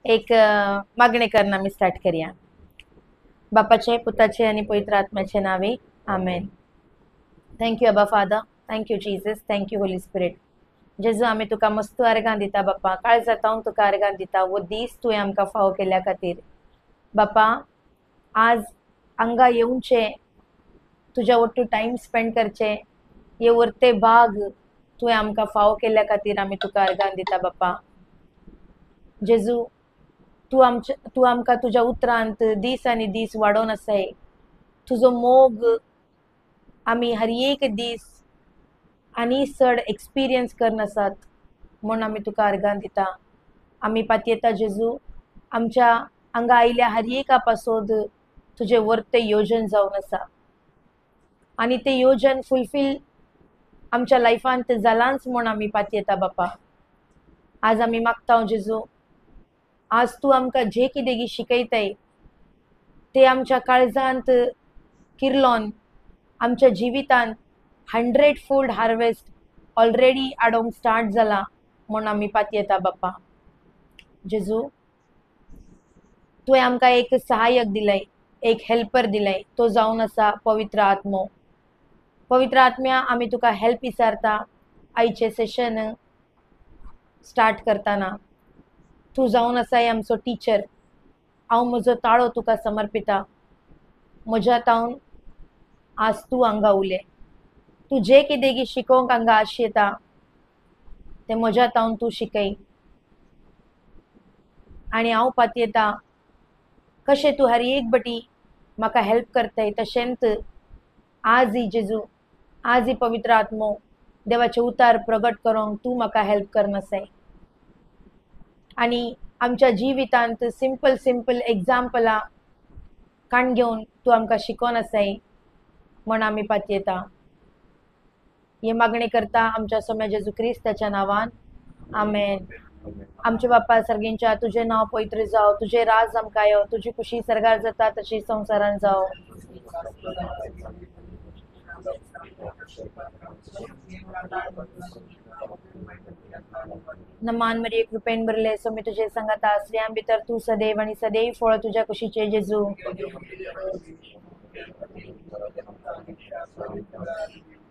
एक मागणे करणं आम्ही स्टार्ट करूया. बापाचे, पुताचे आणि पवित्र आत्म्याचे नावे आमेन. थँक्यू अबा father, thank you Jesus, thank you holy spirit. जेजू आम्ही तुका मस्त अर्गां दिता बापा, काळ जातावन तुका अर्गां दिता वो दीस तुवें आमकां फावो केल्या खातीर. बापा आज हांगा येवचे, तुज्या वट्टू टाइम स्पेंड करचे, हे उरते भाग तुवें आमकां फावो केल्या खातीर आमी तुका अर्गां दिता बापा. जेजू तू आमकां तुज्या उतरांत दीस आनी दीस वाडोवन आसाय. तुजो मोग आमी हर एक दीस आनी चड एक्सपिरियन्स करन आसात म्हूण आमी तुका अर्गां दिता. आमी पातयेता जेजू, आमच्या हांगा आयिल्ल्या हर एका पासोद तुजें वर्त योजन जावन आसा आनी तें योजन फुलफील आमच्या लायफांत जालांच म्हूण आमी पातयेता बापा. आज आमी मागता जेजू, आज तू आमकां जे कितें शिकयताय ते आमच्या काळजांत किर्लोन आमच्या जिवितांत 100-fold हार्वेस्ट ऑलरेडी हाडोंक स्टार्ट जाला म्हूण आमी पातयेता बापा. जेजू तुवें आमकां एक सहाय्यक दिलय, एक हेल्पर दिलय, तो जावन आसा पवित्र आत्मो. पवित्र आत्म्या आमी तुका हेल्प विचारता आयचे सेशन स्टार्ट करताना. तू जावन आसाय आमचो टिचर. हांव म्हजो ताळो तुका समर्पिता. म्हज्या तावन आज तू हांगा उलय. तू जे कितें शिकोवंक हांगा आशेता ते म्हज्या तावन तू शिकय. आनी हांव पातयेता कशें तू हर एक बटी म्हाका हेल्प करताय, तशेंच आज ही जेजू, आज ही पवित्र आत्मो देवाचे उतार प्रगट करूंक तू म्हाका हेल्प करनासाय. आनी आमच्या जिवितांत सिंपल एग्जाम्पलां काण घेवन तू आमकां शिकोवन आसाय म्हूण आमी पातयेता. हे मागणी करता आमच्या सोम्या जेजू क्रिस्ताच्या नांवान आमेन. आमचे बापा सर्गींच्या, तुझे नाव पवित्र जावं, तुझे राज आमकां यो, तुजी खुशी सर्गार जाता तशी संवसारान जावं. नमान मरिये कृपेन भरले सोमी तुझे संगता, स्त्रियां भितर तू सदैव आणि सदैव फळ तुझ्या कुशीचे जेजू.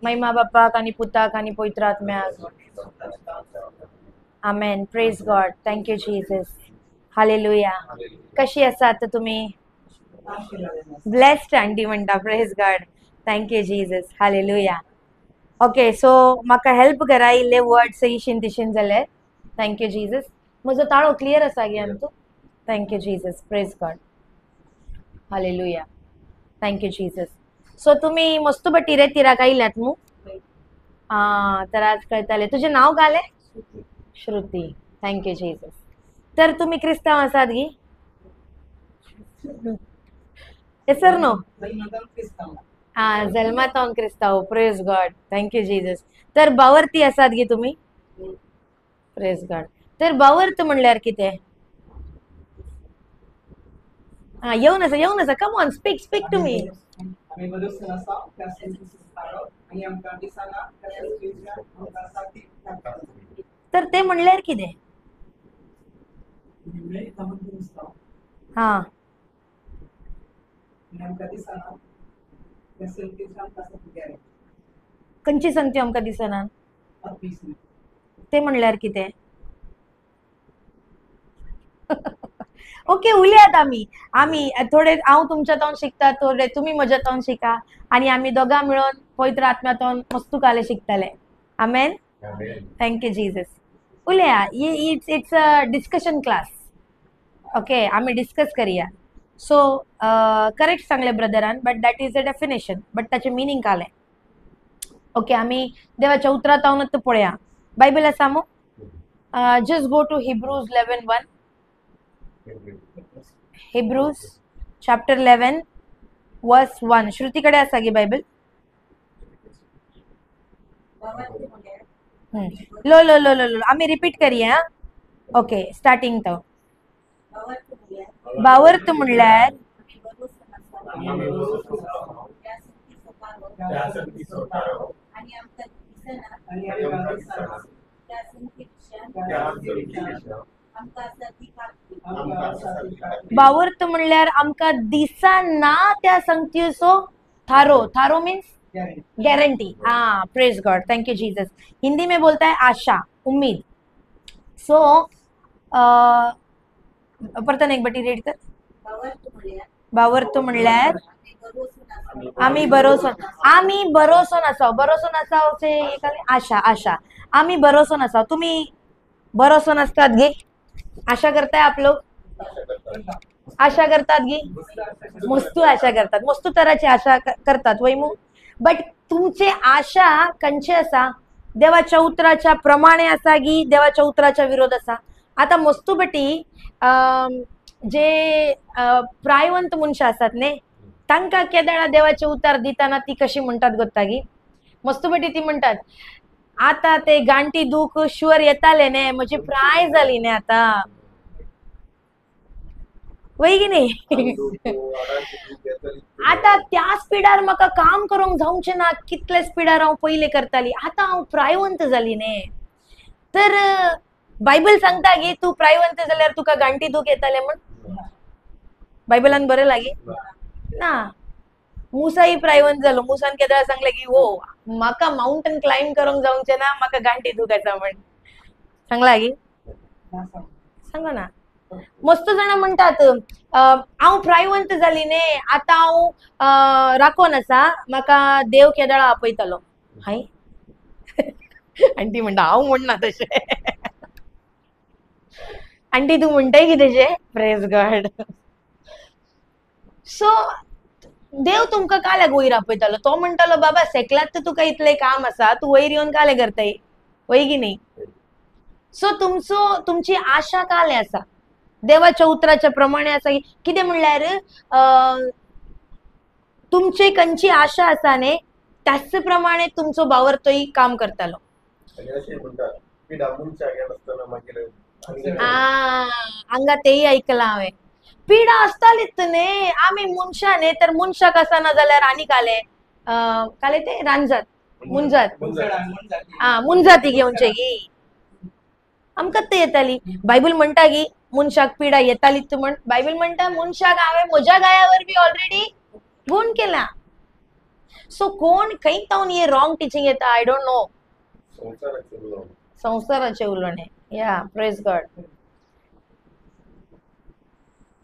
महिमा बापाक आणि पुताक आणि पवित्र आत्म्याक. Amen. Praise God. Thank you Jesus. Hallelujah. कशी आसात तुम्ही? ब्लेस्ड आंटी म्हणटा. Praise God. Thank you Jesus. Hallelujah. Okay, so म्हाका हेल्प करा इल्ले वर्ड्स इशिन तिशीन जाल्यार. Thank you Jesus. म्हजो ताळो क्लियर आसा गे आमचो. Thank you Jesus. Praise God. Hallelujah. Thank you Jesus. So तुम्ही मस्त बटी रे तिराक आयल्यात न्हू? तर आज कळतले. तुझे नाव घाले? श्रुती. Thank you Jesus. तर तुम्ही क्रिस्तांव आसात गी? Sir no? जल्मातावन क्रिस्तांव. Praise God. Thank you Jesus. तर बावर्ती आसात गी तुम्ही? Praise God. तर बावर्त म्हणल्यार कितें? येवन आसा. Come on, speak to me. तर ते म्हणल्यार कितें? हा. खंयची संगती आमकां दिसना? ते म्हणल्यार कितें? ओके, उलयात आमी थोडे. हांव तुमच्या तावन शिकता, थोडे तुम्ही म्हज्या तावन शिका आणि आमी दोगां मेळोन पवित्र आत्म्यातावन मस्तुकाले शिकताले. आमेन. Thank you Jesus. उलया. It's a discussion class. Okay, आमी डिस्कस करूया. सो करेक्ट सांगले ब्रदरान, but that is a definition, but ताचे मिनींग काले. ओके, आमी देवाच्या उतरांत पळया. बायबल आसा मू? Just go to Hebrews 11:1. Hebrews chapter 11 verse 1. श्रुतीकडे आसा गे बायबल? लो आमी रिपीट करूया. ओके, स्टार्टिंग तो. बावर्त म्हणल्यार बावर्त म्हणल्यार आमका दिसाना त्या संगतीचो थारो. थारो मीन्स गारंटी. हाँ, praise God, thank you Jesus. Hindi में बोलता है आशा, उम्मीद. सो परतन एक बटी रीड कर. बावर्त म्हणल्यार आम्ही भरोसोन आसाव से आशा. आशा आम्ही भरोसोन आसाव. तुम्ही भरोसोन असतात गे? आशा करताय आप लोग? आशा करतात गे? मस्तू आशा करतात. मस्तू तराची आशा करतात वैमू. बट तुमचे आशा कंचे असा? देवाच्या उतराच्या प्रमाणे असा की देवाच्या उतराच्या विरोध असा? आता मस्तू बटी जे प्रायवंत मनशां असतात ने तांकां केदाळा देवाचे उतार दिताना ती कशी म्हणतात गोत्ता की? मस्तू बटी ती म्हणतात आता ते गांठी दूख शुअर येताले ने म्हणजे प्राय झाली ने आता वय की नाही. आता त्या स्पीडार म्हाका काम करूंक जावचे ना. कितले स्पीडार हांव पहिले करताली. आता हांव प्रायवंत झाली ने. तर बायबल सांगता की तू प्रायवंत जाल्यार तुका गांठी दूख येताले म्हण? बायबलान बरें लागी ना. मुसाही प्रायवंत जालो. मुसान केदार सांगले की हो म्हाका माउंटन क्लाइंब करूंक जावचे ना, म्हाका गांठी दूख येता म्हण. सांगला की सांगा ना. मस्त जण म्हणतात हांव प्रायवंत जाली ने, आता हांव राखोन आसा, म्हाका देव केदाळा आपयतलो. हाय आंटी म्हणटा हांव म्हणना तशें. आंटी तू म्हणटाय की तशें? Praise God. सो देव तुमका काल्याक वयर आपयतलो? तो म्हणटालो बाबा सेकलात तर तुका इतले काम आसा, तू वयर येवन काले करताय? वय की नाही. सो तुमची आशा काले आसा? देवाच्या उतराच्या प्रमाणे आसा कितें म्हणल्यार तुमचे खंयची आशा आसा ने त्याच प्रमाणे तुमचो बावर्तोय काम करतालो. हांगा तेही ऐकला हांवें. पिडा असतालीच ने. आम्ही मनशां ने तर मनशाक आसना जाल्यार आनी काले काले ते रांजात मुंजात मुंजाती घेवचे गी आमकां ते येताली. बायबल म्हणटा की मनशाक पिडा येतालीच म्हण. बायबल म्हणटा मनशाक हांवें म्हज्या गायावर बी ऑलरेडी गुण केला. सो कोण खंय तावन हे रॉंग टिचिंग येता आय डोंट नो. संसाराचे उलोवणे. या प्रेज गॉड.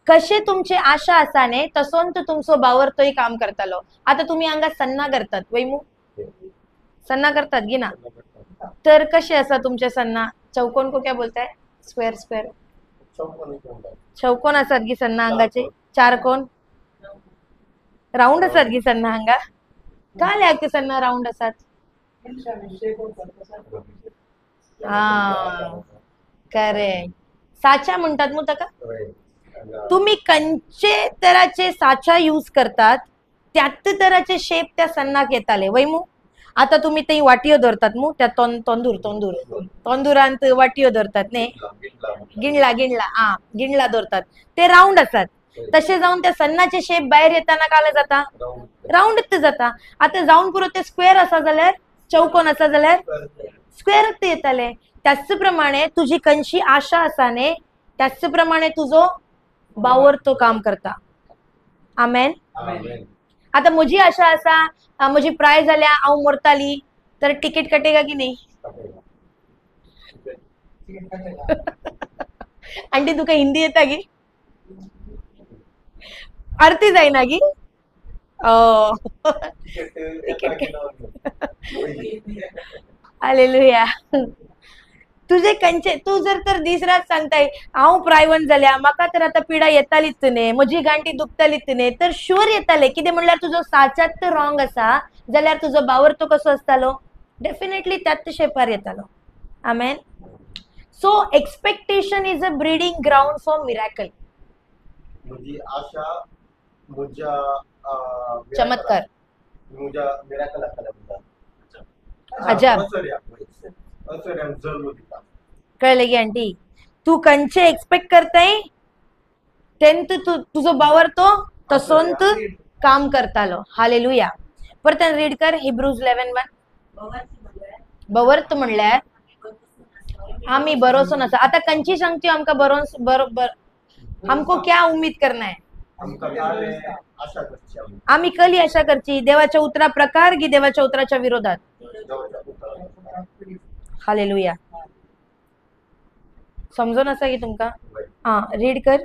कशे तुमचे आशा आसा ने तसोन तुमचो बावर्तोय काम करतालो. आता तुम्ही हांगा सन्ना करतात वैमू? सन्ना करतात गी ना. तर कशे आसा तुमचे सन्ना? चौकोन को क्या बोलताय? स्क्वेअर. स्क्वेअर चौकोन आसात गी सन्ना हांगाचे? चार कोण राऊंड आसात गी सन्ना हांगा? काल्याक सन्ना राऊंड आसात? हा करेक्ट. साचा म्हणतात मग ताका. तुम्ही कंचे तराचे साचा यूज करतात त्यात तराचे शेप त्या सन्नाक येताले वैमू. आता तुम्ही ते वाटयो धरतात मू त्या तोंदुरांत वाटयो धरतात ने. गिंडला धरतात ते राऊंड असतात. तसे जाऊन त्या सन्नाचे शेप बाहेर येताना काले जाता? राऊंडच जाता. आता जाऊन पुरो ते स्क्वेअर असा जाल्यार चौकोन असा जाल्यार स्क्वेअरच येताले. त्याचप्रमाणे तुझी कंची आशा असा ने त्याचप्रमाणे तुझो बावर्तो काम करता. आमेन. आता म्हजी आशा आसा म्हजी प्राय जाल्या हांव मरताली तर तिकीट कटेगा की नाही? आंटी तुका हिंदी येता गी? आरती जायना गी? हालेलुया. तुझे कंचे तू जर तर दिसरात सांगताय हांव प्रायवंत जाल्या म्हाका तर आता पिडा येतालीच ने, म्हजी गांठी दुखतालीच ने, तर शुअर येताले. कितें म्हणल्यार तुजो साचात तर रॉंग आसा जाल्यार तुजो बावर्तो कसो आसतालो? डेफिनेटली त्याच शेपार येतालो. Amen. So expectation is a breeding ground for miracle. मुझी आशा मुझा चमत्कार मुझा मिरेकल आसला. अजब. कळले की आंटी? तू कंचे एक्सपेक्ट करताय तेंत तुझो बावर्तो तसोंत काम करतालो. हालेलुया. परत रीड कर हिब्रूज 11:1. बावर्त म्हणल्यार आम्ही भरोसो नसा आता कंची सांगतो आमका बरोबर हमको क्या उम्मीद करना है आमका काले आशा करची आम्ही आम्ही कली आशा करची देवाच्या उतरा प्रकार की देवाच्या उतराच्या विरोधात देवाच्या पुतळा हालेलुया समजून असा की तुमका हा रीड कर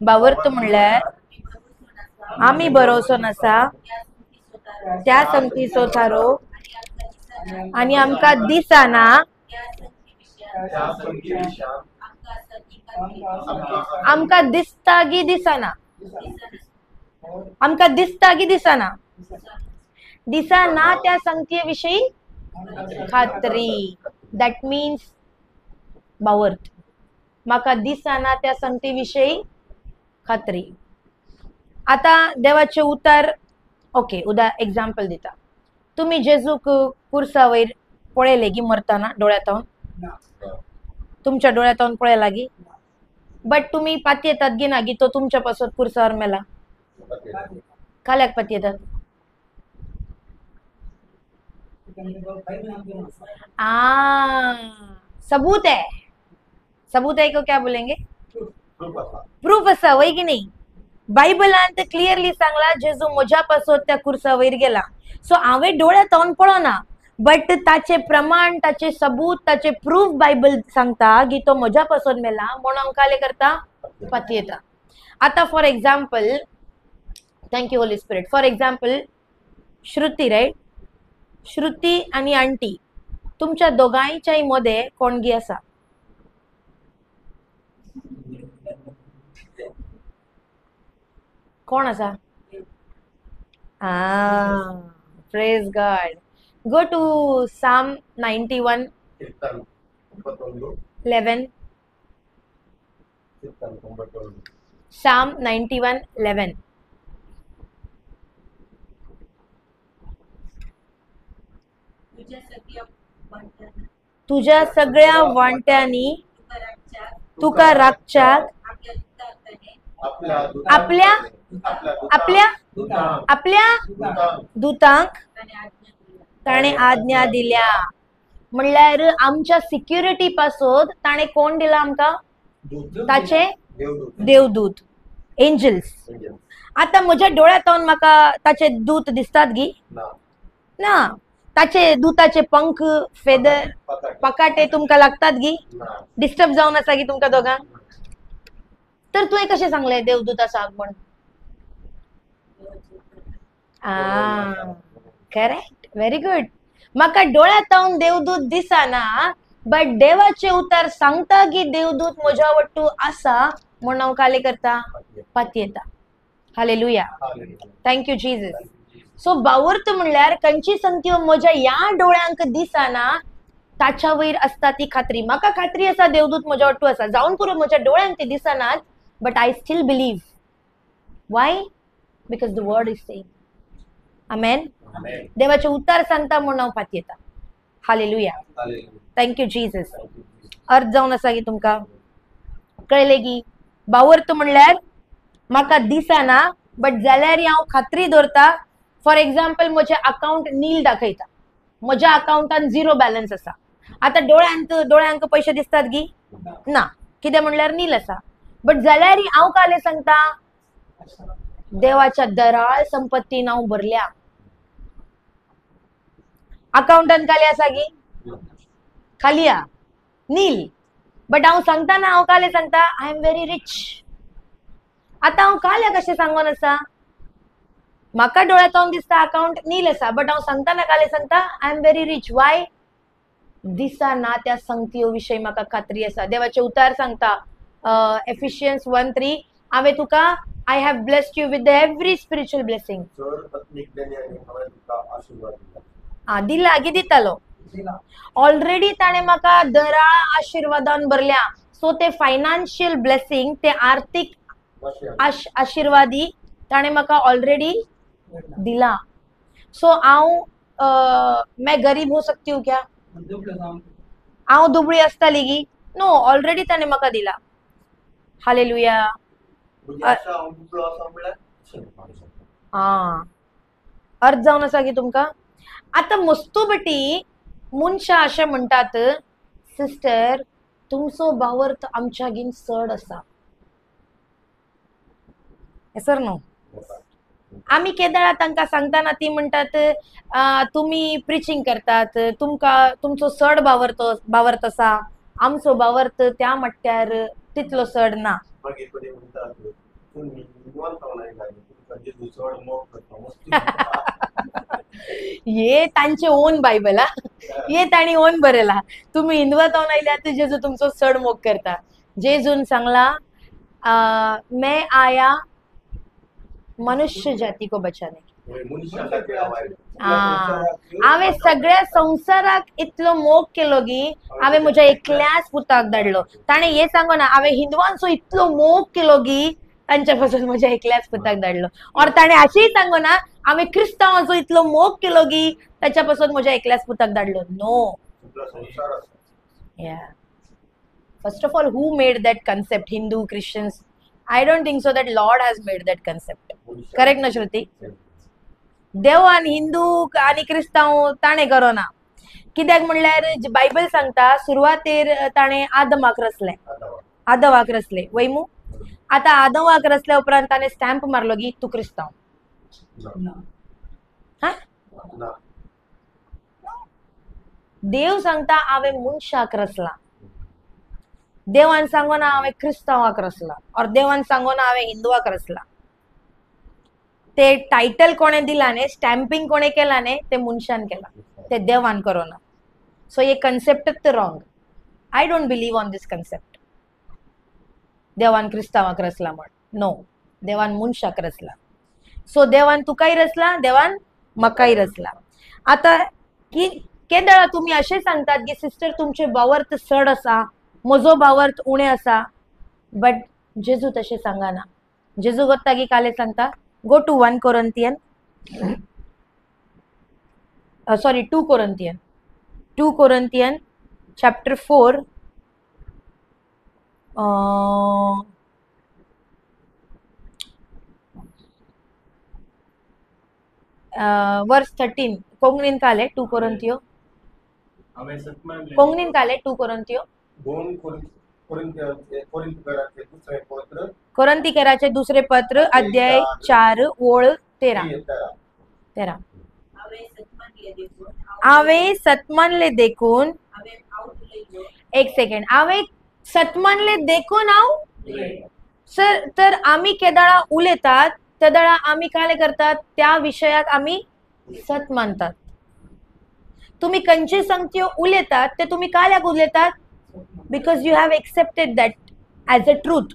बावर्त म्हणल्यार आम्ही भरोसो नसा त्या संगतीचो थारो आणि आमका दिसाना त्या संगती विषयात आमका दिसता की दिसाना आमका दिसता की दिसाना दिसाना त्या संगतीविषयी खात्री दॅट मीन्स बावर्त माका दिसाना त्या संगतीविषयी खात्री आता देवाचे उतार ओके एक्झाम्पल दिता तुम्ही जेजूक कुर्सावयर पळयले की मरताना डोळ्यातून तुमच्या डोळ्यातून पळयला की बट तुम्ही पाती येतात की ना की तो तुमच्या पासून कुर्सावर मेला काल्याक पाती येतात सबूत है को क्या बोलेंगे प्रूफ असा वय की नाही बायबलांत क्लिअरली सांगला जेजू म्हज्यापासून त्या कुर्सावयर गेला सो हांवें डोळ्यातून पळोवना बट ताचे प्रमाण ताचे सबूत ताचे प्रूफ बायबल सांगता की तो म्हज्यापासून मेला म्हणून आमकां काले करता पाती येता आता for example thank you holy spirit for example Shruti right Shruti आणि आंटी तुमच्या दोघांच्याही मध्ये कोणगी असा कोण असा praise God go to Psalm 91 11 Psalm 91 11 तुझ्या सगळ्या वांट्यानी तुका राखच्याक आपल्या आपल्या आपल्या दूतांक ताणे आज्ञा दिल्या म्हणल्यार आमच्या सिक्युरिटी पासून ताणे कोण दिला आमका ताचे देवदूत एंजल्स आता म्हज्या डोळ्यातून म्हाका ताचे दूत दिसतात गी ना ताचे दूताचे पंख फेदर पकाटे तुमका लागतात गी डिस्टर्ब जाऊन असा की तुमका दोघांक तर तुवें कशें सांगले देवदूत आसा म्हण करेक्ट व्हेरी गुड म्हाका डोळ्यातून देवदूत दिसना बट देवाचे उतार सांगता की देवदूत म्हज्या वट्टू आसा म्हणून हांव काले करता पाती येता हालेलुया थँक्यू जीजस सो बावर्त म्हणल्यार खंयची संगती म्हज्या या डोळ्यांक दिसना ताच्या वयर असता ती खात्री म्हाका खात्री आसा देवदूत म्हज्या वट्टू आसा जावन पुरो म्हज्या डोळ्यांक ते दिसनात but I still believe why because the word is saying amen देवाचे उतार सांगता म्हणून हांव पाती येता हालेलुया थँक्यू जीजस अर्थ जावन आसा की तुमका कळले की बावर्त म्हणल्यार म्हाका दिसना बट जाल्यार हांव खात्री दवरता फॉर एक्झाम्पल म्हजे अकाउंट नील दाखयता म्हज्या अकाउंटान 0 बॅलन्स आसा आता डोळ्यांक पैसे दिसतात गी ना कितें म्हणल्यार नील आसा बट जाल्यार हांव काले सांगता देवाच्या दराळ संपत्तीन हांव भरल्या अकाउंटान काले आसा गी खाली आ नील बट हांव सांगताना हांव काले सांगता आय एम व्हेरी रिच आता हांव काले कशें सांगून आसा म्हाका डोळ्यातून दिसता अकाउंट नील आसा बट हांव सांगताना काले सांगता I am very rich Y दिसना त्या संगतीयो विशयी म्हाका खात्री आसा देवाचे उतार सांगता एफिशियन्स 1:3 हांवें तुका I have blessed you with every spiritual blessing दिला की दितालो ऑलरेडी ताणे म्हाका दराळ आशीर्वादान भरल्या सो ते फायनान्शियल ब्लेसिंग ते आर्थिक आशीर्वादी ताणे म्हाका ऑलरेडी दिला सो हांव मैं गरीब हो सकती हूँ क्या हांव दुबळी आसताली की नो ऑलरेडी ताणे म्हाका दिला हालेलुया अर्थ जावन आसा की तुमका आता मस्तोबटी मनशा अशें म्हणटात सिस्टर तुमचो बावर तर आमच्यागीन चड असा. सर नो आम्ही केदाळा तांकां सांगताना ती म्हणटात तुम्ही प्रिचिंग करतात तुमचो चड बावर्त आसा आमचो बावर्त त्या मट्ट्यार तितलो चड ना. मागीर कधी म्हणतात तुम्ही निवांत नाही लागले तुमचा जेजू चड मोग करता मस्ती हे तांचे ओन बायबल हा हे ताणी ओन बरयला. तुम्ही हिंदवात जावन आयल्यार ते जेजू तुमचो चड मोग करता. जेजून सांगला मैं आया मनुष्य जाती को बचाने. मनुष्याला आवाज हांवें सगळ्या संवसाराक इतलो मोग केलो की हांवें म्हज्या एकल्याच पुताक धाडलो. ताणें हे सांगो ना हांवें हिंदवांचो इतलो मोग केलो की तांच्या पासून म्हज्या एकल्याच पुताक धाडलो. और ताणें अशेंय सांगो ना हांवें क्रिस्तांवाचो इतलो मोग केलो की ताच्या पासून म्हज्या एकल्याच पुताक धाडलो. नो. संसार Yeah. First of all, who made that concept? Hindu, Christians? I don't think so that Lord has made that concept. Correct na Shruti? देव आणि हिंदू आणि क्रिस्तांव ताणे करोना. कित्याक म्हणल्यार बायबल सांगता सुरवातेर ताणे आदमाक रचले वैमू. आता आदमाक रचल्या उपरांत ताणे स्टॅम्प मारलो की तू क्रिस्तांव. हा देव सांगता हांवें मनशाक रचला. देवान सांगोना हांवें क्रिस्तांवाक रचला और देवान सांगोना हांवें हिंदुवाक रचला. ते टायटल कोणें दिला न्ही स्टॅम्पिंग कोणें केला न्ही ते मनशान केला ते देवान करोना. सो हे कन्सेप्टच wrong. I don't believe on this concept. देवान क्रिस्तांवाक रचला म्हण. नो. देवान मनशाक रचला. सो देवान तुकाय रचला देवान म्हाकाय रचला. आता की केदाळा तुम्ही अशें सांगतात की सिस्टर तुमचे बावर्त चड आसा म्हजो बावर्त उणें आसा. बट जेजू तशें सांगना. जेजू करता की काले सांगता go to 1 Corinthians 2 Corinthians chapter 4 verse 13 कोंगणीन काले 2 Corinthians कोंगणीन काले 2 Corinthians कोरिंथीकराचे दुसरे पत्र अध्याय 4 ओळ 13. हांवें सतमानले देखून एक सेकंड हांवें सतमानले देखून हांव सर तर आम्ही केदाळा उलयतात त्या दाळा आम्ही काय करतात त्या विषयाक आम्ही सत मानतात. तुम्ही खंयची संगत्यो उलयतात ते तुम्ही काल्याक उलयतात because you have accepted that as a truth.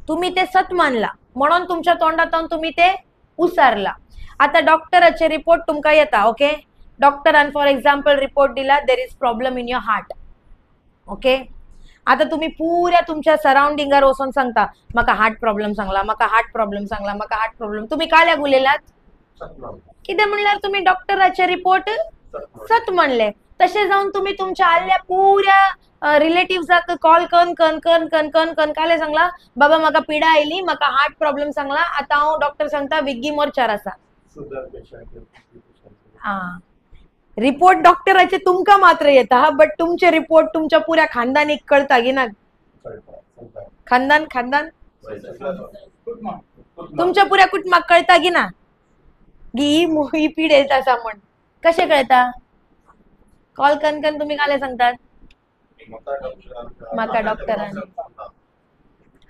तुम्ही ते सत मानला म्हणून तुमच्या तोंडातून तुम्ही ते उसारला. आता डॉक्टराचे रिपोर्ट तुमकां येता. ओके डॉक्टरान फॉर एक्झाम्पल रिपोर्ट दिला there is problem in your heart. Okay आता तुम्ही पुऱ्या तुमच्या सराउंडिंगार वचून सांगता म्हाका हार्ट प्रॉब्लेम सांगला म्हाका हार्ट प्रॉब्लेम सांगला म्हाका हार्ट प्रॉब्लेम. तुम्ही काल्याक उलयलात कितें म्हणल्यार तुम्ही डॉक्टराचे रिपोर्ट सत म्हणले. तशें जावन तुम्ही तुमच्या आल्ल्या पुऱ्या रिलेटिव्हजाक कॉल कन कन कन कन कन कन काले सांगला बाबा म्हाका पिडा आयली म्हाका हार्ट प्रॉब्लेम सांगला आता हांव डॉक्टर सांगता विग्गी मोर्चार आसा. रिपोर्ट डॉक्टराचे तुमकां मात्र येता बट तुमचे रिपोर्ट तुमच्या पुऱ्या खानदानीक कळता की ना. खानदान खानदान तुमच्या पुऱ्या कुटुंबाक कळता की ना की ही पिडेत आसा म्हण. कशें कळता कॉल कन कन तुम्ही काले सांगतात म्हाका डॉक्टरान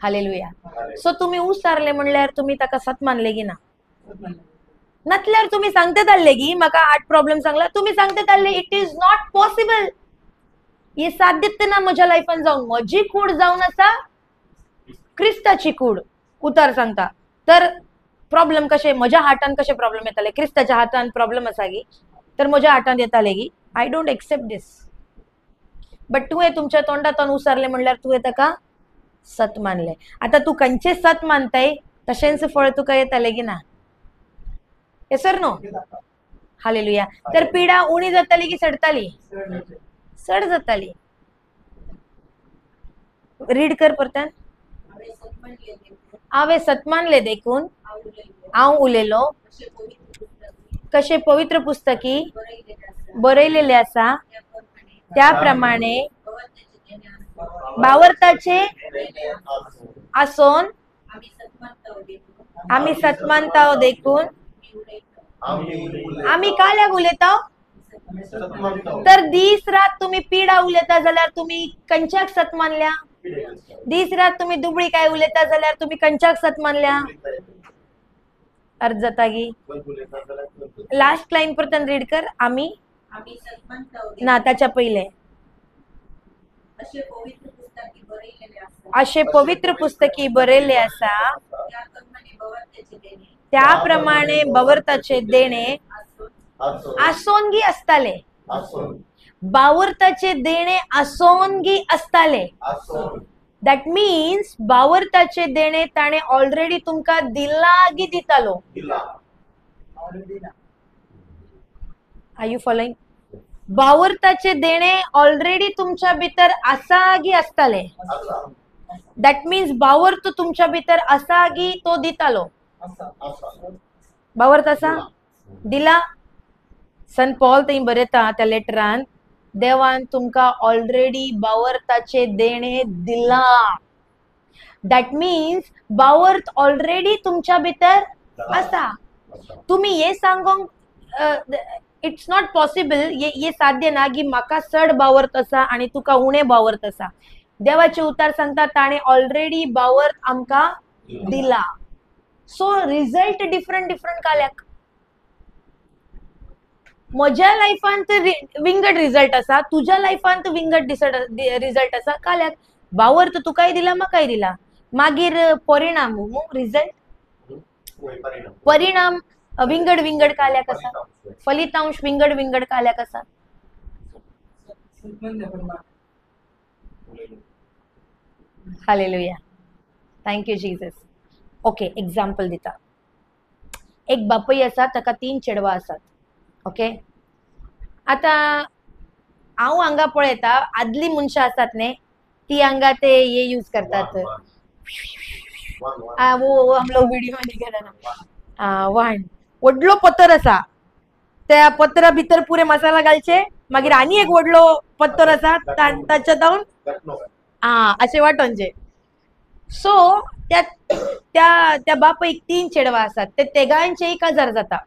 हालेलुया. सो तुम्ही उसारले म्हणल्यार तुम्ही ताका सत मानले की ना. नसल्यार तुम्ही सांगतात आसले की म्हाका हार्ट प्रॉब्लेम सांगला तुम्ही सांगतात आसले इट इज नॉट पॉसिबल. हे साध्यच ना म्हज्या लायफान जावन. म्हजी कूड जावन आसा क्रिस्ताची कूड उतार सांगता. तर प्रॉब्लेम कशे म्हज्या हार्टान कशे प्रॉब्लेम येताले क्रिस्ताच्या हार्टान प्रॉब्लेम आसा की तर म्हज्या हार्टान येताले की. I don't accept this. But तुवें तुमच्या तोंडातून उसारले म्हणल्यार तुवें ताका सत मानले. आता तू खंयचे सत मानताय तशेंच फळ तुका येताले की ना. Yes or no. हालेलुया. तर पिडा उणी जाताली की सडताली सड जाताली. रीड कर परतन. हांवें सत मानले देखून हांव उलयलो कशे पवित्र पुस्तकी बरयलेले आसा त्याप्रमाणे भावार्थाचे आसोन आम्ही सत्मानताव देखून आम्ही काल्याक उलयताव. तर दीस रात तुम्ही पिडा उलयता जाल्यार तुम्ही कंच्याक सत मानल्या. दीस रात तुम्ही दुबळी काय उलयता जाल्यार तुम्ही कंच्याक सत मानल्या. अर्थ जाता की लास्ट लाईन परतन रीड कर. आम्ही ना ताच्या पहिले अशे पवित्र पुस्तकी बरयल्ले आसा त्याप्रमाणे भावार्थाचे देणे आसोनगी असताले. भावार्थाचे देणे आसोनगी असताले. दॅट मीन्स भावार्थाचे देणे ताणे ऑलरेडी तुमका दिलागी दितालो. R you following? भावार्थाचे देणे ऑलरेडी तुमच्या भितर आसागी असताले. दॅट मीन्स भावार्थ तुमच्या भितर आसागी तो दितालो. भावार्थ असा दिला. संत पॉल थंय बरयता त्या लेटरान देवान तुमका ऑलरेडी भावार्थाचे देणे दिला. दॅट मीन्स भावार्थ ऑलरेडी तुमच्या भितर आसा. तुम्ही हे सांगोंक इट्स नॉट पॉसिबल. हे साध्य ना की म्हाका चड भावार्थ आसा आणि तुका उणे भावार्थ आसा. देवाचे उतार सांगता ताणे ऑलरेडी भावार्थ आमका दिला. सो रिझल्ट डिफरंट डिफरंट काल्याक. म्हज्या लायफांत विंगड रिझल्ट आसा, तुझ्या लायफांत विंगड रिझल्ट आसा काल्याक. भावार्थ तुकाय दिला म्हाकाय दिला. मागीर परिणाम रिझल्ट परिणाम विंगड विंगड काल्याक आसा. फलितांश विंगड विंगड काल्याक आसा. Hallelujah. Thank you Jesus. Okay example दिता. एक बापय आसा ताका 3 चेडवां आसात. ओके आता हांव हांगा पळयता आदली मनशां आसात न्ही ती हांगा ते हे यूज करतात. वो हम लोग वीडियो मध्ये केला ना. वाण व्हडलो पत्तर आसा. त्या पत्रा भितर पुरे मसाला घालचे. मागीर आनी एक व्हडलो पत्तर आसा ताच्या जावन अशें वांटोनचे. सो त्या त्या त्या बापयक 3 चेडवां आसात. ते तेगांचे 1000 जाता.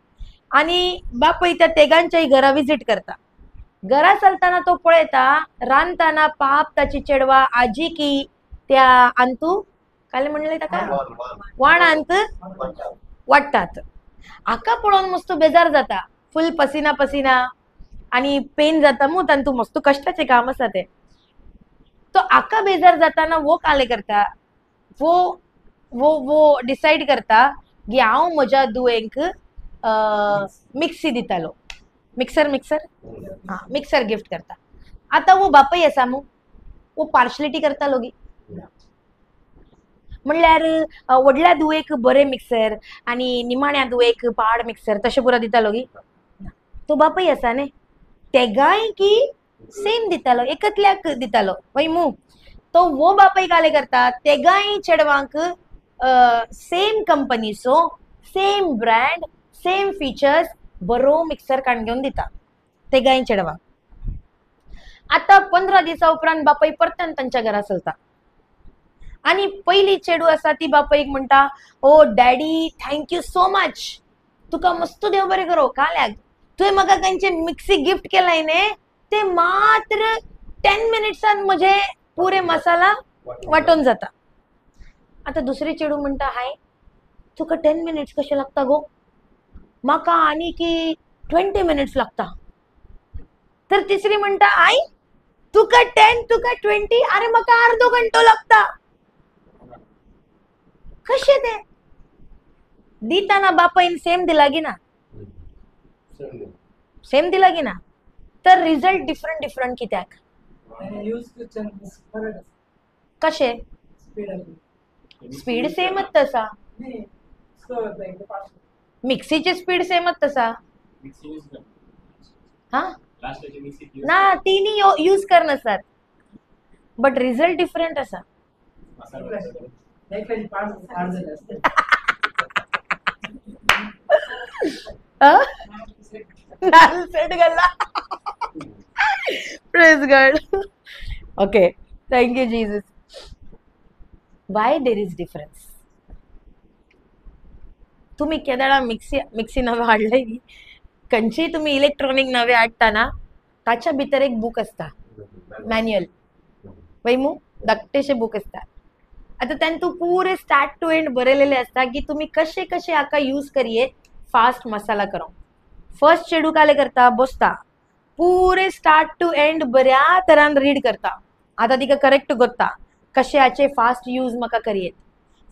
आणि बापय त्या तेगांच्याही घरा विजिट करता. घरा चलताना तो पळयता रांदताना पाप ताची चेडवा आजी की त्या अंतू काय म्हणले ताका वाणांत वाटतात. हाका पळोवन मस्त बेजार जाता. फुल पसिना पसिना आणि पेन जाता मू तांतू मस्त कष्टाचे काम आसा ते. तो हाका बेजार जाताना वो काले करता. वो वो वो डिसाइड करता की हांव म्हज्या दुयेंक मिक्सी दितालो. मिक्सर मिक्सर गिफ्ट करता. आता वो बापय आसा मू वो पार्शलिटी करता लोगी. म्हणल्यार व्हडल्या दुयेक बरे मिक्सर आणि निमाण्या दुयेक पाड मिक्सर तशें पुरा दितालो की. तो बापय आसा न्ही तेगाय की सेम दितालो एकतल्याक दितालो वय मू. तो वो बापय काले करता तेगाय चेडवांक सेम कंपनीचो सेम ब्रँड सेम फीचर्स बरो मिक्सर काडून घेवन दिता तेगाय चेडवांक. आता 15 दिसा उपरांत बापय परतन तांच्या घरा चलता. आणि पहिली चेडू आसा ती बापयक म्हणटा ओ डॅडी थँक्यू सो मच. तुका मस्त देव बरें करो. काल्याक तुवें म्हाका खंयचे मिक्सी गिफ्ट केलाय ने ते मात्र 10 मिनिट्सान म्हजे पुरे मसाला वाटून जाता. आता दुसरी चेडू म्हणटा हाय तुका 10 मिनिट्स कशे लागता गो. म्हाका आनी की 20 मिनिट्स लागता. तर तिसरी म्हणटा आई तुका 10 तुका 20 अरे म्हाका अर्धो घंटो लागता. कशे ते दिताना बापायन सेम दिला की ना. सेम दिला की ना. तर रिझल्ट डिफरंट डिफरंट कित्याक कशे स्पीड सेमच तसा. मिक्सीची स्पीड सेमच तसा. हा ना तिनी यूज करनासतात बट रिझल्ट डिफरंट असा. सेट घालला Praise God. Okay. Thank you, Jesus. Why there is difference? तुम्ही केदाळा मिक्सी नवे हाडले खंयची तुम्ही इलेक्ट्रॉनिक नवे हाडटा ना ताच्या भितर एक बुक असता मॅन्युअल वैमू धाकटेशे बुक असता आता त्यान तू पूरे स्टार्ट टू एंड बरयलेले असता की तुम्ही कशे कशे आका यूज करिये फास्ट मसाला करो फर्स्ट चेडू काले करता बसता पूरे स्टार्ट टू एंड बऱ्या तरान रीड करता आता तिका करेक्ट गोत्ता कशे हाचे फास्ट यूज म्हाका करियेत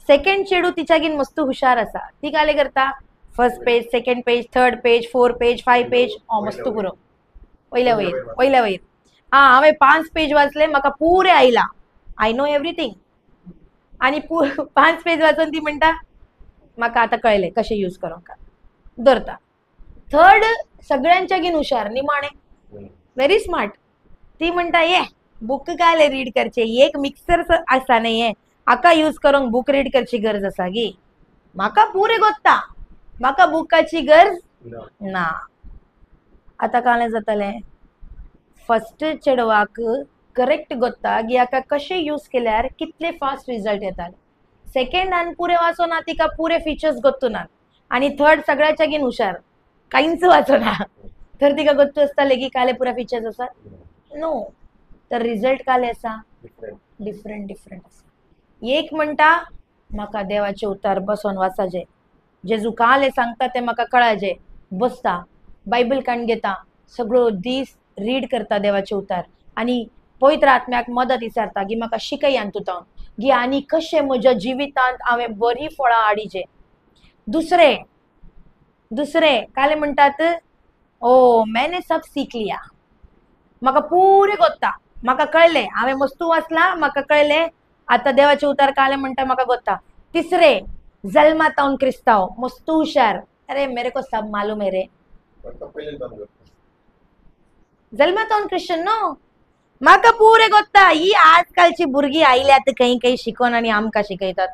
सेकंड चेडू तिच्यागीन मस्त हुशार असा ती काले करता first page second page third page 4 page 5 page मस्त पुरो पहिल्या वयर हा हांवें 5 पेज वाचले म्हाका पुरे आयला आय नो एवरीथिंग आणि 5 पेज वाचून ती म्हणटा म्हाका आता कळले कशे यूज करूंक धरता थर्ड सगळ्यांच्यागीन हुशार निमाणे व्हेरी स्मार्ट ती म्हणटा ये बुक कायले रीड करचे एक मिक्सर आसा न्ही हे आका यूज करूंक बुक रीड करची गरज आसा गी म्हाका पुरे गोत्ता म्हाका बुकाची गरज ना आता काले जातले फर्स्ट चेडवाक करेक्ट गोत्ता की आका कशे यूज केल्यार कितले फास्ट रिजल्ट येताले सेकंडान पुरे वाचोना तिका पुरे फीचर्स गोत्तुना आणि थर्ड सगळ्याच्या गिन हुशार काहींच वाचोना तर तिका गोत्तू आसताले की काले पुरे फीचर्स आसात नो तर रिजल्ट काले आसा डिफरंट आसा एक म्हणटा म्हाका देवाचे उतार बसोन वाचाचे जेजू काले सांगता ते म्हाका कळाचे बसता बायबल काण घेता सगळो दीस रीड करता देवाचे उतार आणि पवित्र आत्म्याक मदत विचारता की म्हाका शिकयान तुता की आनी कशे म्हज्या जिवितांत हांवें बरी फळां हाडीचे दुसरे काले म्हणटात ओ मैंने सब सीख लिया म्हाका पुरे गोत्ता म्हाका कळले हांवें मस्तू वाचला म्हाका कळले आता देवाचे उतार काले म्हणटा म्हाका गोत्ता तिसरे जल्मात हांव क्रिस्ताव मस्तू हुशार अरे मेरे को सब मालूम है रे जल्मात हांव क्रिश्चन नो म्हाका पुरे गोत्ता ही आजकालची भुरगीं आयल्यात काही शिकोन आनी आमकां शिकयतात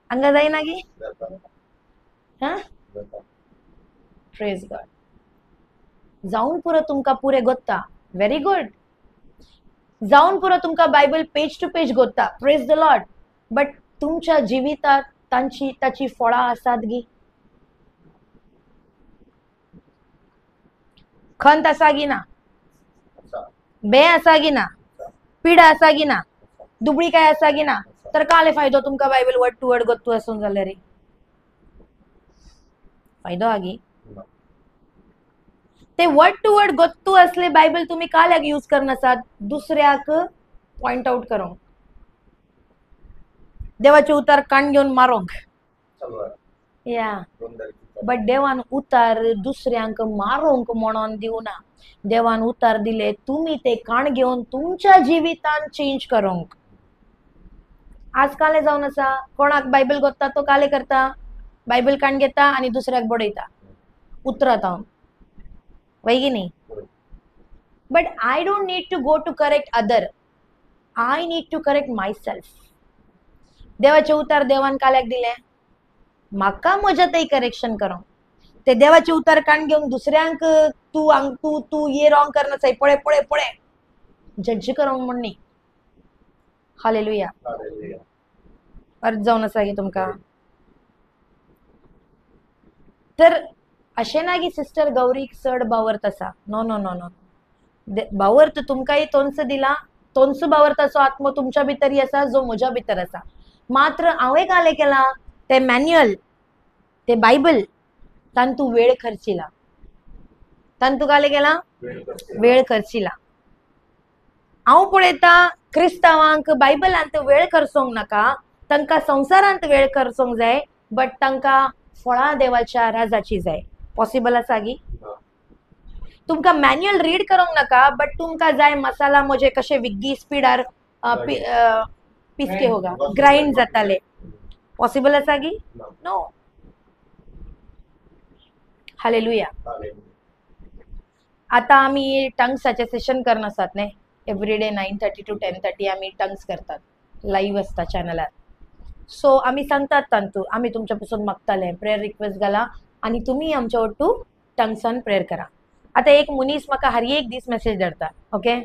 हांगा जायना गी हा प्रेज गॉड जाऊन पुरो तुमकां पुरे गोत्ता व्हेरी गुड जाऊन पुरो तुमकां बायबल पेज टू पेज गोत्ता प्रेज द लॉर्ड बट तुमच्या जिवितांत ताची फळां आसात गी खंत आसा गी ना बे आसा गी ना पीड आसा गी ना दुबळी काय आसा गी ना तर काले फायदो तुमकां बायबल वर्ड टू वर्ड गोत्तू आसून जाल्यार रे फायदो आगी ते वर्ड टू वर्ड गोत्तू असले बायबल तुम्ही काल्याक यूज करनासात दुसऱ्याक पॉइंट आउट करूंक देवाचे उतार कान घेऊन मारूंक या बट देवान उतार दुसऱ्यांक मारूंक म्हणून दिवना देवान उतार दिले तुम्ही ते कान घेऊन तुमच्या जिवितांत चेंज करूंक आज काले जावन आसा कोणाक बायबल गोत्ता तो काले करता बायबल कान घेता आणि दुसऱ्याक बडयता उतरात हांव वैगिनी but I don't need to go to correct other. I need to correct myself. देवाचे उतार देवान काल्याक दिले म्हाका म्हज्यातय करेक्शन करूंक ते देवाचे उतार काण घेवन दुसऱ्यांक तू ये रॉंग करना पळे पळे पळे जज करूंक म्हण न्ही हालेलुया अर्थ जावन आसा गे तुमकां तर अशें ना की सिस्टर गौरीक चड बावर्त आसा नो नो नो नो बावर्त तुमकांय तोंस दिला तोंस बावर्ताचो आत्मो तुमच्या भितरी आसा जो म्हज्या भितर आसा मात्र हांवें काले केला ते मॅन्युअल ते बायबल तान तू वेळ खर्चिला तान तू काले केला वेळ खर्चिला हांव पळयता क्रिस्तावांक बायबलांत वेळ खर्चोंक नाका तांकां संवसारांत वेळ खर्चोंक जाय बट तांकां फळां देवाच्या राजाची जाय पॉसिबल आसा गी तुमकां मॅन्युअल रीड करूंक नाका बट तुमकां जाय मसाला म्हजे कशे विग्गी स्पीडार पिसके होगा ग्राइंड जाताले पॉसिबल आसा गी नो हालेलुया आता आम्ही टंग्साचे सेशन करना आसात न्ही एवरीडे 9:30 to 10:30 आम्ही टंग्स करतात लाईव्ह असता चॅनलार सो आम्ही सांगतात तांतू आम्ही तुमच्या पासून मागताले प्रेयर रिक्वेस्ट घाला आणि तुम्ही आमच्या वट्टू टंग्सान प्रेयर करा आता एक मुनीस म्हाका हर एक दीस मेसेज धाडटा, ओके,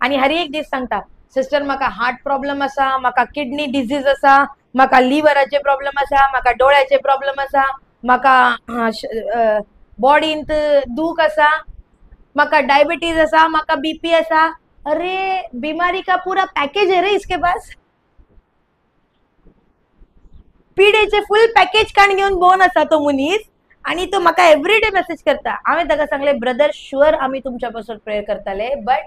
आणि हर एक दीस सांगता सिस्टर म्हाका हार्ट प्रॉब्लेम आसा, म्हाका किडनी डिजीज आसा, म्हाका लिव्हराचे प्रॉब्लेम आसा, म्हाका डोळ्याचे प्रॉब्लेम आसा, म्हाका बॉडींत दूख आसा, म्हाका डायबिटीज आसा, म्हाका बीपी आसा. अरे बीमारी का पूरा पैकेज है रे इसके पास. पिडेचे फुल पॅकेज काण घेऊन बोन आसा तो मुनीस, आणि तो म्हाका एवरीडे मेसेज करता. हांवें ताका सांगले ब्रदर शुअर आमी तुमच्या पासून प्रेयर करताले, बट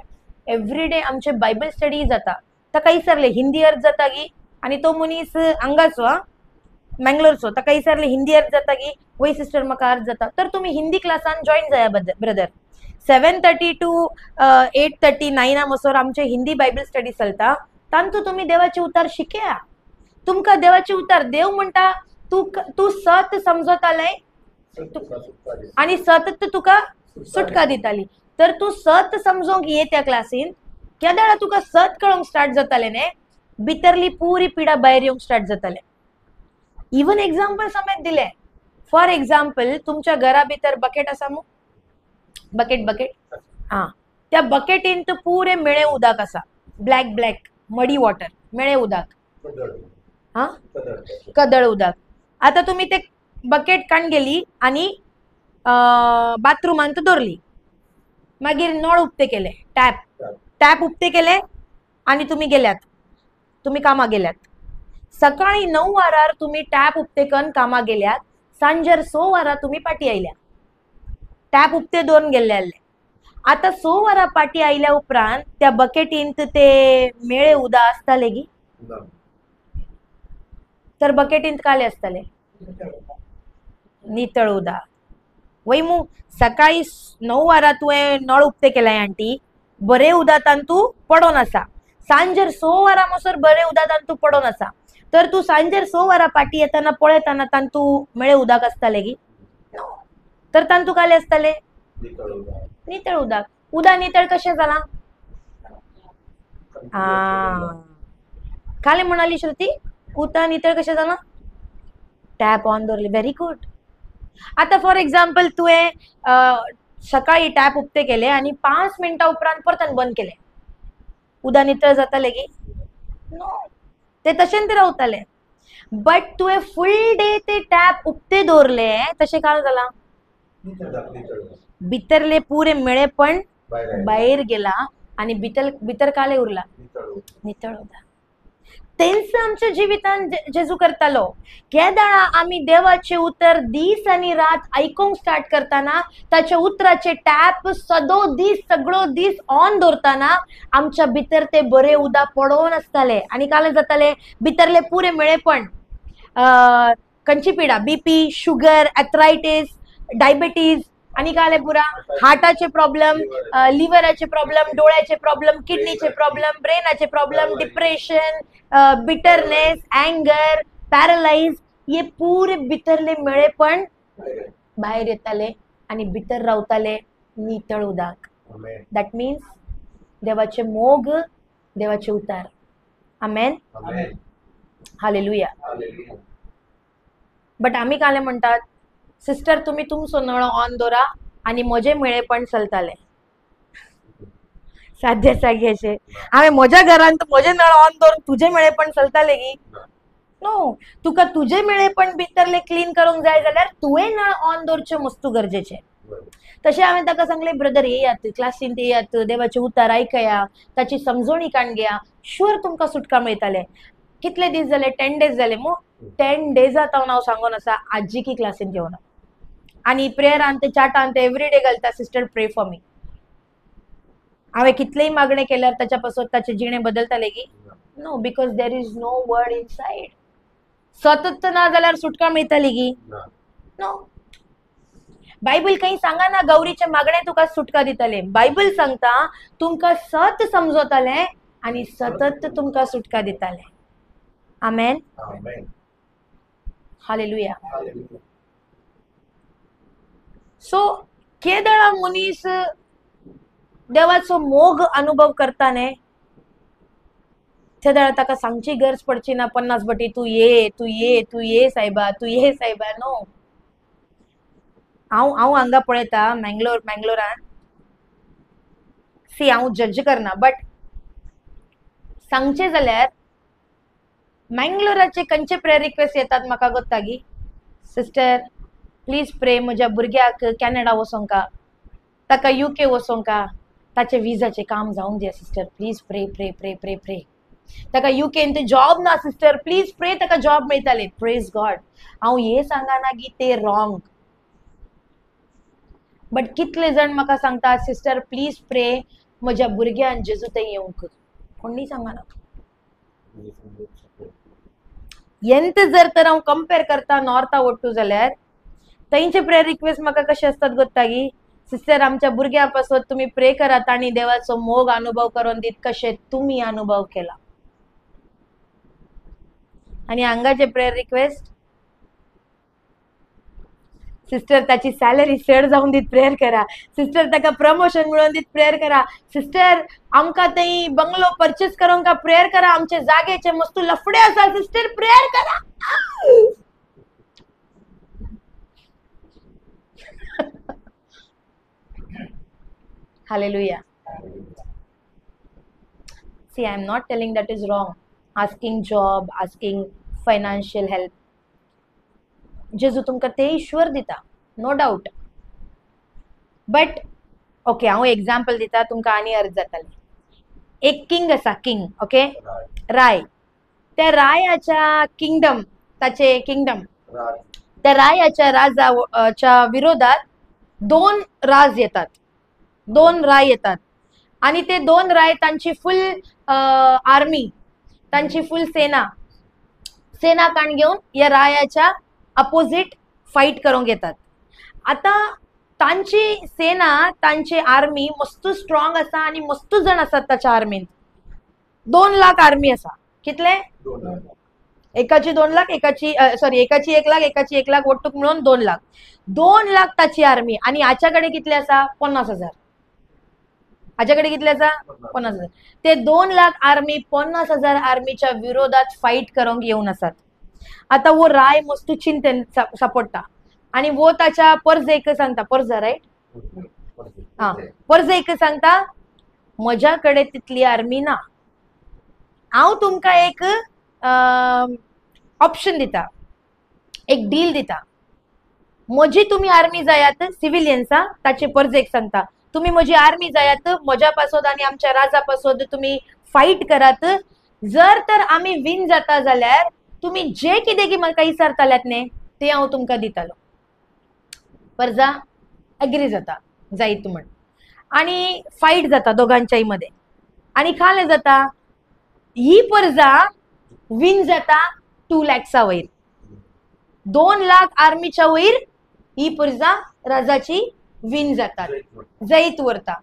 एवरीडे आमचे बायबल स्टडी जाता. ताका विचारले हिंदी अर्थ जाता की, आणि तो मुनीस हांगाचो मँगलोरचो, ताका विचारले हिंदी अर्थ जाता की, वय सिस्टर म्हाका अर्थ जाता. तर तुम्ही हिंदी क्लासान जॉईन जाया ब्रदर. 7:30 to 8:30 9 मसोर आमचे हिंदी बायबल स्टडी चलता. तांतू तुम्ही देवाचे उतार शिकया. तुमका देवाचे उतार देव म्हणटा तू सत समजताले आणि सतत तुका सुटका दिताली. तर तू सत समजोंक ये त्या क्लासीन, केदाळा तुका सत कळोंक स्टार्ट जाताले ने, भितरली पुरी पिडा भायर येवंक स्टार्ट जाताले. इवन एक्झाम्पल समेत दिले. फॉर एक्झाम्पल तुमच्या घरा भितर बकेट आसा मू, बकेट हा, त्या बकेटीन तर पुरे मेळे उदक आसा, ब्लॅक मडी वॉटर, मेळे उदक, हा कदळ उदक. आता तुम्ही ते बकेट काण गेली आणि बाथरूमांत दवरली, मागीर नळ उक्ते केले, टॅप उक्ते केले आणि तुम्ही गेल्यात, तुम्ही कामा गेल्यात. सकाळी 9 वरार तुम्ही टॅप उक्ते करून कामा गेल्यात, सांजेर 6 वरार तुम्ही पाटी आयल्या, टॅप उक्ते दवरून गेल्ले. आता 6 वरां पाटी आयल्या उपरांत त्या बकेटींत ते मेळे उदक आसताले गी, तर बकेटींत काले आसताले नितळ उदक. वय मू सकाळी 9 वरां तुवें नळ उक्ते केलाय आंटी, बरे उदकान तू पडोन आसा, सांजेर 6 वरां मसोर बरे उदकान तू पडोन आसा. तर तू सांजेर 6 वरां पाटी येताना पळयताना तांतू मेळे उदक आसताले गी, तर तांतू काले आसताले नितळ उदक. उदक नितळ कशें जाला? काले म्हणाली श्रुती, उदक नितळ कशें जाला? टॅप ऑन दवरली. Very good. आता फॉर एक्झाम्पल तुवें सकाळी टॅप उक्ते केले आणि 5 मिनटां उपरांत परत बंद केले, उदक नितळ जाताले गी? नो, ते तशें ते रावताले. बट तुवें फुल डे ते टॅप उक्ते दवरले, तशें काळ जाला, भितरले पुरे मेळेपण भायर गेला आणि भितर काले उरला नितळ उदक. तेंच आमच्या जिवितान जेजू करतालो. केदाळा आमी देवाचे उतर दीस आणि रात ऐकूंक स्टार्ट करताना, ताच्या उतराचे टॅप सदो दीस सगळो दीस ऑन दवरताना आमच्या भितर ते बरे उदक पडोवन आसताले आणि काले जाताले भितरले पुरे मेळेपण, खंयची पिडा, बीपी, शुगर, एथरायटीस, डायबिटीज, आणि काले पुरा हार्टाचे प्रॉब्लेम, लिव्हराचे प्रॉब्लेम, डोळ्याचे प्रॉब्लेम, किडनीचे प्रॉब्लेम, ब्रेनाचे problem, depression, bitterness, anger, paralyse, ये पूरे भितरले मेळेपण भायर येताले आणि भितर रावताले नितळ उदक. दॅट मीन्स देवाचे मोग, देवाचे उतार. आमेन, हालेलुया. बट आम्ही काले म्हणतात सिस्टर तुम्ही तुमचो नळ ऑन दवरा आणि म्हजे मेळेपण चलताले. साध्य सांगेचे हांवें म्हज्या घरान म्हजे नळ ऑन दवरून तुझे मेळेपण चलताले गी? नो, तुका तुझे मेळेपण भितरले क्लीन करूंक जाय जाल्यार तुवें नळ ऑन दवरचे मस्तू गरजेचे. तशें हांवें ताका सांगलें ब्रदर येयात क्लासीन येयात, देवाचे उतार आयकया, ताची समजोणी काण घेया, शुअर तुमकां सुटका मेळटाले. कितले दीस जाले? 10 days जाले मो. 10 days हांव सांगून आसा आजी की क्लासीन घेवना आणि प्रेयरांत चाटांत एवरीडे घालता सिस्टर प्रे फॉर मी. हांवें कितलेय मागणे केल्यार ताच्या पासून ताचे जिणे बदलताले की? No, because there is no word inside. सतत ना जाल्यार सुटका मेळटली की? नो. बायबल काही सांगा ना गौरीचे मागणे तुका सुटका दितले. बायबल सांगता तुमका सत समजतले आणि सतत तुमका सुटका दितले. आमेन, हालेलुया. सो केदळा मनीस देवाचो मोग अनुभव करताने तेदळा ताका सांगची गरज पडची ना 50 बटी तू ये सायबा, तू ये सायबा. नो, हांव हांगा पळयता मँगलोरान सी हांव जज करना बट सांगचे जाल्यार मँगलोराचे खंयचे प्रेयर रिक्वेस्ट येतात म्हाका गोत्तागी सिस्टर प्लीज प्रे म्हज्या भुरग्याक कॅनडा वचोंका ताका UK वचोंका ताचे विजाचे काम जावंक दिया सिस्टर प्लीज प्रे प्रे प्रे प्रे प्रे ताका UKन ते जॉब ना सिस्टर प्लीज प्रे ताका जॉब मेळटले प्रेज गॉड हांव हे सांगना की ते रॉंग बट कितले जण म्हाका सांगता सिस्टर प्लीज प्रे म्हज्या भुरग्यान जेजू थंय येवंक कोणी सांगना ಎಂತ जर तर हांव कंपेर करता नॉर्था वट्टू जाल्यार थंयचे प्रेयर रिक्वेस्ट म्हाका कशे असतात गोत्तागी सिस्टर आमच्या भुरग्या पासत तुम्ही प्रे करात आणि देवाचो मोग अनुभव करून दीत कशे तुम्ही अनुभव केला आणि हांगाचे प्रेयर रिक्वेस्ट सिस्टर ताची सॅलरी चड जावन दीत प्रेयर करा सिस्टर ताका प्रमोशन मिळोवन दीत प्रेयर करा सिस्टर आमकां थंय बंगलो परचेस करूंक प्रेयर करा आमचे जागेचे मस्त लफडे आसा सिस्टर प्रेयर करा Hallelujah. See, I am not telling that is wrong. Asking job, asking financial help. जेजू तुमकां ते ईश्वर दिता नो डाऊट बट ओके हांव एग्जाम्पल दिता तुमकां आनी अर्थ जाताले एक किंग आसा किंग ओके राय त्या रायाच्या किंगडम ताचे किंगडम त्या रायाच्या राजाच्या विरोधात दोन राज येतात दोन राय येतात आणि ते दोन राय तांची फुल आर्मी तांची फुल सेना काण घेऊन या रायाच्या अपोजिट फाईट करूंक येतात आता तांची सेना तांची आर्मी मस्त स्ट्रॉंग आसा आणि मस्त जण असतात ताच्या आर्मीन 2 लाख आर्मी आसा कितले एकाची 2 लाख एकाची सॉरी एकाची 1 लाख एकाची 1 लाख वट्टूक मिळून 2 लाख ताची आर्मी आणि हाच्याकडे कितले आसा 50,000 हाच्याकडे कितले आसा 50,000 ते 2 लाख आर्मी 50,000 आर्मीच्या विरोधात फाईट करूंक येऊन आसात आता वो राय मस्त चिंतेन सापडटा आणि वो ताच्या पर्जेक सांगता पर्जा राईट हा पर्जेक सांगता म्हज्याकडे तितली आर्मी ना हांव तुमकां एक ऑप्शन दिता एक डील दिता म्हजी तुम्ही आर्मी जायात सिव्हिलियन्सा ताचे पर्जेक सांगता तुम्ही म्हजी आर्मी जायात म्हज्या पासत आणि आमच्या राजा पासत तुम्ही फाईट करात जर तर आम्ही विन जाता जाल्यार तुम्ही जे कितें की म्हाका विचारताल्यात न्ही ते हांव तुमकां दितालो पर्जा एग्री जाता जायत म्हण आणि फाईट जाता दोगांच्याय मध्ये आणि खाले जाता ही पर्जा विन जाता 2 लाखा वयर 2 लाख आर्मीच्या वयर ही पर्जा राजाची विन जातात जैत वरता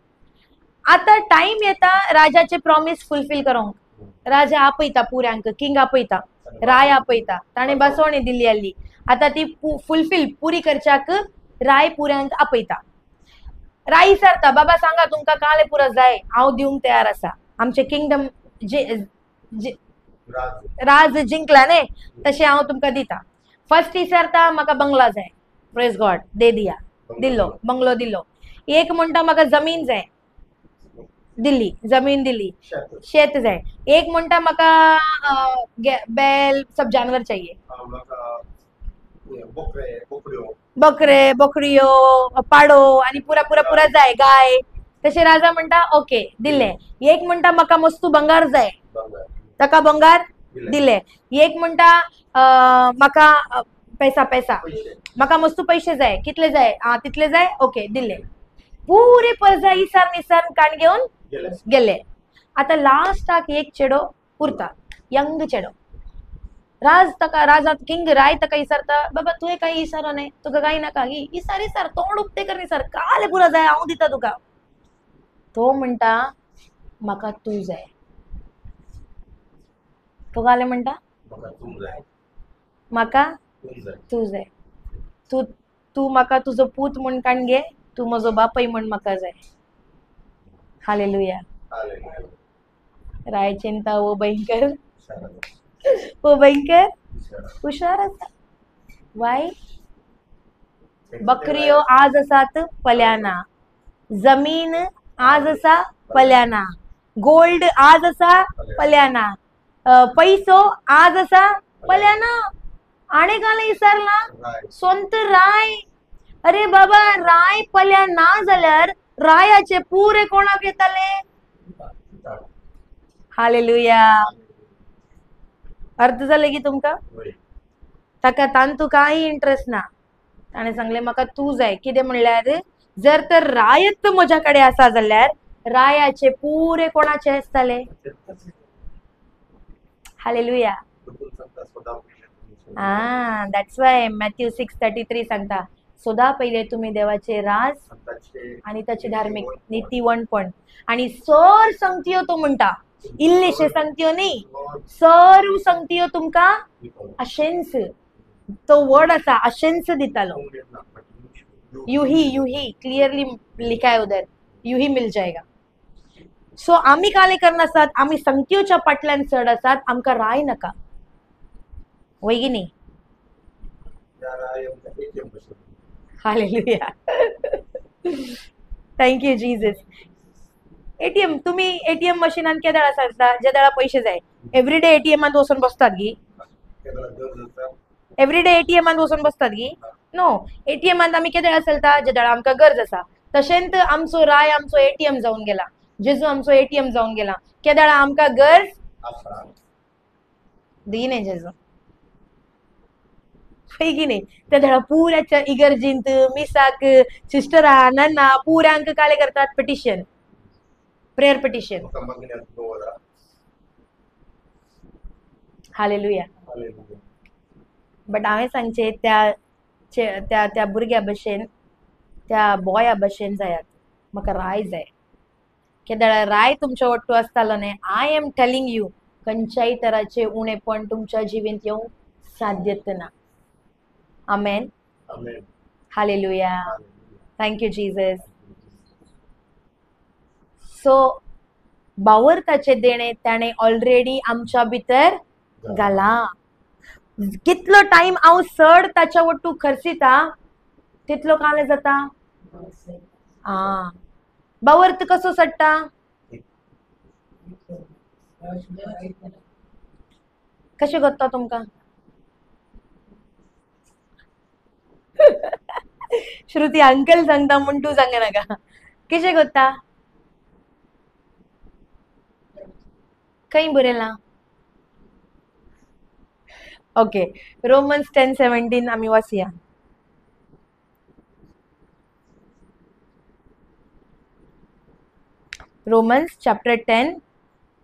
आता टाइम येता राजाचे प्रॉमिस फुलफिल करूंक राजा आपयता पुऱ्यांक किंग आपयता राय आपयता ताणे बसवणी दिल्ली आली आता ती फुलफिल पुरी करच्याक राय पुऱ्यांक आपयता राय विचारता बाबा सांगा तुमकां काले पुरा जाय हांव दिवंक तयार आसा आमचे किंगडम जे राज जिंकला न्ही तशें हांव तुमकां दिता फर्स्ट विचारता म्हाका बंगला जाय प्रेज गॉड दे दिया दिल्लो बंगलो दिल्लो एक म्हणटा म्हाका जमीन जाय दिल्ली जमीन दिल्ली शेत जाय एक म्हणटा म्हाका बैल सब जानवर चाहिए बकरे बकरियो पाडो आणि पुरा जाय गाय तशें राजा म्हणटा ओके दिले एक म्हणटा म्हाका मस्तू बंगार जाय ताका बंगार दिले एक म्हणटा म्हाका पैसा म्हाका मस्तू पैसे जाय कितले जाय तितले जाय ओके दिले पुरे पर्जा इसान काण घेऊन गेले आता लास्टाक एक चेडो उरता यंग चेडो राजा किंग राय ताका विचारता बाबा तुवें काही विचारो न्ही तुका काही नाका विचार तोंड उक्ते कर विचार काले पुरा जाय हांव दिता तुका तो म्हणटा म्हाका तू जाय तो काले म्हणटा म्हाका तू जाय तू म्हाका तुजो पूत म्हण काण घे तू म्हजो बापय म्हण म्हाका जाय हालेलुया राय चिंता वो भयंकर हुशार आसा वाय बकरियो आज असात पल्याना, जमीन आज असा पल्याना, गोल्ड आज असा पल्याना, पैसो आज असा पल्याना, आणि काल विसरला राय. सोंत राय. अरे बाबा, राय पल्या ना जाल्यार रायाचे पुरे कोणाक येताले? हालेलुया. अर्थ जाले की तुमका? होय. ताका तांतू काही इंटरेस्ट ना. ताणे सांगले म्हाका तू जाय. कितें म्हणल्यार जर तर रायत म्हज्याकडे आसा जाल्यार रायाचे पुरे कोणाचे आसताले? हालेलुया. दॅट्स वाय मॅथ्यू 6:33 सांगता, सदा पहिले तुम्ही देवाचे राज आणि त्याची धार्मिक नीतिवणपण आणि सर संगतियो तो म्हणटा, इल्लेशे संगतियो न्ही, सर्व संगतियो तुमका अशेंस, तो वर्ड असा अशेंस दितालो. यूही क्लियरली लिखा है उधर, यूही मिल जाएगा. सो आम्ही काले करन आसात, आम्ही संगतियोच्या पाटल्यान चढ आसात, आमका राय नका. होय की न्ही? हालेलुया. Thank you Jesus. एटीएम तुम्ही एटीएम मशीनान केदाळ सांगता ज्या दाळा पैसे जाय, एव्हरीडे एटीएमात वचून बसतात गी? एव्हरीडे एटीएमात वचून बसतात गी? नो. एटीएमात आम्ही केदाळ चलता ज्या दाळा आमकां गरज आसा. तशेंच आमचो राय आमचो एटीएम जावन गेला, जेजू आमचो एटीएम जावन गेला. केदाळा आमकां गरज दिने जेजू, की नाही? त्या धडा पुऱ्याच्या इगर्जींत मिसाक सिस्टरा नन्ना पुऱ्यांक काले करतात petition, prayer petition. Hallelujah. But हांवें सांगचे त्या भुरग्या भशेन, त्या बॉया भशेन जायात. म्हाका राय जाय. केदाळ राय तुमच्या वट्टू आसतालो न्ही, आय एम टेलिंग यू, खंयच्याय तराचे उणेपण तुमच्या जिवींत येवंक साध्यत ना. आमेन. हालेलुया. Thank you Jesus. सो बावरताचे देणे त्याने ऑलरेडी आमच्या भितर घाला. कितलो टाइम हांव चड ताच्या वट्टू खर्चिता तितलो काले जाता. बावर्त कसो सडटा? कशें कोत्ता तुमकां? श्रुती अंकल सांगता म्हूण तूं सांगू नाका. कशें कोत्ता? खंय बरयलां? ओके, रोमन्स 10:17 आमी वाचया. Romans chapter 10.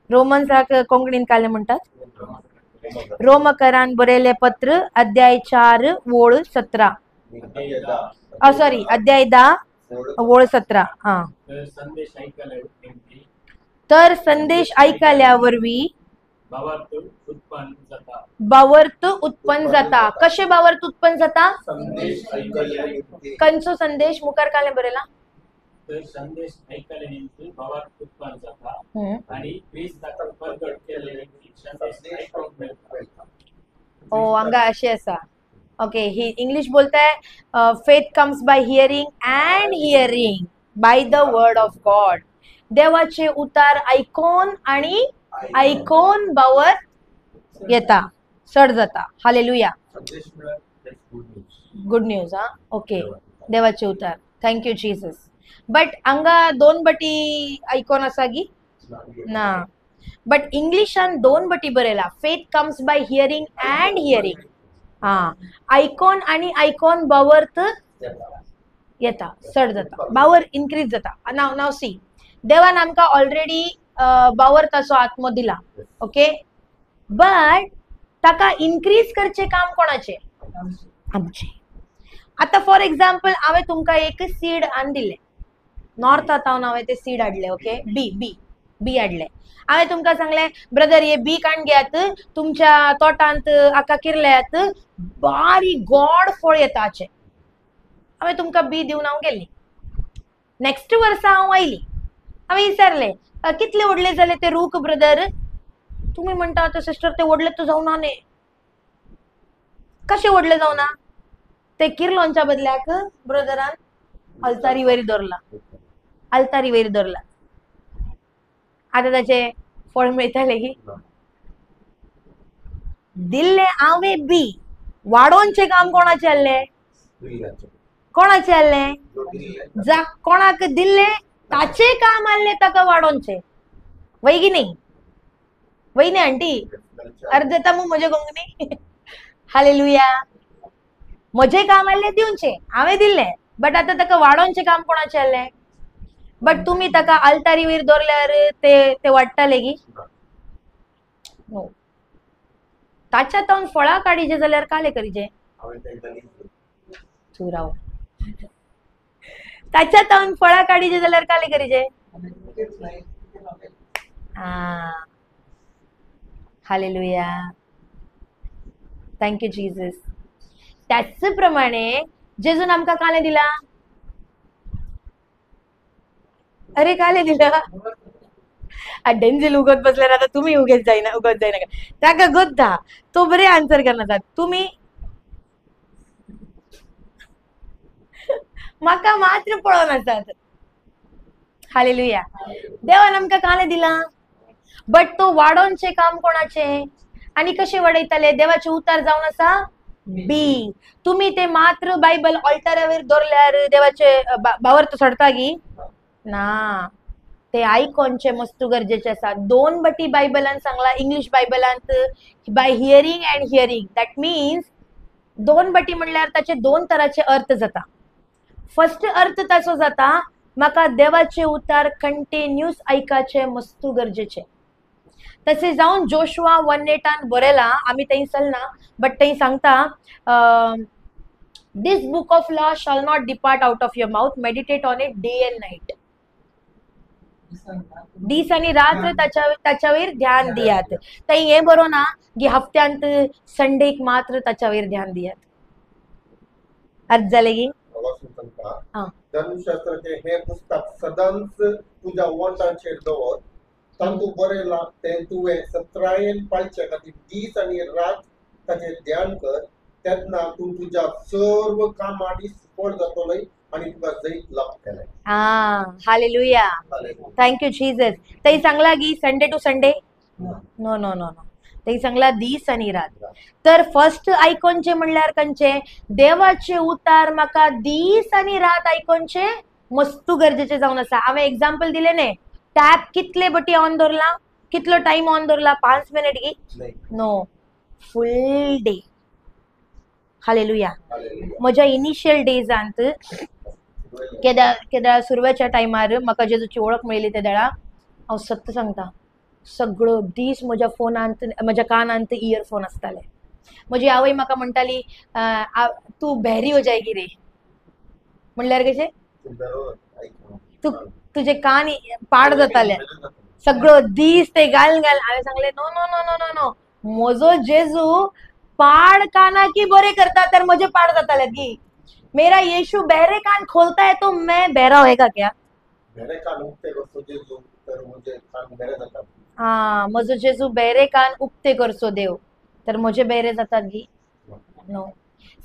रोमन्साक कोंकणीन काले म्हणटात? रोमकरान बरयले पत्र अध्याय 4 ओळ 17. सॉरी, अध्याय 10 ओळ 17. तर संदेश ऐकल्या वरवी बावर्त उत्पन्न जाता. कशे बावर्त उत्पन्न जाता? कंचो संदेश मुखार काले बरयला? संदेश ऐकल्यानंतर बावर्त उत्पन्न जाता आणि क्रिस्ताचा प्रगट केल्यानंतर संदेश ऐकून मिळता. ओ, हांगा अशें आसा. ओके, ही इंग्लिश बोलताय. Faith comes by hearing and hearing by the word of God. देवाचे उतार ऐकून आणि ऐकून बावर येता, चढ जाता. हालेलुया. Good news. ओके, देवाचे उतार. Thank you Jesus. बट हांगा 2 बटी ऐकून आसा गी ना. बट इंग्लिशान 2 बटी बरयला. Faith comes by hearing and hearing. ऐकून आणि ऐकून बावर्त येता, चढ जाता, बावर इन्क्रीज जाता. नाव सी, देवान आमकां ऑलरेडी बावर्ताचो आत्मो दिला. ओके, बट ताका इन्क्रीज करचे काम कोणाचे? आमचे. आता फॉर एक्झाम्पल हांवें तुमकां एक सीड आन दिले. नॉर्थात हांवें ते सीड हाडले. ओके, बी हाडले. हांवें तुमकां सांगले, ब्रदर हे बी काण घेयात, तुमच्या तोटांत हाका किरल्यात, बारीक गोड फळ येता हाचे. हांवें तुमकां बी दिवन हांव गेल्ली. नेक्स्ट वर्सा हांव आयली. हांवें विचारले, कितले व्हडले जाले ते रूख ब्रदर? तुम्ही म्हणटा सिस्टर ते व्हडले तर जावना न्ही. कशे व्हडले जावना? ते किर्लोनच्या बदल्याक ब्रदरान अल्तारी वयर दवरला. अल्तारी वयर दवरला. आता त्याचे फळ मिळतले की दिल्ले आवे बी वाडोवचे काम कोणाचे आसले? कोणाचे आसले? जा कोणाक दिल्ले ताचे काम आसले ताका वाडोवचे. वय की नाही? वय न्ही आंटी? अर्ध तमू म्हजे गोंगनी. हालेलुया. म्हजे काम आसले दिवचे, हांवें दिल्ले, बट आता ताका वाडोवचे काम कोणाचे आसले? बट तुम्ही ताका आल्तारी वयर दवरल्यार ते वाडटले की? नो. ताच्या तावन फळां काडीचे जाल्यार काले करीचे? तू राव. ताच्या तावन फळां काडीचे जाल्यार काले करीचे? हालेलुया. Thank you Jesus. त्याच प्रमाणे जेजून आमकां काले दिला. अरे काले दिला. डेंजिल उगत बसल्यार आता तुम्ही उगत जायनाका ताका गोत्ता तो बरे आन्सर करनात. तुम्ही म्हाका मात्र पळोवन आसात. हालेलुया. देवान आमकां काले दिला, बट तो वाडोवचे काम कोणाचे आणि कशे वाडयतले? देवाचे उतार जावन आसा बी. तुम्ही ते मात्र बायबल ऑल्टरावयर दवरल्यार देवाचे बावर्त सोडता की ना? ते आयकोनचे मस्त गरजेचे आसा. 2 बटी बायबलान सांगला, इंग्लिश बायबलांत by hearing and hearing. That means 2 बटी म्हणल्यार ताचे 2 तराचे अर्थ जाता. फर्स्ट अर्थ ताचो जाता म्हाका देवाचे उतार कंटिन्यूस ऐकाचे मस्त गरजेचे. तसे जाऊन जोशुआ 1:8 बरयला, आम्ही थंय चलना, बट थंय सांगता this book of law shall not depart out of your mouth, meditate on it day and night. दीस आणि रात्र त्याच्यावर ध्यान दियात. थंय हे बरो ना की हफ्त्यांत संडेक मात्र त्याच्यावर ध्यान दियात. अर्थ जाले की? धर्मशास्त्राचे हे पुस्तक सदांच तुझ्या ओंठाचेर दवर, तातूं बरयला तें तुवें सत्रायेन पाळचे खातीर दीस आनी रात ताचेर ध्यान कर. तेन्ना तूं तुज्या सर्व कामांनी सफळ जातलोय आणि तुका जैत लागतले. हालेलुया. Thank you Jesus. थंय सांगला की Sunday to Sunday? No no no no. थंय सांगला दीस आणि रात. तर फर्स्ट आयकोनचे म्हणल्यार खंयचे? देवाचे उतार म्हाका दीस आणि रात आयकोनचे मस्त गरजेचे जावन आसा. हांवें एग्जाम्पल दिले न्ही. टॅप कितले बटी ऑन दवरला? कितलो टाइम ऑन दवरला? 5 मिनिट की? No, full day. हालेलुया. म्हज्या इनिशियल डेजांत केदार सुरवेच्या टायमार म्हाका जेजूची ओळख मेळिल्ली त्या वेळा हांव सत्य सांगता, सगळो दीस म्हज्या फोनांत, म्हज्या कानांत इयरफोन आसताले. म्हजी आवय म्हाका म्हणटाली तूं बॅरी हो जायगी रे. म्हणल्यार कशें? तुजे कान पाड जाताले. सगळो दीस ते घाल. हांवें सांगले no no no no no no. म्हजो जेजू पाड काना की बरे करता तर म्हजे पाड जाताले की? मेरा यीशु बहरे कान खोलता है तो मैं बहरा होएगा क्या? बहरे कान उगते करसो जेजू तर म्हजे कान बहरे जातात. म्हजो जेजू बहरे कान उगते करसो देव तर म्हजे बहरे जातात की? नो.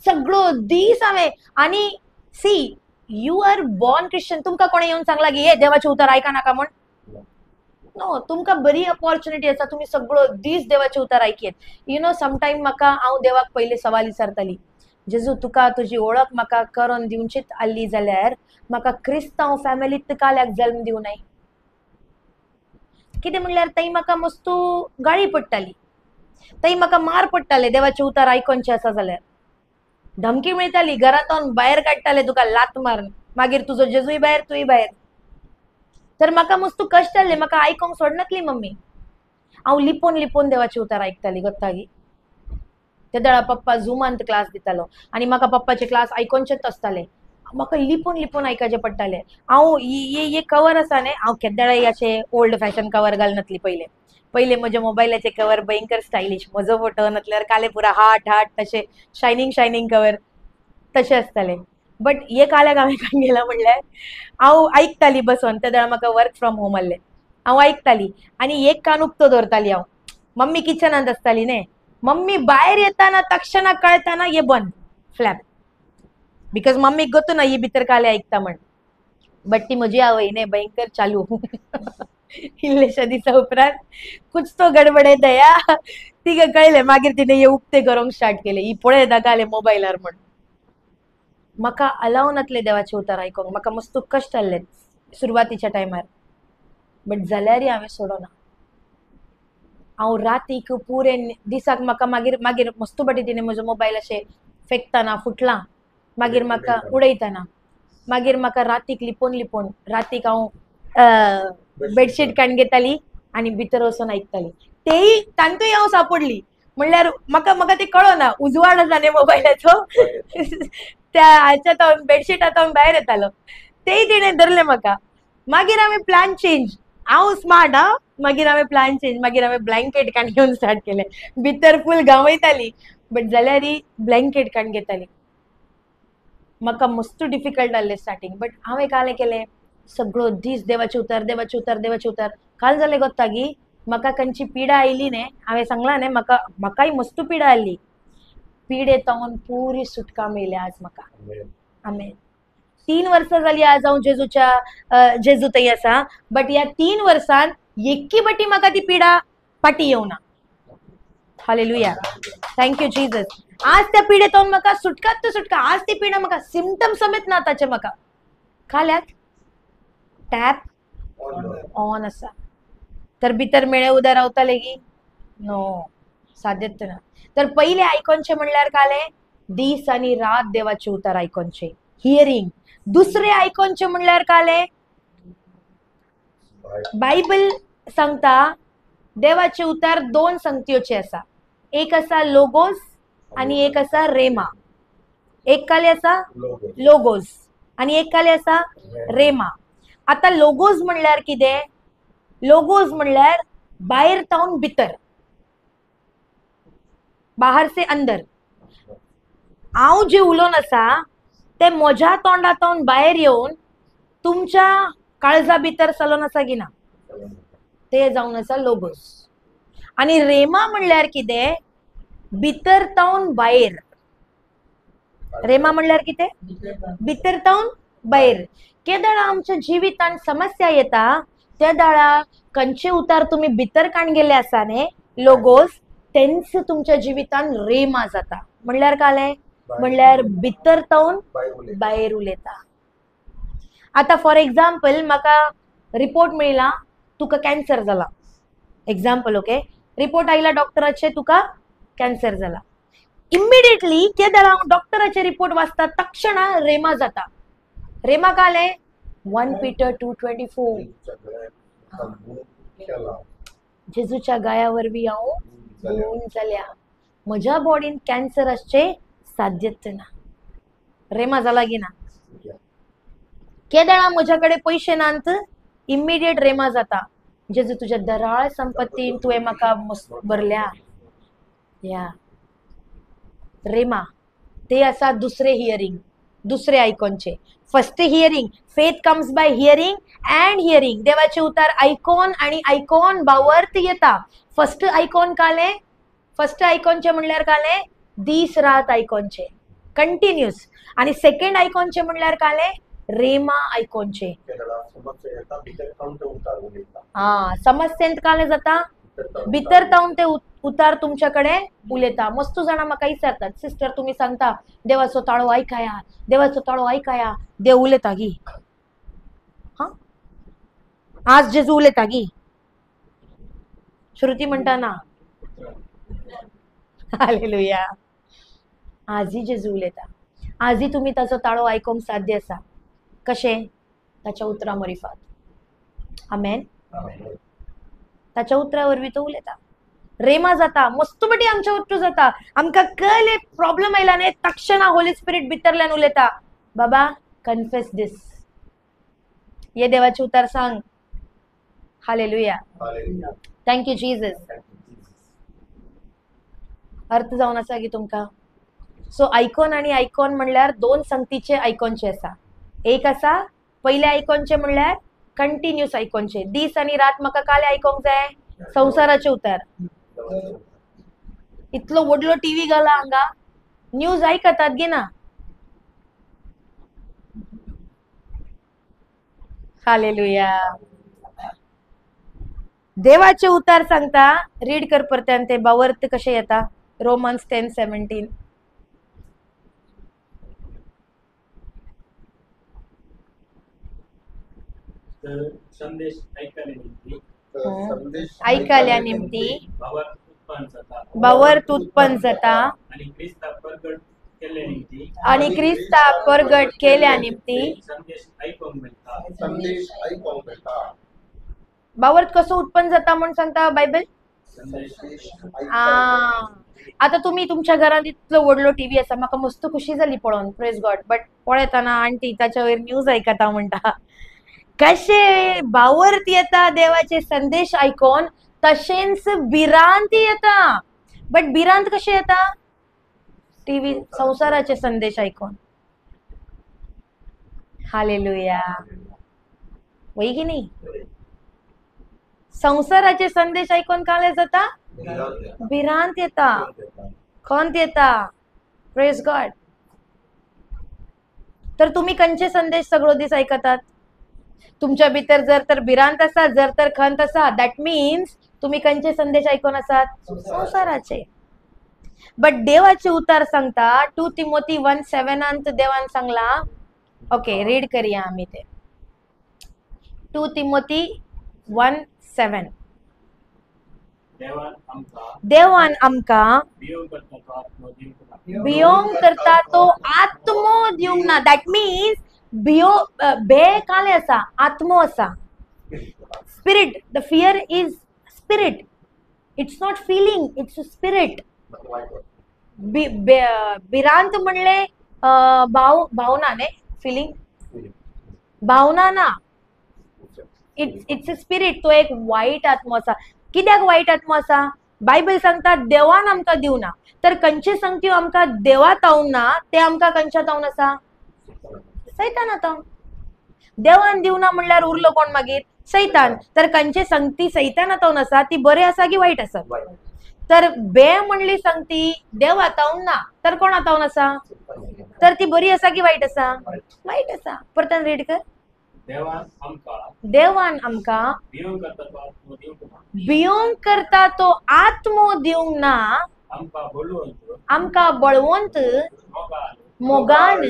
सगळो दीस हांवें. आणि see, you are born Christian. तुमकां कोणे येवन सांगला की हे देवाचे उतार आयका नाका म्हण? नो. तुमकां बरी अपॉर्च्युनिटी आसा. तुम्ही सगळो दीस देवाचे उतार ऐकियेत. यू नो, समटायम म्हाका हांव देवाक पयले सवाल विचारताली, जेजू तुका तुजी ओळख म्हाका करून दिवचीच आसली जाल्यार म्हाका क्रिस्तांव फॅमिलीत काल्याक जल्म दिवं नाय? कितें म्हणल्यार थंय म्हाका मस्तू गाळी पडटाली. थंय म्हाका मार पडटाले देवाचे उतार आयकोनचे आसा जाल्यार. धमकी मेळटाली, घरांतून भायर काडटाले तुका लात मारून, मागीर तुजो जेजूय भायर तुय भायर. तर म्हाका मस्तू कश्ट जाल्ले. म्हाका आयकोंक सोडनासली मम्मी. हांव लिपोन लिपोन देवाचे उतार आयकताली गोत्ता की? त्या वेळा पप्पा झुमांत क्लास दितालो आणि म्हाका पप्पाचे क्लास आयकोनचेच आसताले. म्हाका लिपोन लिपोन आयकाचे पडटाले. हांव ये कवर आसा न्ही, हांव केद्दाळाय अशें ओल्ड फॅशन कवर घालनासली. पहिले म्हज्या मोबायलाचे कवर भयंकर स्टायलिश, म्हजो फोटो नासल्यार काले पुरा हाट तशे शायनिंग कवर तशे आसताले. बट हे काल्याक हांवें काय केला म्हणल्यार हांव आयकताली बसून. त्या वेळा म्हाका वर्क फ्रॉम होम आसलें. हांव आयकताली आणि एक कान उक्तो दवरताली हांव. मम्मी किचनांत आसताली न्ही. मम्मी भायर येताना तक्षणाक कळताना हे बंद फ्लॅप. बिकॉज मम्मी गोतो ना ही भितर काले ऐकता म्हण. बट ती म्हजी आवयने भयंकर चालू इल्लेशा दिसा उपरांत कुछ तो गडबडे दया तिका कळले मागीर तिने हे उक्ते करूंक स्टार्ट केले ही पळय दाखयले मोबायलार म्हण. म्हाका अलाव नासले देवाचे उतार आयकोंक. म्हाका मस्त कश्ट जाल्ले सुरवातीच्या टायमार. बट जाल्यारय हांवें सोडोना. हांव रातीक पुरे दिसाक म्हाका मागीर मागीर मस्त पटीने म्हजो मोबायल अशें फेकतना फुटला. मागीर म्हाका उडयतना मागीर म्हाका रातीक लिपोवन लिपोवन रातीक हांव बेडशीट काडून घेताली आनी भितर वचून आयकताली. तेय तांतूय हांव सापडली म्हणल्यार म्हाका म्हाका ते कळना उजवाड आसा न्ही मोबायलाचो त्या हाच्यात हांव बेडशीटांत हांव भायर येतालो. तेय तिणें धरलें म्हाका. मागीर हांवें प्लॅन चेंज. हांव स्मार्ट हा. मागीर हांवें प्लॅन चेंज. मागीर हांवें ब्लँकेट काडून घेवन स्टार्ट केलें. भितर फूल गांवयताली बट जाल्यारय ब्लँकेट काडून घेताली. म्हाका मस्त डिफिकल्ट जाल्लें स्टार्टींग. बट हांवें कालें केलें सगळो दीस देवाचे उतार देवाचे उतार देवाचे उतार. काल जालें गोत्ता गी म्हाका खंयची पिडा आयली न्ही हांवें सांगलां न्ही म्हाकाय मस्त पिडा आयली. पिडे तावन पुरी सुटका मेळ्ळ्या आज म्हाका. आमेन. 3 वर्सां जालीं आज हांव जेजू थंय आसा. बट ह्या 3 वर्सान एक्की बटी म्हाका ती पिडा पाटी येवना. हालेलुया. Thank you Jesus. आज त्या पिडेतावन म्हाका सुटकात तो सुटका. आज ती पिडा म्हाका सिम्पटम समेत ना ताचे म्हाका. खाल्यात टॅप ऑन आसा तर भितर मेळे उदक रावतले गी नो साध्यत ना. तर पहिले आयकोनचे म्हणल्यार काले दीस आनी रात देवाचे उतार आयकोनचे हियरिंग. दुसरे आयकोनचे म्हणल्यार काले बायबल सांगता देवाचे उतार 2 संगतीचे आसा. एक आसा लोगोस आणि एक आसा रेमा. एक काले आसा लोगोस आणि एक काले आसा रेमा. आता लोगोस म्हणल्यार कितें? लोगोस म्हणल्यार भायर तावन भितर, बाहर से अंदर. हांव जे उलोवन आसा ते म्हज्या तोंडातावन भायर येवन तुमच्या काळजा भितर चलोन आसा की ना ते जावन आसा लोगोस. आणि रेमा म्हणल्यार कितें? भितर तावन भायर. रेमा म्हणल्यार कितें? भितर तावन भायर. केदाळ आमच्या जिवितान समस्या येता त्या दाळा खंयचे उतार तुम्ही भितर काडून गेले आसा न्ही लोगोस तेंच तुमच्या जिवितान रेमा जाता. म्हणल्यार काले म्हणल्यार भितर तावन भायर उलयता. आता फॉर एक्झाम्पल म्हाका रिपोर्ट मेळला तुका कॅन्सर जाला. Example okay. रिपोर्ट आयला डॉक्टराचे तुका कॅन्सर जाला. इमिडिएटली केदाळ हांव डॉक्टराचे रिपोर्ट वाचता तक्षण रेमा जाता. रेमा काले 1 Peter 2:24 जेजूच्या गाया वरवीं हांव गुण जाल्या. म्हज्या बॉडीन कॅन्सर आसचे साध्यत ना. रेमा जाला की ना? केदाळा म्हज्याकडे पयशे नांत इमिडिएट रेमा जाता. जेजू तुझ्या दराळ संपत्तीन तुवें म्हाका भरल्या. या रेमा ते आसा दुसरे हियरिंग. दुसरे आयकोनचे. First hearing faith comes by hearing and hearing. देवाचे उतार आयकोन आणि आयकोन बावर्त येता. फर्स्ट आयकोन काले फर्स्ट आयकोनचे म्हणल्यार काले दीस रात आयकोनचे कंटिन्यूस. आणि सेकंड आयकोनचे म्हणल्यार काले रेमा आयकोनचे. हा समस्येंत काले जाता भितर तावन ते उतार तुमच्याकडे उलयता. मस्त जाणा म्हाका विचारतात सिस्टर तुम्ही सांगता देवाचो ताळो ऐकाया देवाचो ताळो ऐकाया. देव उलयता गी. हा आज जेजू उलयता गी. श्रुती म्हणटा ना. हालेलुया. आजही जेजू उलयता. आजही तुम्ही ताचो ताळो आयकोंक साध्य आसा. कशें? ताच्या उतरा मरिफात. आमेन. ताच्या उतरा वरवीं तो उलयता. रेमा जाता. मस्त बटी आमच्या उतरू जाता. आमकां कळले प्रॉब्लेम आयला न्ही तक्षण होली स्पिरिट भितरल्यान उलयता. बाबा कन्फेस दिस. ये देवाचे उतार सांग. हालेलुया. Thank you Jesus. अर्थ जावन आसा की तुमकां? सो आयकॉन आणि आयकॉन म्हणल्यार 2 संगतीचे आयकॉनचे आसा. एक आसा पहिले आयकॉनचे म्हणल्यार कंटिन्यूस आयकॉनचे. दीस आणि रात म्हाका काले आयकोंक जाय संसाराचे उतार. इतलो व्हडलो टीव्ही घाला हांगा न्यूज आयकतात गे ना. हालेलुया. देवाचे उतार सांगता रीड कर परत्यान ते बावर्त कसे येता. रोमन्स 10:17. तर संदेश ऐकायला निमती संदेश ऐकायला निमती भावार्थ उत्पन्न जाता बावर्त उत्पन्न जाता आणि ख्रिस्ता प्रगट केले निमती आणि ख्रिस्ता प्रगट केल्या निमती संदेश ऐकून मिळता. संदेश ऐकून घेता. बावर्त कसं उत्पन्न जाता म्हणून सांगता बायबल. संदेश आ, आता तुम्ही तुमच्या घरात इतलं व्हडलो टीव्ही असा म्हाका मस्त खुशी झाली पळोवन प्रेज गॉड. बट पळयताना आंटी ताच्यावर न्यूज ऐकता म्हणटा कशे बावर्त येता देवाचे संदेश ऐकून तशेंच भिरांत येता. बट भिरांत कशे येता. टीव्ही संसाराचे संदेश ऐकून. हालेलुया. वय की नाही. संसाराचे संदेश ऐकून काय जाता भिरांत येता खंत येता. Praise God. तर तुम्ही कंचे संदेश सगळो दीस ऐकतात. तुमच्या भितर जर तर भिरांत असा जर तर खंत असा दॅट मीन्स तुम्ही कंचे संदेश ऐकून असतात संसाराचे. बट देवाचे उतार सांगता 2 तिमोथी 1:7 देवान सांगला. ओके रीड करूया आम्ही ते. 2 तिमोथी 1:7. देवान आमका भियोंग करता तो आत्मो दिवंक ना. दॅट मीन्स भे काले असा आत्मो असा. Spirit. The fear is spirit. It's not feeling it's spirit. भिरांत म्हणले भावना ने फिलिंग भावना ना. It's a spirit. तो एक वाईट आत्मो असा. कित्याक वाईट आत्मो असा. बायबल सांगता देवान आमका दिवना. तर कंचे संगती आमका देवा तावन ना ते आमका कंच्या तावन असा सैतान आता. देवान दिवना म्हणल्यार उरलो कोण मागीर सैतान. तर कंचे संगती सैतान तावन असा ती बरे असा की वाईट असा. तर बे म्हणली संगती देव आतावन ना तर कोण आतावन असा. तर ती बरी असा की वाईट असा वाईट असा. परतन रीड कर. देवान आमका भियोंग करता तो आत्मो दिवंक ना. आमका बळवंत मोगान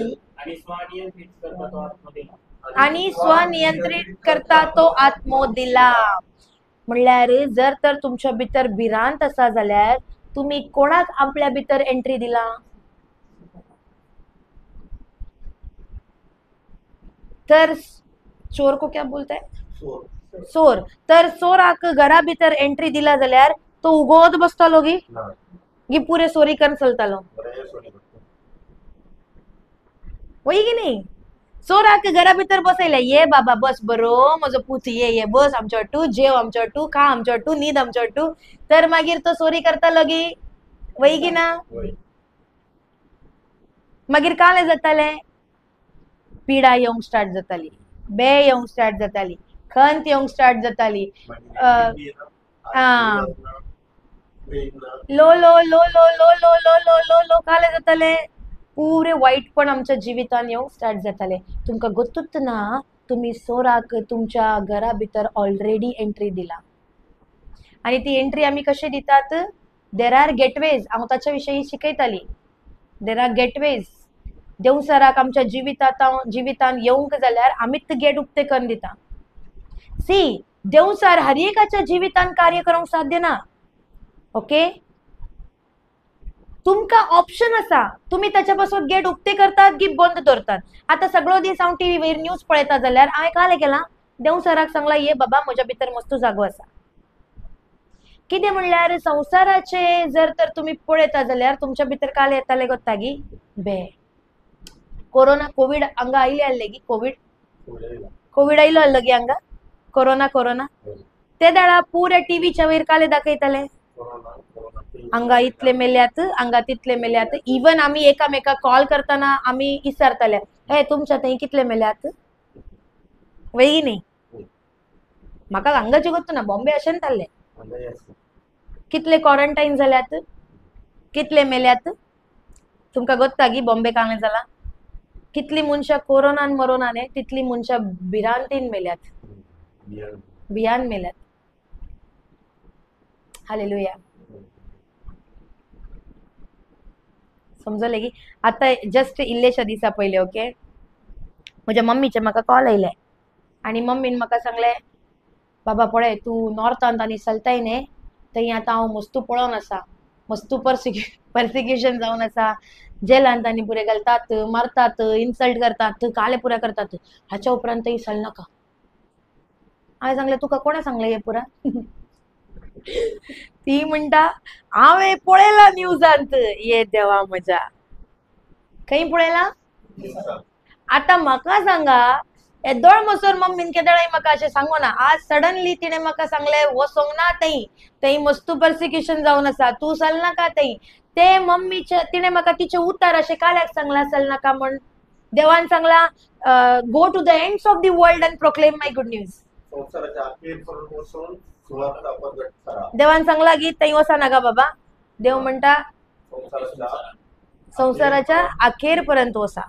आणि स्वनियंत्रित करता तो आत्मो दिला. म्हणल्यार जर तर तुमच्या भितर भिरांत असा जाल्यार तुम्ही कोणाक आपल्या भितर एंट्री दिला. तर चोर को क्या बोलता है चोर. तर चोराक घरा भितर एंट्री दिला जाल्यार तो उगोत बसतालो की पुरे चोरी करून चलतालो. वय की नाही. चोराक घरा भितर बसयले ये बाबा बस बरो म्हजो पूत ये बस आमच्या वाटू जेव आमच्या वाटू खा आमच्या वाटू न्हीद आमच्या वाटू. तर मागीर तो चोरी करता लगी. वय की ना. मागीर काय जाताले पिडा येवंक स्टार्ट जाताली. बे येवंक स्टार्ट जाताली. खंत येवंक स्टार्ट जाताली. Low low low low low low low low low low काय जाताले. पुरे वाईट पण आमच्या जिवितान येवंक स्टार्ट जाताले. तुमका गोतूच ना तुम्ही चोराक तुमच्या घरा भितर ऑलरेडी एंट्री दिला. आणि ती एंट्री आम्ही कशी दितात. There are gateways. हांव ताच्या विशयी शिकयताली. There are gateways. देवसराक आमच्या जिवितान येवंक जाल्यार आमीच गेट उक्ते करून दिता. सी देवसर हर एकाच्या जिवितान कार्य करूंक साध्य ना. ओके. तुमका ऑप्शन असा. तुम्ही त्याच्यापासून गेट उक्ते करतात की बंद करतात. आता सगळो दिस हांव टीव्ही वयर न्यूज पळयता जाल्यार हांवें काय केला देवसराक सांगला ये बाबा म्हज्या भितर मस्त जागो असा. कितें म्हणल्यार संसाराचे जर तर तुम्ही पळयता जाल्यार तुमच्या भितर काय येताले गोत्तागी बे. कोरोना कोविड हांगा आयले आसले कोविड आयलो लगी हांगा कोरोना ते दाडा पुऱ्या टीव्हीच्या वयर काय दाखयताले हांगा इतले मेल्यात हांगा तितले मेल्यात. इवन आम्ही एकामेकाक कॉल करताना आम्ही विचारताले हे तुमच्या थंय कितले मेल्यात. वय न्ही. म्हाका हांगाचे गोत्तू ना बॉम्बे अशें ताल्ले कितले क्वारंटाईन जाल्यात कितले मेल्यात. तुमका गोत्ता की बॉम्बे कांय जाला कितली मनशां कोरोनान मरोनाने तितली मनशां भिरांतीन मेल्यात, भियान मेल्यात. हालेलुया. समजले की आता जस्ट इल्लेशा दिसा पहिले ओके म्हज्या मम्मीचे म्हाका कॉल आयले आणि मम्मीन म्हाका सांगले बाबा पळय तू नॉर्थांत आनी चलताय न्ही थंय आतां हांव मस्तू पळोवन आसा, मस्तू पर्सिक्युशन जावन आसा, जेलांत आनी पुरे घालतात, मारतात, इन्सल्ट करतात, काले पुरे करतात, हाच्या उपरांत थंय चलनाका. हांवें सांगलें तुका कोणे सांगलें हे पुरा? ती म्हणटा हांवें पळयला न्यूजांत. ये देवा म्हज्या, खंय पळयला? आता म्हाका सांगा येदोळ मसोर मम्मीन केदळाय म्हाका अशें सांगो ना. आज सडनली तिणें म्हाका सांगलें वसोंक ना थंय, थंय मस्तू पर्सिक्युशन जावन आसा, तूं चलनाका थंय. ते मम्मीचे तिणें म्हाका तिचे उतर अशें काल्याक सांगला चलनाका म्हण? देवान सांगला go to the ends of the world and proclaim my good news. संसाराच्या अखेरपर्यंत वचून सुवार्ता प्रगट करा. देवान सांगला की थंय वचा नाका बाबा. देव म्हणटा संसाराच्या अखेरपर्यंत वचा.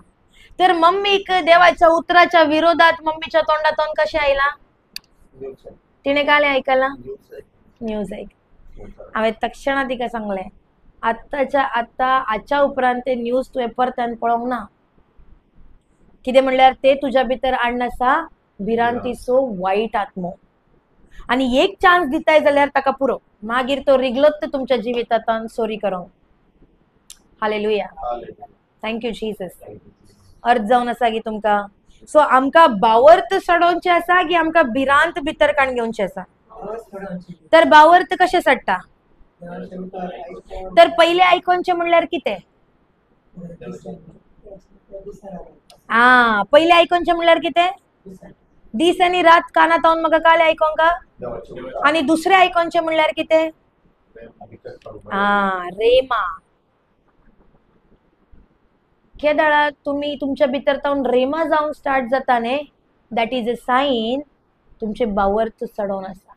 तर मम्मीक देवाच्या उतराच्या विरोधात मम्मीच्या तोंडातून कशें आयला? तिने काले ऐकला? न्यूज ऐक. हांवें तक्षणा तिका सांगलें आत्ताच्या आत्ता आजच्या उपरांत ते न्यूज तुवें परतन पळोवंक ना. कितें म्हणल्यार ते तुज्या भितर हाडून आसा भिरांतीचो वायट आत्मो. आनी एक चान्स दिताय जाल्यार ताका पुरो, मागीर तो रिगलोत तुमच्या जिवितांत सोरी करूंक. हालेलुया. Thank you Jesus. अर्थ जावन आसा की तुमकां? सो आमकां बावर्त सडोवचें आसा की आमकां भिरांत भितर काण घेवचें आसा? तर बावर्त कशें सडटा? तर पहिले आयकोनचें म्हणल्यार कितें? पहिले आयकोनचें म्हणल्यार कितें? दीस आनी रात कानात हांव म्हाका काले आयकोंका. आनी दुसरें आयकोनचें म्हणल्यार कितें? रेमा. केदळा तुम्ही तुमच्या भितर तावन रेमा जावन स्टार्ट जाता न्ही, दॅट इज अ सायन तुमचे बावर्त सडोन आसा.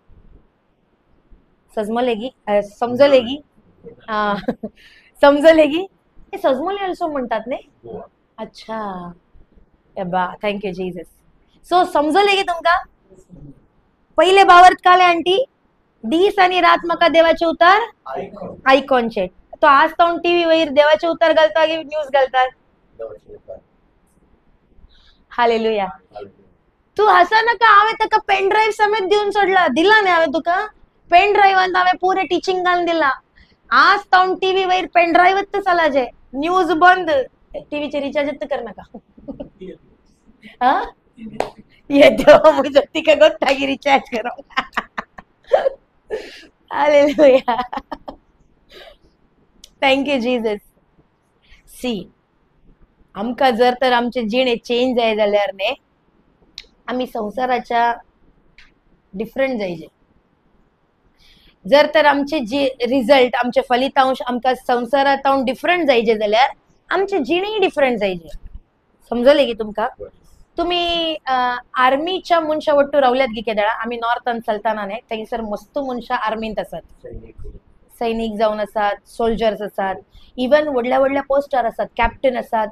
समजले की? समजले की? समजले की? सजमले ऑल्सो म्हणतात न्ही? अच्छा बा, थँक्यू जीसस. सो समजले की तुमका? पहिले बावर्त काले आंटी दीस आनी रात म्हाका देवाचे उतार आयकोनचे. तो आज तावन टीव्ही वयर देवाचे उतार घालता की न्यूज घालतात? हालेलुया. तू हसा नका. हांवें ताका पेन ड्रायव्ह समेत दिवन सोडला. दिला न्ही हांवें तुका? पेन ड्रायव्हांत हांवें पुरे टिचिंग घालून दिला. आज तावन टीव्ही वयर पेन ड्रायव्हच चलाजे. न्यूज बंद. टीव्हीचे रिचार्ज करनाका. ये देवा मुझे तिका गोत्ता की रिचार्ज करो. हालेलुया. Thank you Jesus. सी आमकां जर तर आमचे जिणे चेंज जाय जाल्यार न्ही आमी संसाराच्या डिफरंट जायचे. जर तर आमचे जी रिझल्ट आमचे फलितांश आमकां संसारांत डिफरंट जायचे जाल्यार आमचे जिणेय डिफरंट जायचे. समजले की तुमकां? तुम्ही आर्मीच्या मनशा वट्टू रावल्यात की केदळा? आमी नॉर्थान चलताना न्ही थंयसर मस्त मनशां आर्मींत आसात. सैनीक जावन आसात, सोल्जर्स आसात, इवन व्हडल्या व्हडल्या पोस्टार आसात, कॅप्टन आसात.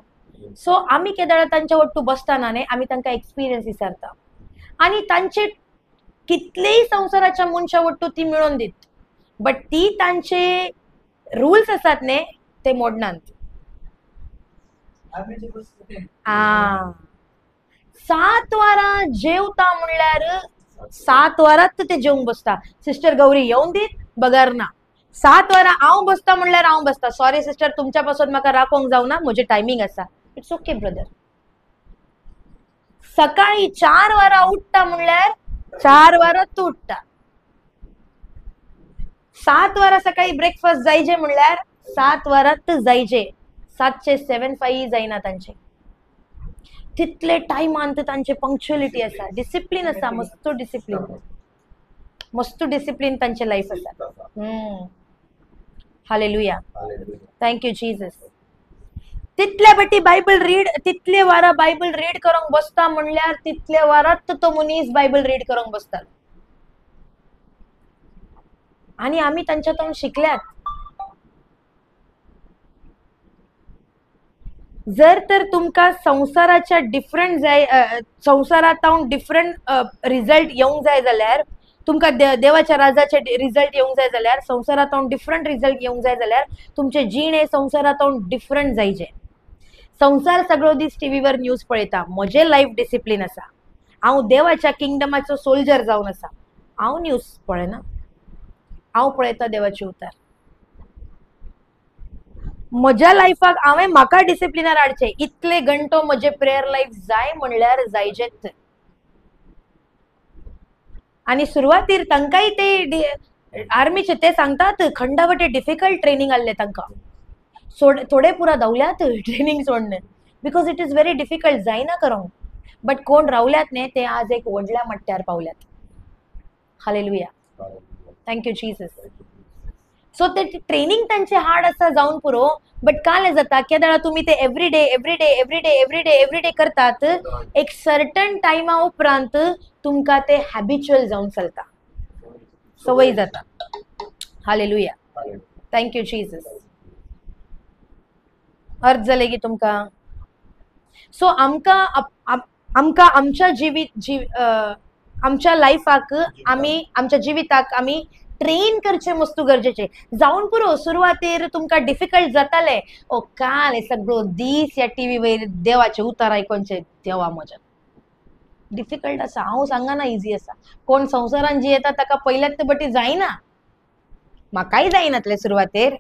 सो आमी केदळा तांच्या वट्टू बसताना न्ही आमी तांकां एक्सपिरियन्स विचारता आनी तांचे कितलेय संसाराच्या मनशा वट्टू ती मेळोवन दीत, बट ती तांचे रुल्स आसात न्ही ते मोडनात. 7 वरां जेवता म्हणल्यार 7 वरांत ते जेवंक बसता. सिस्टर गौरी येवन दीत बगार ना. 7 वरां हांव बसता म्हणल्यार हांव बसता. सॉरी सिस्टर तुमच्या पासून म्हाका राखोंक जावना, म्हजे टायमींग आसा. It's okay brother. सकाळी 4 वरां उठता म्हणल्यार 4 वरां तूं उठता. 7 वरां सकाळी ब्रेकफास्ट जायचे म्हणल्यार 7 वरांत जायचे. 7चे 7:05 जायना तांचे. तितले टायमांत तांचे पंक्च्युअलिटी आसा, डिसिप्लिन आसा, मस्त डिसिप्लिन तांचे लाईफ आसा. हालेलुया. Thank you Jesus. तितले बटी बायबल रीड, तितले वारा बायबल रीड करूंक बसता म्हणल्यार तितले वरांत तो मनीस बायबल रीड करूंक बसता. आणि आमी तांच्यातून शिकल्यात. जर तर तुमका संसाराच्या डिफरंट संसारांत डिफरंट रिझल्ट येवंक जाय जाल्यार, तुमका देवाच्या राजाचे रिझल्ट येवंक जाय जाल्यार, संसारांत डिफरंट रिझल्ट येवंक जाय जाल्यार तुमचे जीण हे संसारांत डिफरंट जायचे. संसार सगळो दीस टीव्हीवर न्यूज पळयता, म्हजें लायफ डिसिप्लीन आसा. हांव देवाच्या किंगडमाचो सोल्जर जावन आसा. हांव न्यूज पळयना, हांव पळयता देवाचे उतार. म्हज्या लायफाक हांवें म्हाका डिसिप्लिनार हाडचें. इतले घंटो म्हजे प्रेयर लायफ जाय म्हणल्यार जायचेच. आणि सुरवातीर तांकांय ते आर्मीचे ते सांगतात खंडावटे डिफिकल्ट ट्रेनिंग आहले तांकां. थोडे पुरा धांवल्यात ट्रेनिंग सोडून, because it is very difficult, जायना करूंक. बट कोण रावल्यात न्ही ते आज एक व्हडल्या मट्ट्यार पावल्यात. Hallelujah, thank you Jesus. सो ते ट्रेनिंग तांचे हार्ड आसा जावन पुरो, बट काले जाता केदां तुम्ही ते एवरीडे करतात, एक सर्टन टायमा उपरांत तुमकां ते हॅबिच्युअल जावन चलता, सवय जाता. Hallelujah, thank you Jesus. अर्थ जाले की तुमकां. सो आमकां आमच्या लायफाक आमच्या जिविताक आमी ट्रेन करचे मस्त गरजेचे. जावन पुरो सुरवातेर तुमकां डिफिकल्ट जाताले, ओ काल हे सगळो दीस या टीव्ही वयर देवाचे उतार आयकोनचे, देवा म्हज्या डिफिकल्ट आसा. हांव सांगना इजी आसा. कोण संवसारान जियेता ताका पयल्याच बटी जायना. म्हाकाय जायनातले सुरवातेर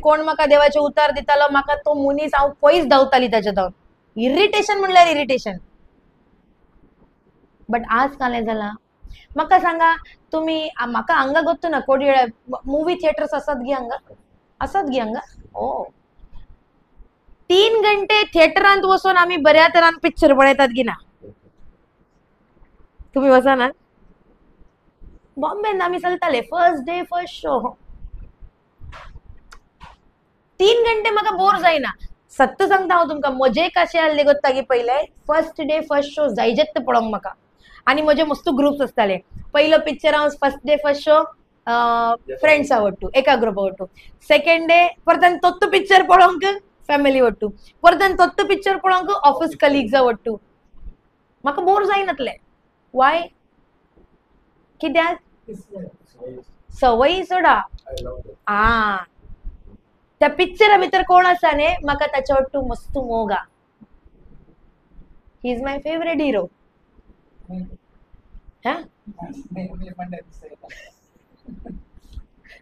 कोण म्हाका देवाचे उतार दितालो, म्हाका तो मनीस हांव पयस धांवताली ताचे धांवन. इरिटेशन म्हणल्यार इरिटेशन. बट आज कालें जाला. म्हाका सांगा तुम्ही, म्हाका हांगा गोत्तू ना कोडये मुवी थिएटर्स आसात गी हांगा, आसात गी हांगा. ओ 3 घंटे थिएटरांत वचून आमी बऱ्या तरान पिक्चर पळयतात गी ना. तुम्ही वचना? बॉम्बेन आमी चलताले फर्स्ट डे फर्स्ट शो. 3 घंटे म्हाका बोर जायना. सत्य सांगता हांव तुमकां, म्हजे कशें आहले गोत्ता गी पयले फर्स्ट डे फर्स्ट शो जायजेत पळोवंक म्हाका. आणि म्हजे मस्त ग्रुप्स आसताले. पयलो पिक्चर हांव first day first show friends आवडटू, एका ग्रुप आवडटू. सेकंड डे परतन तोत्त पिक्चर पळोवंक फॅमिली आवडटू. परतन तोत्त पिक्चर पळोवंक ऑफिस कलिग्स आवडटू. म्हाका बोर जायनातले. वाय? कित्याक? सवयी सोडा. त्या पिक्चरा भितर कोण आसा न्ही, म्हाका ताचे वाटू मस्त मोग हा. He is my favourite hero.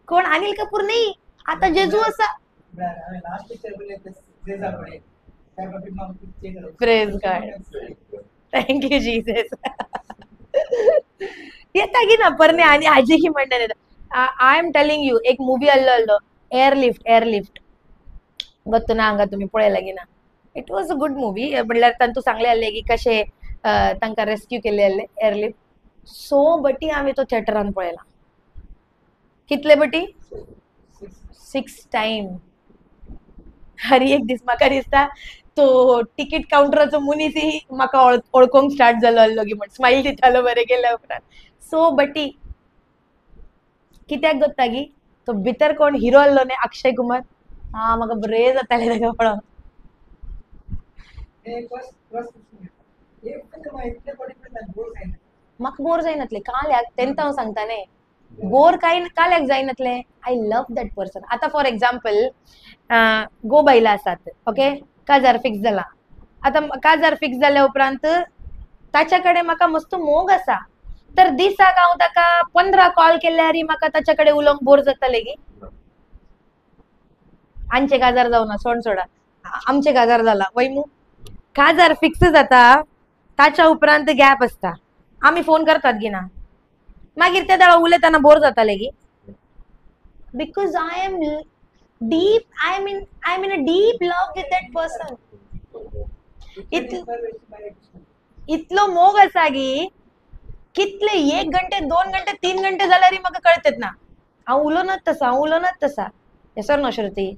कोण? अनिल कपूर नाही, आता जेजू असा. Praise God, thank you Jesus. येता की ना परने आणि आजी की म्हणणार येता. आय एम टेलिंग यू, एक मूवी आल्लो एअरलिफ्ट गोत्तू ना हांगा तुम्ही पळयला की ना. It was a good movie. म्हणल्यार तांतू सांगले आहले की कशे तांकां रेस्क्यू केले आहले एअरलिफ्ट. सो बटी आमी तो थिएटरान पळयला. कितले बटी? 6 टाइम. हर एक दीस म्हाका दिसता तो तिकीट काउंटराचो मनीसय म्हाका ओळखोंक स्टार्ट जालो आहलो की म्हण स्माईल दितालो बरें केल्या उपरांत. सो बटी कित्याक गोत्ता गी, तो भितर कोण हिरो आहलो न्ही अक्षय कुमार, म्हाका बरें जातालें ताका पळोवंक. म्हाका बोर जायनातले काल्याक. तेंत हांव सांगता न्ही, बोर काल्याक जायनातले. I love that person. आता फॉर एक्झाम्पल गो बायला आसात, ओके, काजार फिक्स जाला. आता काजार फिक्स जाल्या उपरांत ताच्या कडेन म्हाका मस्त मोग आसा. तर दिसाक हांव ताका 15 कॉल केल्यार म्हाका ताच्या कडेन उलोवंक बोर जाताले गी. आमचे काजार जावना, सोडा. आमचे काजार जाला वैमू. काजार फिक्स जाता ताच्या उपरांत गॅप आसता. आमी फोन करतात गी ना. मागीर त्या दाळा उलयतना बोर जाताले गी. Because I am in a deep love with that person. इतलो मोग आसा गी, कितले 1 घंटे 2 घंटे 3 घंटे जाल्यार म्हाका कळतात ना. हांव उलोवनात तसा. येसर नो श्रुती.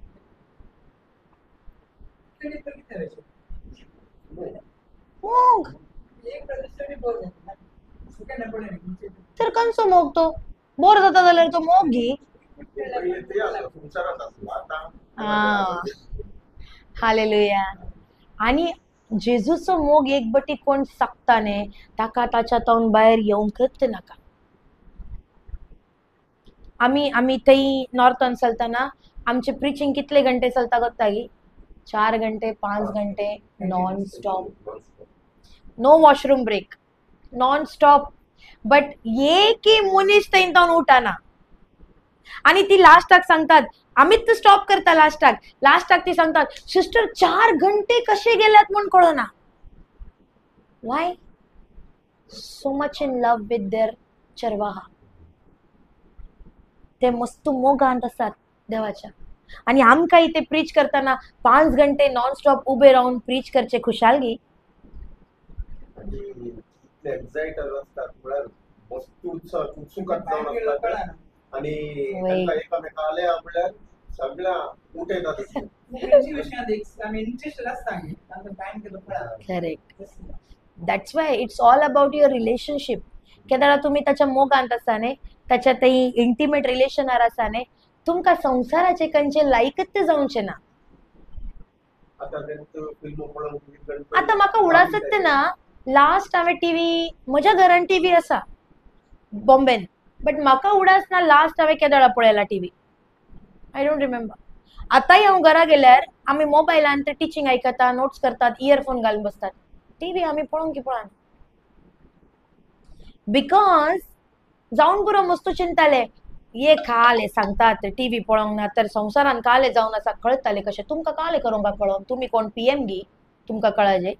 मोग तर कंसो मोग तो बोर जाता जाल्यार तो मोग घे. हालेलुया. आणि जेजूचं मोग एक बटी कोण sakताने ताका ताच्यातून बाहेर येवंकच नाका. आम्ही थंय नॉर्थन चलतना आमचे प्रिचिंग कितले घंटे चलता गोत्ता गी? 4 घंटे 5 घंटे non stop, no washroom break, non stop. But एकही मनीस थंयच्यान उठाना. आणि ती लास्टाक सांगतात, आम्हीच स्टॉप करता लास्टाक ती सांगतात, सिस्टर 4 घंटे कसे गेल्यात म्हणून कळना. Y? So much in love with their चरवाहा. ते मस्त मोगांत असतात देवाच्या. आणि आमकां इथे प्रीच करताना 5 घंटे नॉन स्टॉप उभे राहून प्रीच करचे खुशालगी. आणि इतले एक्साइटेड असतात म्हळ्यार मस्त उत्सुकात जावन असतात. आणि तांकां एकामेका आले म्हळ्यार सगळ्या उठयतात. Correct. That's why it's all about your relationship. केदारा तुम्ही त्याच्या मोगांत आसाने, त्याच्या ते इंटिमेट रिलेशनार आसाने, तुमकां संसाराचे खंयचे लायकच जावचे ना. आता तेंचो फिल्म पळोवन आता म्हाका उडासच ना. लास्ट हांवें टीव्ही, म्हज्या घरान टीव्ही आसा बॉम्बेन, बट म्हाका उडास ना लास्ट हांवें केदळा पळयला टीव्ही. I don't remember. आतांय हांव घरा गेल्यार आमी मोबायलान ते टिचींग आयकता, नोट्स करतात, इयरफोन घालून बसतात. टीव्ही आमी पळोवंक की पळोवन. बिकॉज जावन पुरो मस्त चिंताले, ये खाले सांगतात टीव्ही पळोवंक ना तर संसारान काले जावन आसा कळताले कशें. तुमकां काले करूंक कळोन तुमी कोण पीएम गी तुमकां कळाजे.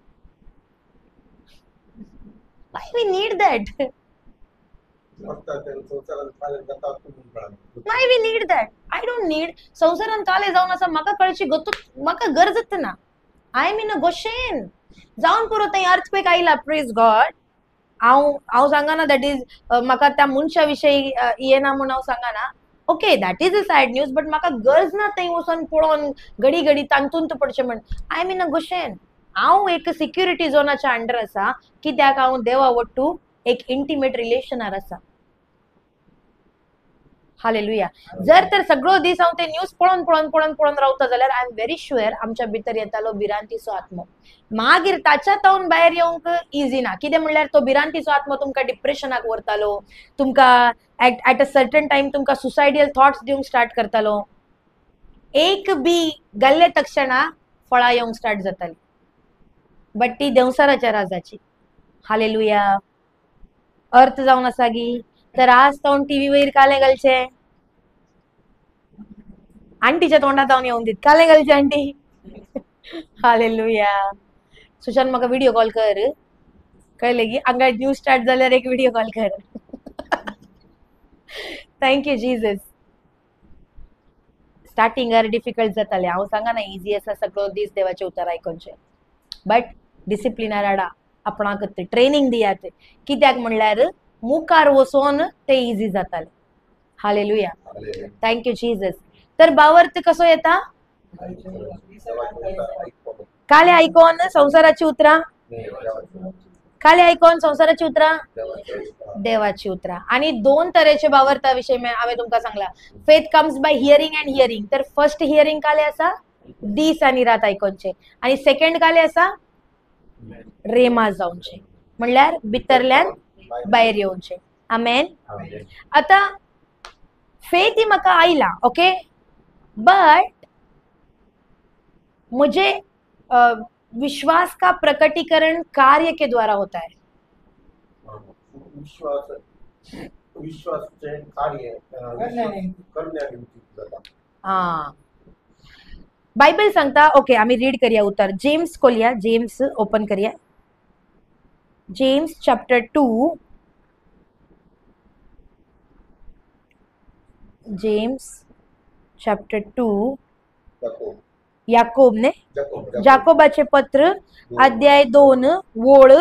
Why we need that? Why we need that? I don't need. संसारान काले जावन आसा म्हाका कळची म्हाका गरजच ना. आय एम इन अ गोशेन. जावन पुरो थंय अर्थक्वेक आयला, प्रेज गॉड. हांव सांगाना दॅट इज म्हाका त्या मनशा विशयी येना म्हणून हांव सांगाना. Okay, that is a sad news, but म्हाका गरज ना थंय वचोन पळोवन घडी तांतून पडचें म्हण. आय एम इन अ गोशेन. हांव एक सिक्युरिटी झोनाच्या अंडर आसा, कित्याक हांव देवा वट्टू एक इंटिमेट रिलेशनार आसा. हालेलुया. जर तर सगळो दीस हांव ते न्यूज पळोवन रावता जाल्यार आय एम व्हेरी शुअर आमच्या भितर येतालो भिरांतीचो आत्मो. मागीर ताच्यातून भायर येवंक इजी ना. कितें म्हणल्यार तो भिरांतीचो आत्मो तुमकां डिप्रेशनाक व्हरतालो, तुमकां ऍट अ सर्टन टायम तुमकां सुसायडियल थॉट्स दिवंक स्टार्ट करतालो. एक बी गल्ले तक्षणा फळां येवंक स्टार्ट जाताली. बट ती देवसाराच्या राजाची. हालेलुया. अर्थ जावन आसा गी. तर आज जावन टीव्ही वयर काले घालचे. आंटीच्या तोंडात जावन येवंक दीत. काले घालचे आंटी. हालेलुया. सुशांत म्हाका व्हिडिओ कॉल कर. कळलें गी. हांगा न्यूज स्टार्ट जाल्यार एक व्हिडिओ कॉल कर. Thank you Jesus. स्टार्टिंगार डिफिकल्ट जातालें. हांव सांगाना इजी आसा सगळो दीस देवाचे उतर आयकोनचे. बट डिसिप्लिनार हाडा. आपणाक ट्रेनिंग दियात. कित्याक म्हणल्यार मुखार वचोन ते इजी जाताले. हालेलुया. Thank you Jesus. तर भावार्थ कसो येता? काले आयकोन संसाराची उतरां, काले आयकोन संसाराची उतरां, देवाची उतरां. आणि 2 तरेचे भावार्था विशयी हांवें तुमकां सांगला. Faith comes by hearing and hearing. तर फर्स्ट हियरिंग काले आसा दीस आणि रात आयकोनचे, आणि सेकंड काले आसा रेमा जावनचे, म्हणल्यार भितरल्यान भायर येवचे. आमेन. आता फेथ ही म्हाका आयला, ओके, बट मुझे विश्वास का प्रकटीकरण कार्य के द्वारा होता है. विश्वासाचे कार्य करण्यानिमित्त जाता. बायबल सांगता. ओके, आम्ही रीड करूया उतर. जेम्स खोलया. जेम्स ओपन करूया. James chapter 2. James chapter 2. Yakob ने जाकोबाचे पत्र अध्याय 2 ओळ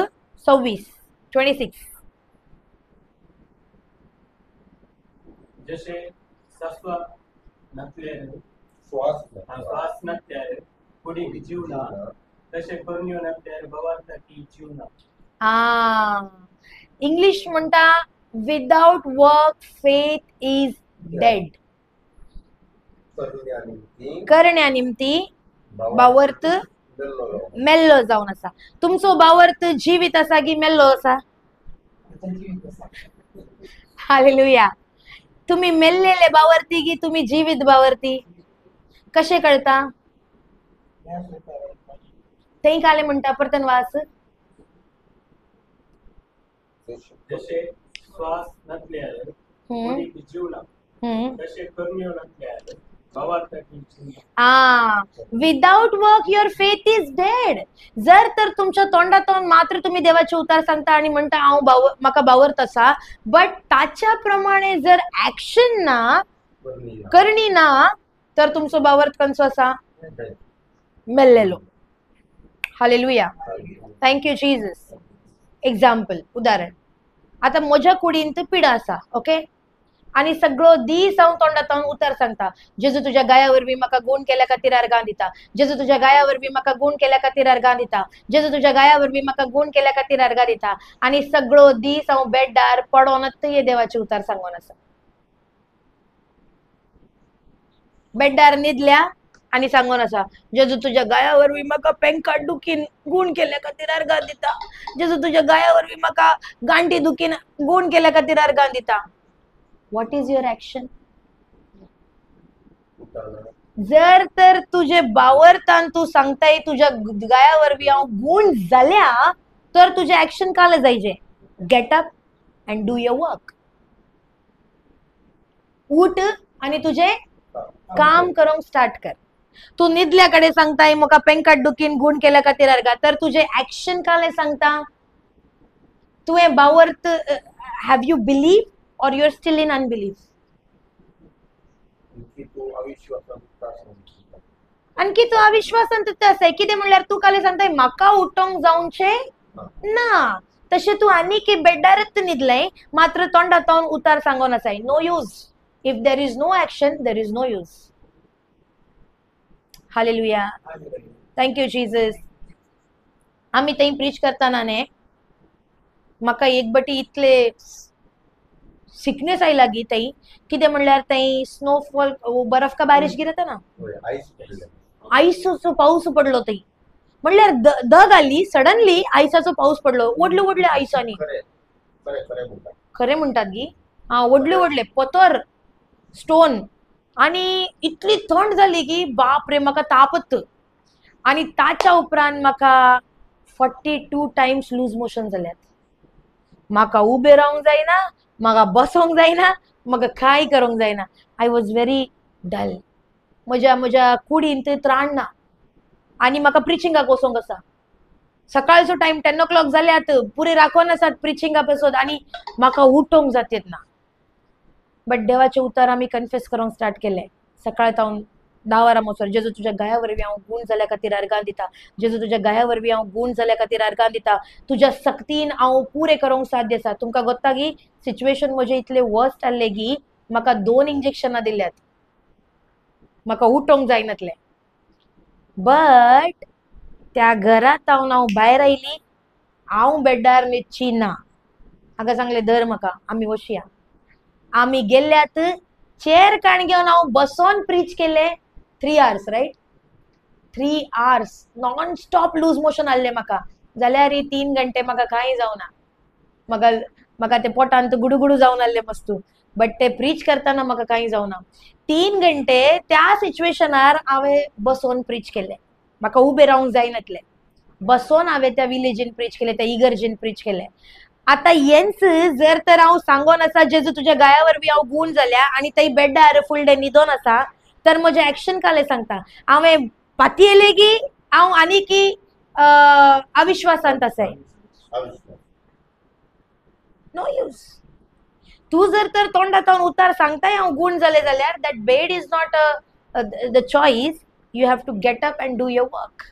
26. जसे सस्वा नसल्याने श्वास नसल्याने पुढे जीवना तसे करून नसल्याने भवार्थ की जीवना. इंग्लिश म्हणता without work faith is dead. करण्यानिमित्ती बावर्त मेल्लो जावन आसा. तुमचो बावर्त जिवीत आसा की मेल्लो आसा? हालेलुया. तुम्ही मेल्लेले बावर्ती की तुम्ही जीवित बावर्ती? कशे कळता? ते काले म्हणटा परतनवास. जसे श्वास नसल्यावर कोणी जीवना तसे कर्मियो नसल्यावर भावार्थ की जीवना. Without work your faith is dead. जर तर तुमच्या तोंडातून मात्र तुम्ही देवाचे उतार सांगता आणि म्हणता हांव म्हाका बावर्त आसा, बट ताच्या प्रमाणे जर ऍक्शन ना करणी ना तर तुमचो बावर्त कंचो आसा? मेल्लेलो. Hallelujah. Thank you Jesus. Example, उदाहरण. आता म्हज्या कुडींत पिडा आसा, ओके, आणि सगळो दीस हांव तोंडातून उतार सांगता, जेजू तुझ्या गाया वरवीं म्हाका गूण केल्या खातीर आर्गां दिता, जेजू तुझ्या गाया वरवीं म्हाका गूण केल्या खातीर आर्गां दिता, जेजू तुझ्या गाया वरवीं म्हाका गूण केल्या खातीर आर्गां दिता, आणि सगळो दीस हांव बेड्डार पडोनच हे देवाचे उतार सांगून आसा. बेड्डार न्हिदल्या आणि सांगून आसा, जेजू तुझ्या गाया वरवीं म्हाका पेंकाट दुखीन गूण केल्या खातीर आर्गां दिता, जेजू तुझ्या गाया वरवीं म्हाका गांठी दुखीन गूण केल्या खातीर आर्गां दिता. What is your action? जर तर तुझे बावरतान तू सांगताय तुझ्या गाया वरवीं हांव गूण जाल्या तर तुझे ऍक्शन काले जायचे? Gate up and do your work. उठ आणि तुझे काम करूंक स्टार्ट कर. तू न्हिदल्याकडे सांगताय म्हाका पेंकाट दुखीन गूण केल्या खातीर आर्गां, तर तुझे ऍक्शन काले सांगता? तुवें बावर्त have you believe or you're still in unbelief? आणखी तू अविश्वासान तिथे आसाय. कितें म्हणल्यार तू काले सांगताय म्हाका उठोंक जावचे ना, तशें तू आनीक बेड्डारच न्हिदलय मात्र तोंडातून उतार सांगून आसाय. No use. If there is no action there is no use. Hallelujah. Thank you Jesus. आमी थंय प्रीच करतना न्ही म्हाका एक बटी इतले सिकनेस आयला गी थंय. कितें म्हणल्यार थंय स्नोफॉल, बर्फ का बारिश गिरता ना, आयसाचो पाऊस पडलो थंय. म्हणल्यार दग आली, सडनली आयसाचो पाऊस पडलो. व्हडले व्हडले आयसांनी. खरें म्हणटात गी. व्हडले व्हडले पथर, स्टोन. आणि इतली थंड जाली की बाप रे म्हाका तापत. आणि ताच्या उपरांत म्हाका 42 टाइम्स लूज मोशन जाल्यात. म्हाका उबे रावंक जायना, म्हाका बसोंक जायना, म्हाका कांय करूंक जायना. I was very dull. म्हज्या कुडींत त्राण ना आणि म्हाका प्रिचिंगाक वचोंक आसा. सकाळचो टायम 10 o'clock जाल्यात, पुरे राखोन आसात प्रिचिंगा पासून, आणि म्हाका उठोंक जातेत ना. बट देवाचे उतार आमी कन्फेस करूंक स्टार्ट केले. सकाळ तावन 10 वरां मसर, जेजू तुझ्या गाया वरवीं हांव गूण जाल्या खातीर आर्गां दिता, जेजू तुझ्या गाया वरवीं हांव गूण जाल्या खातीर आर्गां दिता, तुझ्या सक्तीन हांव पुरे करूंक साध्य आसा. तुमकां गोत्ता गी सिच्युएशन म्हजे इतले वर्स्ट आसले की म्हाका 2 इंजेक्शनां दिल्यात. म्हाका उठोंक जायनातले. बट त्या घरात हांव भायर आयली, हांव बेड्डार न्हिदची ना. हाका सांगले धर म्हाका, आमी वशया. आमी गेल्यात, चेअर काण घेवन हांव बसोन प्रीच केले. 3 hours, right. 3 hours non stop loose motion आसले म्हाका. जाल्यार 3 घंटे म्हाका कांय जावना. म्हाका ते पोटांत गुडुगुडू जावन आसले मस्तू. बट ते प्रीच करतना म्हाका कांय जावना. 3 घंटे त्या सिच्युएशनार हांवें बसोन प्रीच केले. म्हाका उबे रावंक जायनातले. बसोन हांवें त्या विलेजीन प्रीच केले, त्या इगर्जेन प्रीच केले. आता येंच जर तर हांव सांगोन आसा जेजू तुझ्या गाया वरवीं हांव गूण जाल्या आणि थंय बेड्डार फूल डे न्हिदोन आसा, तर म्हजे ऍक्शन काले सांगता? हांवें पाती येले की हांव आनीक अविश्वासांत आसाय. No use. तू जर तर तोंडातून उतार सांगताय हांव गूण जाले जाल्यार that bed is not the choice. You have to get up and do your work.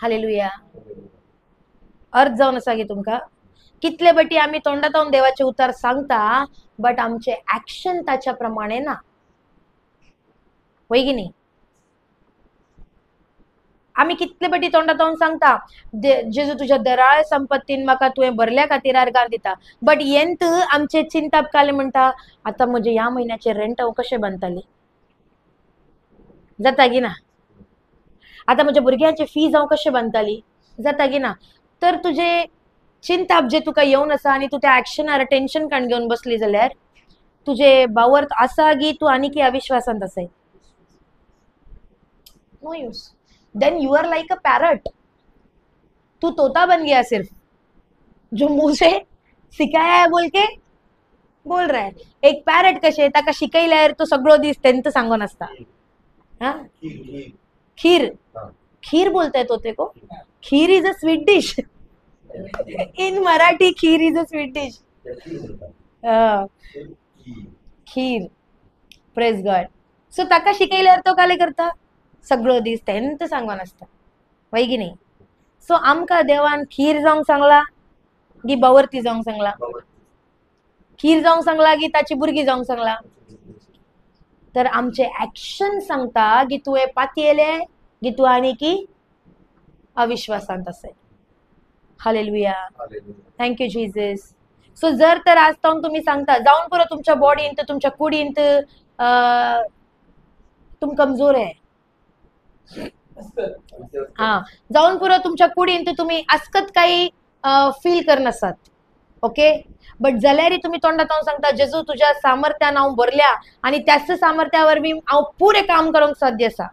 Hallelujah. अर्थ जावन आसा गे तुमकां? कितले बटी आमी तोंडातून देवाचे उतार सांगता, बट आमचे ऍक्शन ताच्या प्रमाणे ना. होय की न्ही? आमी कितले बटी तोंडातून सांगता जेजू तुझ्या दराळ संपत्तीन म्हाका तुवें भरल्या खातीर आर्गां दिता, बट येंत आमचे चिंता काले म्हणटा आतां म्हजे ह्या म्हयन्याचे रेंट हांव कशें बांदतली? जाता की ना? आता म्हज्या भुरग्यांची फी जावं कशें बांदताली जाता की ना. तर तुजे चिंताप जे तुका येवन आसा आनी तूं त्या एक्शनार टेन्शन काण घेवन बसली जाल्यार तुजे बावर्थ आसा की तूं आनीक अविश्वासांत आसाय. No use. Then you are like a parrot. तू तोता बन गया सिर्फ, जो मुंह से सिखाया है बोल के बोल रहा है. एक पैरट कशे ताका शिकयल्यार तो सगळो दीस तेंत सांगून आसता. हाँ खीर. खीर बोलता है तोते को. Kheer is a sweet dish. In Marathi kheer is a sweet dish. Kheer. Praise God. So ताका शिकयल्यार तो काले करता सगळो दीस तेंत सांगून आसता. वय की नाही. सो आमकां देवान खीर जावंक सांगला की बावर्ती जावंक सांगला. खीर जावंक सांगला की ताची भुरगीं जावंक सांगला. तर आमचे एक्शन सांगता की तुवें पातयेले की तूं आनी की अविश्वासांत आसाय. Hallelujah. Thank you Jesus. So जर तर आज तुम्ही सांगता जाऊन पुरो तुमच्या बॉडींत तुमच्या कुडींत तुम कमजोर आहे. हा जाऊन पुरो तुमच्या कुडींत तुम्ही आसकत काही फील करनासात. ओके. बट जाल्यार तुम्ही तोंडात सांगता जेजू तुझ्या सामर्थ्यान हांव भरल्या आणि त्याच सामर्थ्यावर मी हांव पुरे काम करूंक साध्य आसा.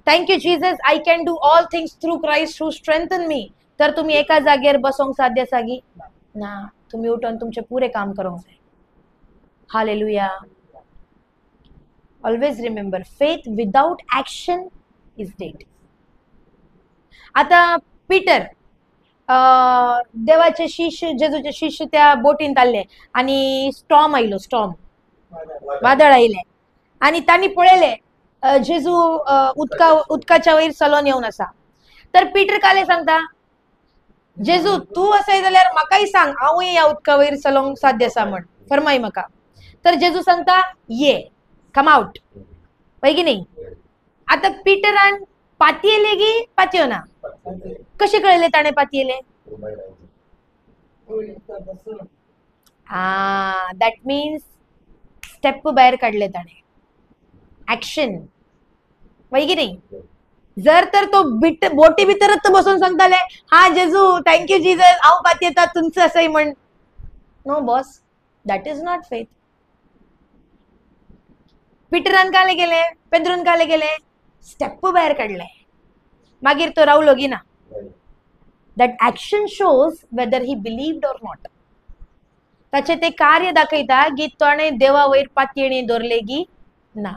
Thank you Jesus. I can do all things through Christ who strengthen me. तर तुम्ही एका जागेर बसोंक साध्य आसा की ना. तुम्ही उठून तुमचे पुरे काम करूंक जाय. Hallelujah. Always remember faith without action is dead. आता पीटर देवाचे शिष्य जेजूचे शिष्य त्या बोटींत आले आणि स्टॉर्म आयलो. स्टॉर्म वादळ आयले आणि तांणी पळयले जेजू उदकाच्या वयर चलोन येवन आसा. तर पीटर काले सांगता जेजू तू असय जाल्यार म्हाकाय सांग हांवूय ह्या उदका वयर चलोंक साध्य आसा म्हण फरमाय म्हाका. तर जेजू सांगता ये कम आउट. वय की नाही. आता पीटरान पातयेले की पातयो ना. कशे कळले ताणे पातयेले. दॅट मीन्स स्टेप भायर काढले ताणे. ऍक्शन. वय की नाही. जर तर तो बोटी भितरच बसून सांगताले हा जेजू थँक्यू जीजस हांव पातयेता तुमचं असंय म्हण. No boss. That is not faith. पीटरान काले गेले पेद्रून काले गेले स्टेप भायर काढले मागीर तो रावलो की ना. That action shows weather he believed or not. ताचे ते कार्य दाखयता की ताणे देवा वयर पातयेणी दवरले की ना.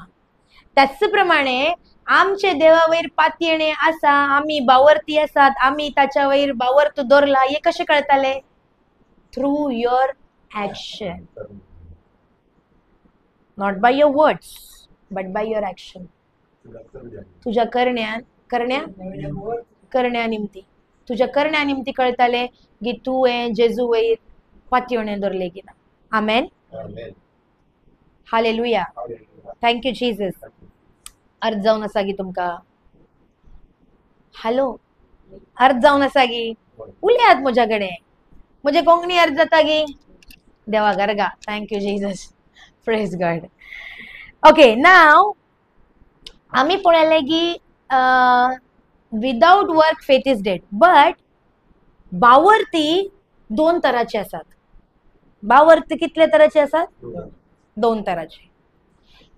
त्याच प्रमाणे आमचे देवा वयर पातयेणे आसा आमी बावर्ती आसात आमी ताच्या वयर बावर्त दवरला हे कशे कळताले. Through your action. Not by your words but by your action. तुझ्या करण्या निमती तुझ्या करण्या निमती कळताले की तू जेजू वयर पातयेणे दवरले की ना. आमेन. हालेलुया. Thank you Jesus. अर्थ जावन आसा की तुमका. हॅलो अर्थ जावन आसा की उलयात म्हज्या कडेन. म्हजे कोंकणी अर्थ जाता की देवा गरगा. Thank you Jesus. Praise God. Okay नाव आम्ही पळयले की without work faith is dead. But बावर्ती दोन तराचे असतात. बावर्ती कितले तराचे असतात. दोन तराचे.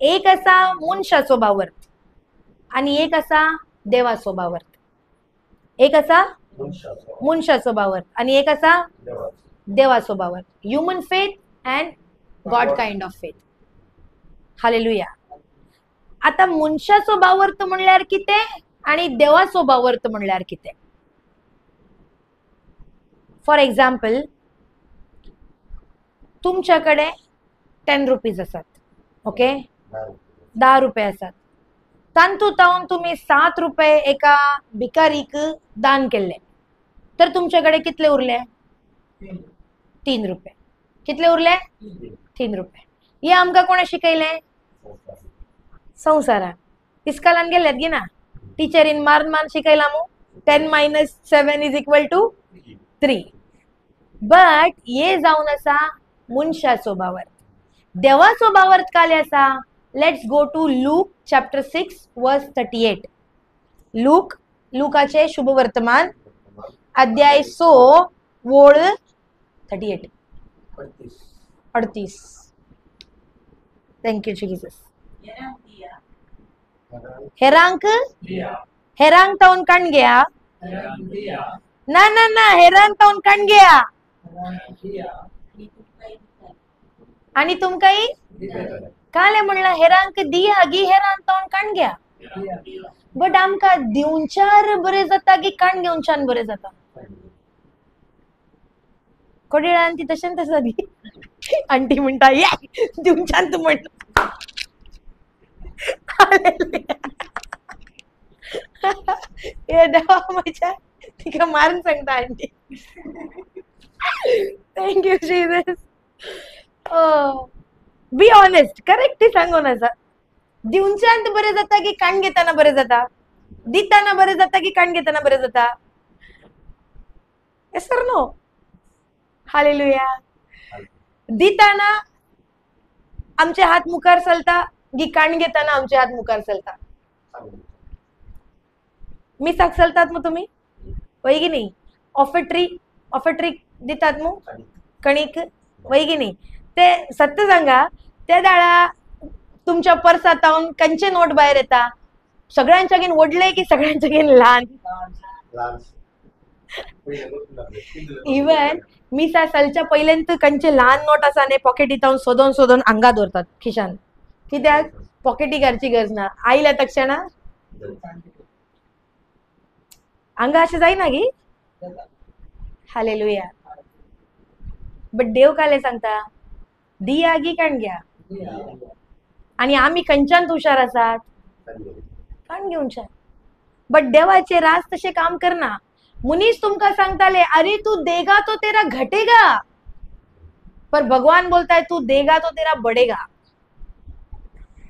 एक असा मनुष्याचो बावर्त आणि एक असा देवाचो बावर्त. एक असा मनुष्याचो बावर्त आणि एक असा देवाचो बावर्त. Human faith and God kind of faith. Hallelujah. आता मनुष्याचो बावर्त म्हणल्यार किते आणि देवाचो बावर्त म्हणल्यार किते. फॉर एक्झाम्पल तुमच्याकडे 10 रुपीज असतात. ओके 10 रुपये असतात. तांतून तुम्ही 7 रुपये एका भिकारीक दान केले तर तुमच्याकडे कितले उरले. 3 रुपये. कितले उरले. 3 रुपये. हे आमकां कोणे शिकयले. संवसारान. इस्कालान गेल्यात गी ना. टीचरीन मारून शिकयला मू 10 - 7 = 3. बट हे जावन आसा मनुष्याचो बावर्त. देवाचो बावर्त काले आसा. Let's go to look chapter 6 verse 38. Look लुकाचे शुभवर्तमान अध्याय 6 ओळ 38 38. Thank you Jesus. हेरांक तावन काण गया ना ना ना हेरांक तावन काण गया आणि तुमकाही काले म्हणला हेरांक दिया गी हेरांक तावन काण घ्या. बट आमका दिवचार बरे जाता की काण घेवच्यान बरे जाता. कोडेळान ती तशें तसा दी आंटी म्हणटा ये दिवच्यान तू म्हण. हे देवा माझ्या तिका मारून सांगता aunty. Thank you Jesus. Be honest correct सांगून आसा. दिवच्यान बरे जाता की काण घेताना बरे जाता. दिताना बरे जाता की काण घेताना बरे जाता. येस और नो. हालेलुया. दिताना आमचे हात मुखार चलता की काण घेताना आमचे हात मुखार चलता. मी चलतात मग तुम्ही वय की नाही. ऑफेट्री दितात मग कणिक वय की नाही. ते सत्य सांगा त्या दाळा तुमच्या पर्सात कंचे नोट बाहेर येता. सगळ्यांच्या घेऊन ओढले की सगळ्यांच्या घेऊन लहान. इवन मी सलच्या पहिल्यांत कंचे लहान नोट असा ने पॉकेटीत सोदून अंगात दवरतात खिशान. कित्याक पॉकेटी घरची गरज ना. आईल्या तक्षण अंगा असे जाईना की. हालेलुया. बट देव काले सांगता दिया गी काण घ्या. आणि आम्ही कंचांत हुशार आसात काण घेऊनच्या. बट देवाचे राज तसे काम करना. मुनीस तुमका सांगताले अरे तू देगा तो तेरा घटेगा. पर भगवान बोलताय तू देगा तो तेरा बढ़ेगा.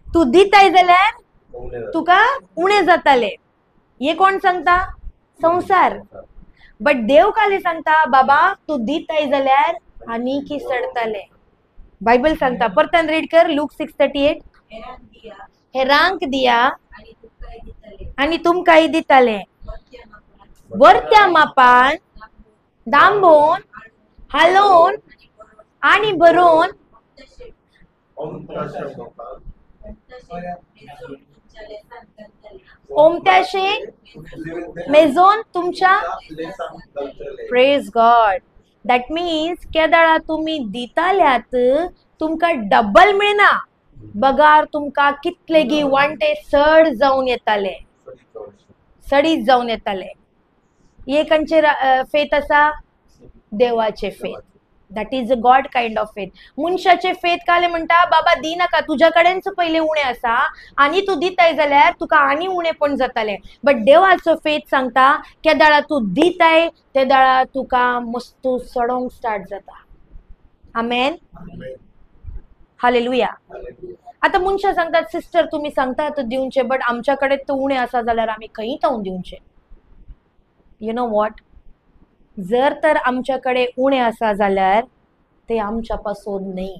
तू दिताय जाल्यार तुका उणे जाताले. हे कोण सांगता संसार. बट देव काले सांगता बाबा तू दिताय जाल्यार आणि की सडताले. बायबल सांगता परतन रीड कर लूक 6:38. हेरांक दिया आणि तुमकाही दिताले. वरत्या मापान दांबोन हालोन आणि भरोन ओमत्याशे मेजोन तुमच्या. Praise God. दॅट मीन्स केदाळा तुम्ही दिताल्यात तुमका डबल मिळना. बगार तुमका कितलेगी वांटे सड जाऊन येताले सडीत जाऊन येताले. हे कंचे फेथ असा देवाचे faith. That is a God kind of faith. मनशाचे फेथ काले म्हणता बाबा दी नाका तुझ्या कडेनच पहिले उणे असा आणि तू दिताय जाल्यार तुका आणि उणे पण जाताले. बट देवाचो फेथ सांगता केदाळा तू दिताय ते दाळा तुका मस्त सडोंक स्टार्ट जाता. आमेन. हालेलुया. आता मनशा सांगतात सिस्टर तुम्ही सांगतात दिवचे बट आमच्याकडे तो उणे असा जाल्यार आम्ही खंय तावन दिवचे. You know what. जर तर आमच्याकडे उणे असा जाल्यार ते आमच्या पासून नाही.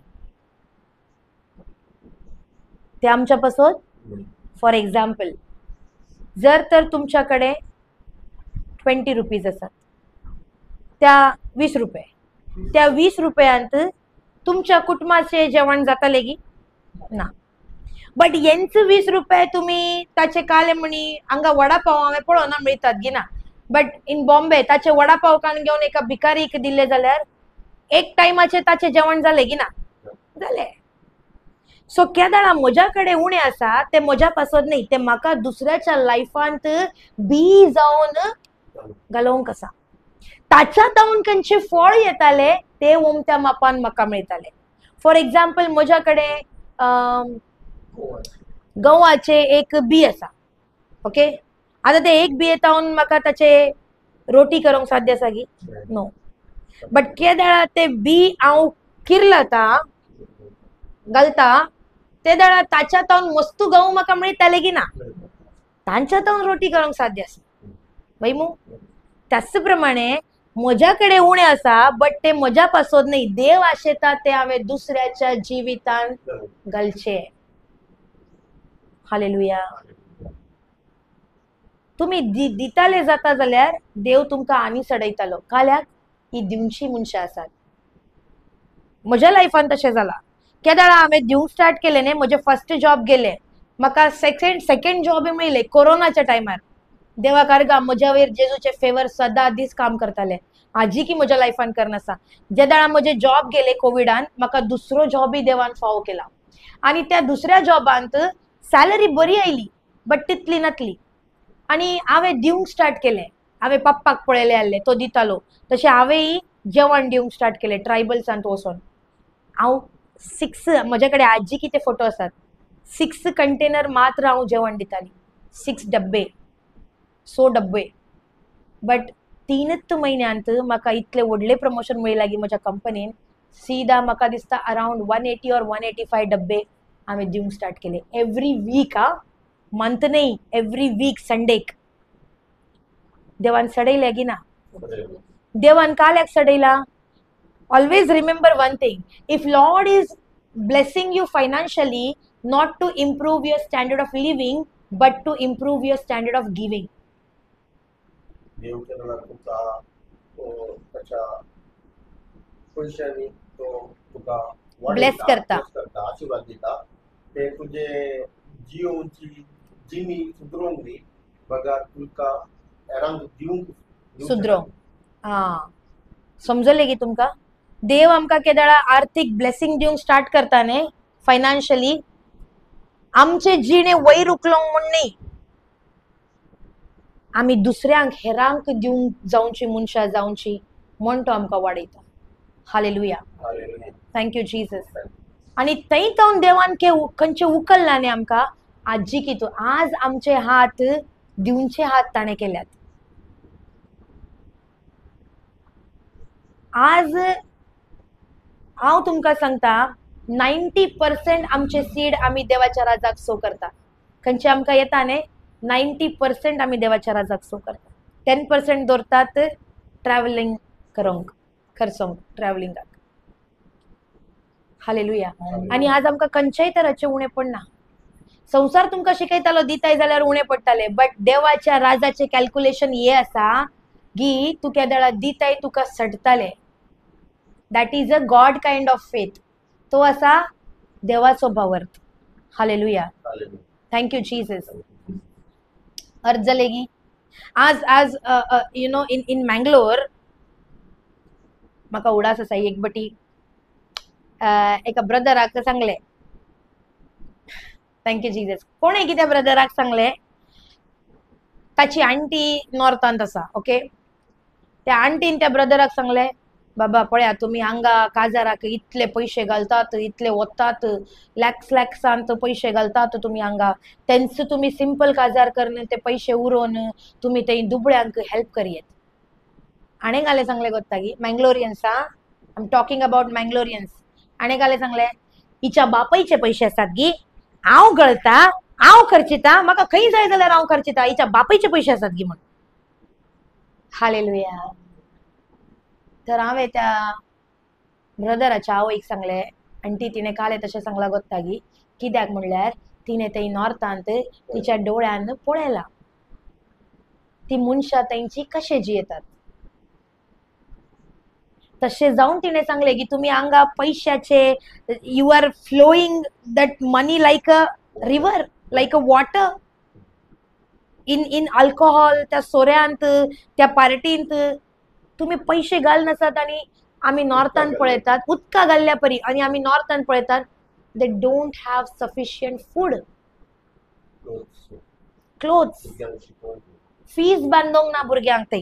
ते आमच्या पासून फॉर एक्झाम्पल जर तर तुमच्याकडे 20 रुपीज असतात त्या 20 रुपये. त्या 20 रुपयांत तुमच्या कुटुंबाचे जेवण जाताले की ना. बट यांचे 20 रुपये तुम्ही ताचे काले म्हणी हांगा वडापाव हांवें पळोवना मिळतात की ना. बट इन बॉम्बे ताचे वडापाव कान घेवन एका भिकारीक दिले जाल्यार एक टायमाचे ताचे जेवण जाले की ना जाले. सो केदाळा म्हज्याकडे उणे आसा ते म्हज्या पासून नाही. ते म्हाका दुसऱ्याच्या लायफांत बी जावन घालोवंक आसा. ताच्या तावन खंयचे फळ येताले ते ओमत्या मापान म्हाका मेळटाले. फॉर एक्झाम्पल म्हज्याकडे गव्हाचे एक बी आसा. ओके. आता ते एक बी येतावन म्हाका ताचे रोटी करूंक साध्य आसा की नो. बट केदाळा ते बी हांव किरलाता घालता ते दाळा ताच्या तावन मस्त गहू म्हाका मेळटाले की ना. तांच्या तावन रोटी करूंक साध्य आसा बाई मू. त्याच प्रमाणे म्हज्याकडे उणे आसा बट ते म्हज्या पासून नाही. देव आशेता ते हांवें दुसऱ्याच्या जिवितान घालचे. हालेलुया. तुम्ही दिताले जाता जाल्यार देव तुमकां आनी सडयतालो. काल्याक ही दिवची मनशां आसात. म्हज्या लायफान तशें जालां. केदाळा हांवें दिवंक स्टार्ट केलें न्ही, म्हजे फर्स्ट जॉब गेले, म्हाका सेकंड जॉब मेळ्ळें कोरोनाच्या टायमार. देवाक अर्गा म्हज्या वयर जेजूचे फेवर सदां दीस काम करताले. आजी की म्हज्या लायफान करनासा. ज्या दाळा म्हजे जॉब गेले कोविडान, म्हाका दुसरो जॉबय देवान फावो केला. आनी त्या दुसऱ्या जॉबांत सॅलरी बरी आयली, बट तितली नातली. आनी हांवें दिवंक स्टार्ट केलें. हांवें पप्पाक पळयलें आहलें, तो दितालो. तशें हांवेंय जेवण दिवंक स्टार्ट केलें ट्रायबल्सांत वचोन. हांव 6 म्हजे कडेन आजी कितें फोटो आसात. 6 कंटेनर मात्र हांव जेवण दिताली. 6 डब्बे, 6 डब्बे. बट 3च म्हयन्यांत म्हाका इतले व्हडले प्रमोशन मेळ्ळे लागीं म्हज्या कंपनीन. सीदा म्हाका दिसता अरावंड 180 और 185 डब्बे हांवें दिवंक स्टार्ट केले. एवरी वीक, मंथ न्ही, एवरी वीक संडेक. देवान सडयलें की ना? देवान काल्याक सडयला? Always remember one thing. If Lord is blessing you financially, not to improve your standard of living, but to improve your standard of giving. देव केदाळा तुका त्याच्या पैशांनी तो तुका Bless करता. आशीर्वाद दिता. ते तुझे जीवनची जिमी सुदरोवंक दी. बघा तुका एरांक दिवंक सुदरो. समजले की तुमका? देव आमकां केदाळा आर्थिक ब्लेसिंग दिवंक स्टार्ट करता न्ही फायनान्शियली. आमचे जिणे वयर उखलोंक म्हूण न्ही, आमी दुसऱ्यांक हेरांक दिवंक जावची मनशां जावची म्हूण तो आमकां वाडयता. हालेलुया. Thank you Jesus. आनी थंय जावन देवान खंयचे उखलना न्ही आमकां. आजी की तूं आज आमचे हात दिवचे हात ताणें केल्यात. आज हांव तुमकां सांगता 90% आमचे सीड आमी देवाच्या राजाक सो करता. खंयचे आमकां येता न्ही 90% आमी देवाच्या राजाक सो करता. 10% दवरतात ट्रॅव्हलिंग करूंक, खर्चोंक ट्रॅव्हलिंगाक. हालेलुया. आनी आज आमकां खंयच्याय तराचें उणें पडना. संवसार तुमकां शिकयतालो दिताय जाल्यार उणें पडटालें, बट देवाच्या राजाचें कॅल्क्युलेशन हे आसा की तूं केदाळा दिताय तुका सडटालें. That is a God kind of faith. तो आसा देवाचो भावार्थ. हालेलुया. Thank you Jesus. अर्थ जालें की आज यू नो इन मँगलोर म्हाका उडास आसा. एक बटी एका ब्रदराक सांगलें. Thank you Jesus. कोणें कितें ब्रदराक सांगलें, ताची आंटी नॉर्थांत आसा. ओके. त्या आंटीन त्या ब्रदराक सांगलें, बाबा पळया तुम्ही हांगा काजाराक इतले पैसे घालतात, इतले वतात, लॅक्सांत पैसे घालतात तुम्ही हांगा. तेंच तुम्ही सिंपल काजार करून ते पैसे उरोवन तुम्ही ते दुबळ्यांक हेल्प करियेत. हाणें घालें सांगलें गोत्ता की मँगलोरियन्स, आय एम टॉकिंग अबाउट मँगलोरियन्स. हाणें घालें सांगलें हिच्या बापायचे पैसे आसात गी, हांव गळता, हांव खर्चिता, म्हाका खंय जाय जाल्यार हांव खर्चिता, हिच्या बापायचे पैसे आसात गी म्हण. हालेलुया. तर हांवें त्या ब्रदराच्या आवयक सांगलें, आंटी तिणें काले तशें सांगलां गोत्ता गी. कित्याक म्हणल्यार तिणें थंय नॉर्थांत तिच्या डोळ्यान पळयलां ती मनशां तेंची कशें जियेतात. तशें जावन तिणें सांगलें की तुमी हांगा पैशाचे you are flowing that money like a river, like a water. In alcohol, त्या सोऱ्यांत, त्या पार्टींत तुम्ही पैसे घालनासात. आनी आमी नॉर्थान पळयतात उदका घाल्ल्या परी, आनी आमी नॉर्थान पळयतात they don't have sufficient food, clothes, fees बांदोंक ना भुरग्यांक थंय.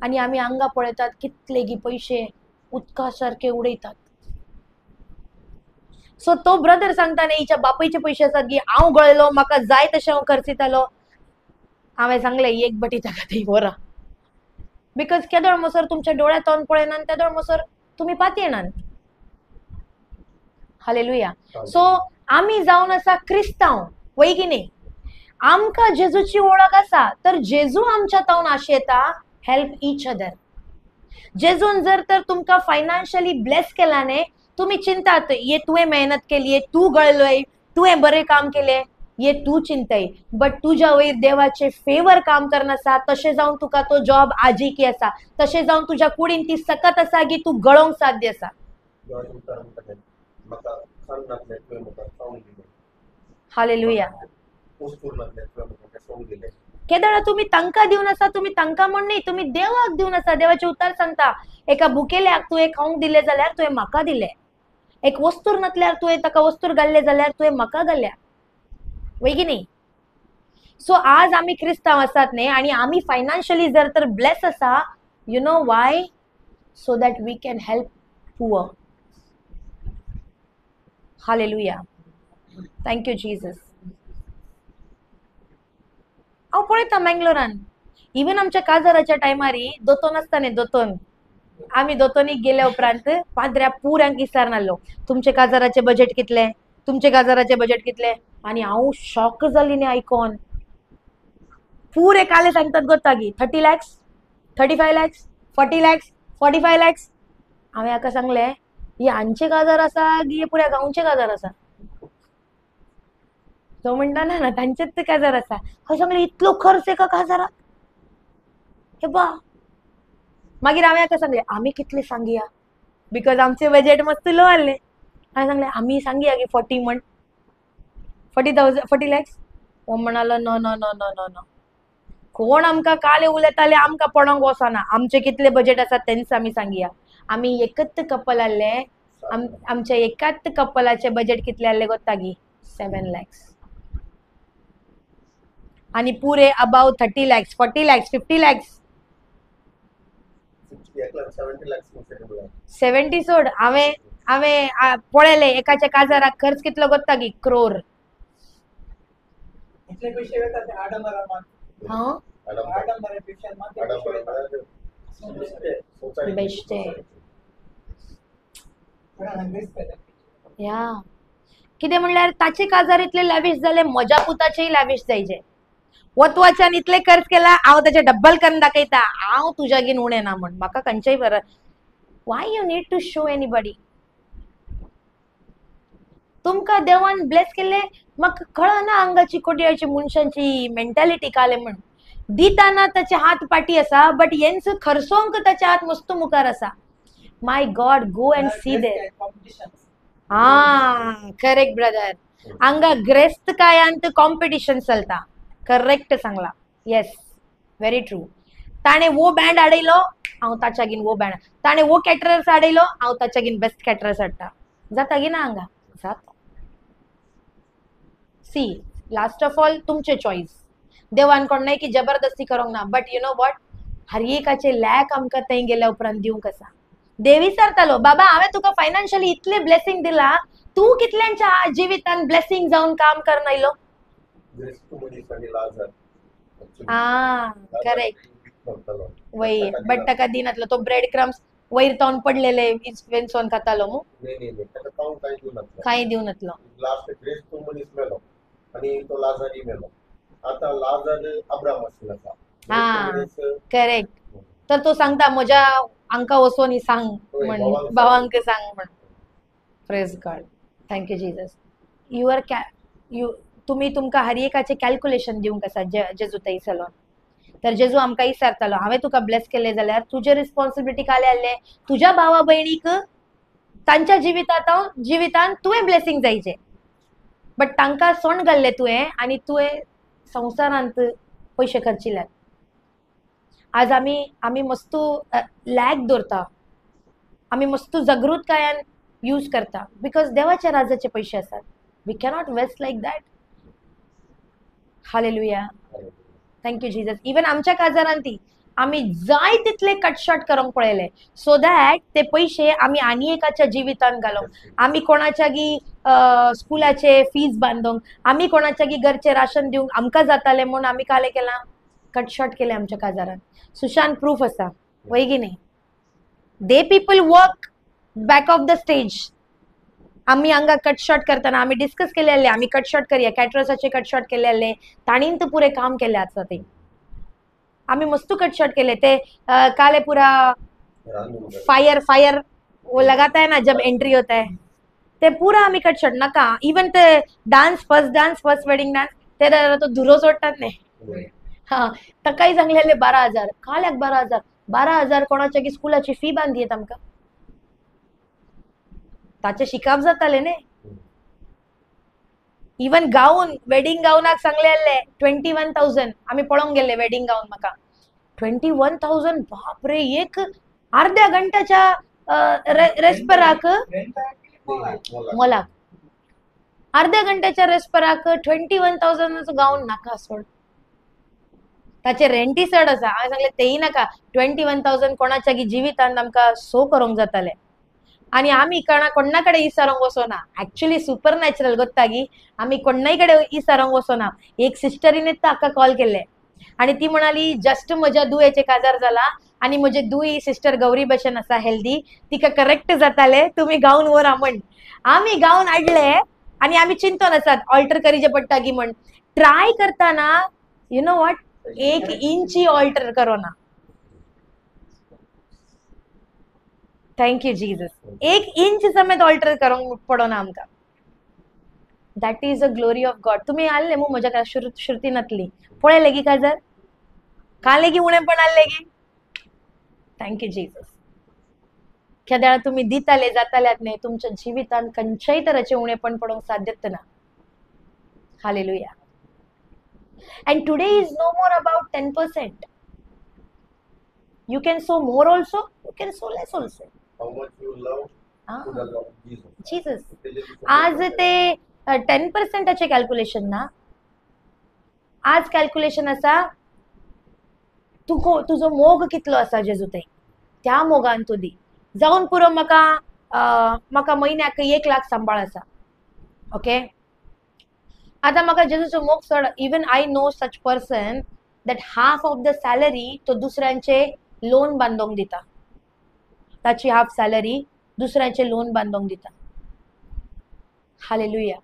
आनी आमी हांगा पळयतात कितले गी पैसे उदका सारके उडयतात. सो तो ब्रदर सांगता न्ही हिच्या बापायचे पैसे आसात गी, हांव गळयलो, म्हाका जाय तशें हांव खर्चितालो. हांवें सांगलें एक बटी ताका थंय व्हरा. बिकॉज केदळ मसर तुमच्या डोळ्यात तोंड पळयनात, तेदळ मसर तुम्ही पात येनात. हालेलुया. सो आमी जावन आसा क्रिस्तांव, वय की न्ही. आमकां जेजूची वळख आसा, तर जेजू आमच्या तावन आशेता हेल्प ईच अदर. जेजून जर तर तुमकां फायनान्शियली ब्लेस केला न्ही, तुम्ही चिंतात ये तुवें मेहनत केली, तू गळलोय, तुवें बरें काम केलें. ये तू चिंतय बट तुझ्या वयर देवाचे फेवर काम करन आसा तशें जावन तुका तो जॉब आजीकी आसा तशें जावन तुज्या कुडीन ती सकत आसा की तू गळोवंक साध्य आसा हालेलुया केदळा तुम्ही तांकां दिवन आसा तुम्ही तांकां म्हण न्ही तुम्ही देवाक दिवन आसा देवाचे उतर सांगता एका भुकेल्याक तुवें खावंक दिलें जाल्यार तुवें म्हाका दिलें एक वस्तूर नासल्यार तुवें ताका वस्तूर घाल्ले जाल्यार तुवें म्हाका घाल्या वय की न्ही सो आज आमी क्रिस्तांव आसात न्ही आनी आमी फायनान्शियली जर तर ब्लेस आसा you know why so that we can help poor hallelujah thank you Jesus हांव पळयता मँगलोरान इवन आमच्या काजाराच्या टायमारी दोतोन आसता न्ही दोतोन आमी दोतोनीक गेले उपरांत पाद्र्या पुऱ्यांक विचारनालो तुमचे काजाराचे बजेट कितले तुमचे काजाराचे बजेट कितले आनी हांव शॉक जाली न्ही आयकोन पुरे काले सांगतात गोत्तागी 30 lakhs 35 lakhs 40 lakhs 45 lakhs हांवें हाका सांगले हे हांचे काजार आसा की हे पुऱ्या गांवचे काजार आसा तो म्हणटा ना ना तांचेच ते काजार आसा हांव सांगले इतलो खर्च एका काजाराक हे बा मागीर हांवें हाका सांगले आमी कितले सांगया बिकॉज आमचे बजेट मस्त लो आहले हांवें सांगले आमी सांगया की 40 म्हण 40 lakhs हो म्हणालो no no no no no no कोण आमकां काले उलयताले आमकां पडोंक वचना आमचे कितले बजेट आसा तेंच आमी सांगया आमी एकच कपल आहले आमचे एकाच कपलाचे बजेट कितले आहले गोत्तागी 7 lakhs आणि पुरे अबाव 30 lakhs 40 lakhs 50 lakhs 70 सोड हांवें पळयले एकाच्या काजाराक खर्च कितलो गोत्तागी crore इतले पैसे वेतात ते आडंबरान हां आडंबरापेक्षा बेस्ट या कितें म्हणल्यार ताचे काजार इतले लॅविश जाले म्हज्या पुताचेय लॅविश जायचे वतवाच्यान इतले खर्च केला हांव ताचे डब्बल करून दाखयता हांव तुज्यागीन उणें ना म्हण म्हाका खंयचेय बरं why you need to show anybody तुमकां देवान ब्लेस केले म्हाका कळना आंगाची कोडयाची मनशांची मेंटॅलिटी काले म्हण दिताना ताचे हात पाटी आसा बट येंच खर्चोंक ताचे हात मस्त मुखार आसा my God go and see there correct brother हांगा ग्रेस्त कायांत कॉम्पिटिशन चलता करेक्ट सांगला येस व्हेरी ट्रू ताणे वो बँड हाडयलो हांव ताच्यागीन वो बँड ताणे वो कॅटरर्स हाडयलो हांव ताच्यागीन बेस्ट कॅटरर्स हाडटा जाता गी ना हांगा जाता सी लास्ट ऑफ ऑल तुमचे चॉईस देवान कोण नाही की जबरदस्ती करूंक ना बट यू नो वॉट हर एकाचे लॅक आमकां थंय गेल्या उपरांत दिवंक आसा देव विचारतालो बाबा हांवें तुका फायनान्शियली इतले ब्लेसिंग दिला तूं कितल्यांच्या जिवितान ब्लेसिंग जावन काम करन आयलो करेक्ट वय बट ताका दिनातलो तो ब्रेड क्रम्स वयर तावन पडलेले वेंचोन खातालो मू कांय दिवं नातलो आणि तो लाजारी मेलो आता लाजार अब्राम आशिल्लो करेक्ट तर तो सांगता म्हज्या हांका वचोन सांग म्हण भावांक सांग म्हण प्रेज गॉड थँक्यू जीजस तुम्ही तुमकां हर एकाचे कॅल्क्युलेशन दिवंक आसा जेजू थंय चलोन तर जेजू आमकां विचारतालो हांवें तुका ब्लेस केले जाल्यार तुजे रिस्पॉन्सिबिलिटी काले आहले तुज्या भावा भयणीक तांच्या जिवितान तुवें ब्लेसिंग जायचे बट तांकां सोण घाल्ले तुवें आनी तुवें संवसारांत पयशे खर्चिल्यात आज आमी मस्त लॅक दवरता आमी मस्त जागृतकायान यूज करता बिकॉज देवाच्या राजाचे पयशे आसात we cannot waste like that hallelujah thank you Jesus even आमच्या काजारांत ती आमी जाय तितले कटशॉट करूंक पळयले सो दॅट ते पयशे आमी आनी एकाच्या जिवितान घालूंक आमी कोणाच्यागी स्कुलाचे फीज बांदूंक आमी कोणाच्यागी घरचे राशन दिवंक आमकां जाताले म्हूण आमी काले केलां कटशॉट केले आमच्या काजारान सुशांत प्रूफ आसा वय की न्ही they people work back of the stage आमी हांगा कटशॉट करतना आमी डिस्कस केले आहले आमी कटशॉट करया कॅटरर्साचे कटशॉट केले आहले ताणींत पुरे काम केले आसा ते आमी मस्त कटशॉट केले ते काले पूरा फायर वो लगाता है ना जब एंट्री होता है ते पुरा आम्ही कटशट नाका इवन ते डान्स फर्स्ट वेडिंग डान्स ते तो धुरो सोडटात न्ही हा ताकाय सांगलेले 12,000 काल्याक 12,000 कोणाच्या की स्कुलाची फी बांधी येत आमकां ताचे शिकाप जाताले न्ही इवन गाऊन वेडिंग गाऊनाक सांगलेले 21,000 आम्ही पळोवंक गेले वेडिंग गाऊन म्हाका 21,000 बापरे एक अर्ध्या घंट्याच्या रेस्पराक मला अर्ध्या घंट्याच्या रेस्पराक 21,000 गाऊन नाका सोड ताचे रेंटी चड आसा हांवें सांगले तेही नाका 21,000 कोणाच्या की जिवितांत आमकां सो करूंक जाताले आणि आम्ही कोणा कडेन इसारोंक वचोना ऍक्च्युली सुपर नॅचरल गोत्तागी आम्ही कोणाय कडेन इसारोंक वचोना एक सिस्टरीने ताका कॉल केले आणि ती म्हणाली जस्ट म्हज्या दुयेचे काजार जाला आणि म्हजे दुई सिस्टर गौरी भशेन आसा हेल्दी तिका करेक्ट जाताले तुम्ही गाऊन व्हरा म्हण आम्ही गाऊन हाडले आणि आम्ही चिंतून आसात ऑल्टर करीचे पडटा की म्हण ट्राय करताना यू नो वॉट 1 इंची ऑल्टर करोना थैंक यू जीसस 1 इंच समेत ऑल्टर करूंक पडोना आमकां that is a glory of God तुम्ही आल्ले मू म्हज्या श्रुतीनातली पळयले की काजार काले की उणेपण आल्ले की थँक यू जीसस केद्या तुम्ही दिताले जाताल्यात न्ही तुमच्या जिवितांत खंयच्याय तराचे उणेपण पडोवंक साध्यत ना hallelujah and today is no more about 10%. You can sow more also, you can sow less also. How much you love to the Lord Jesus. Jesus. आज ते 10% चे कॅल्क्युलेशन ना आज कॅल्क्युलेशन असा तुझो मोग कितलो असा जेजू ते त्या मोगान तू दी जाऊन पुरो म्हाका म्हयन्याक 1 लाख सांबाळ आसा ओके आता म्हाका जेजूचो मोग चड even I know such person that half of the salary तो दुसऱ्यांचे लोन बांदोंक दिता ताची हाफ सॅलरी दुसऱ्यांचे लोन बांदोंक दिता hallelujah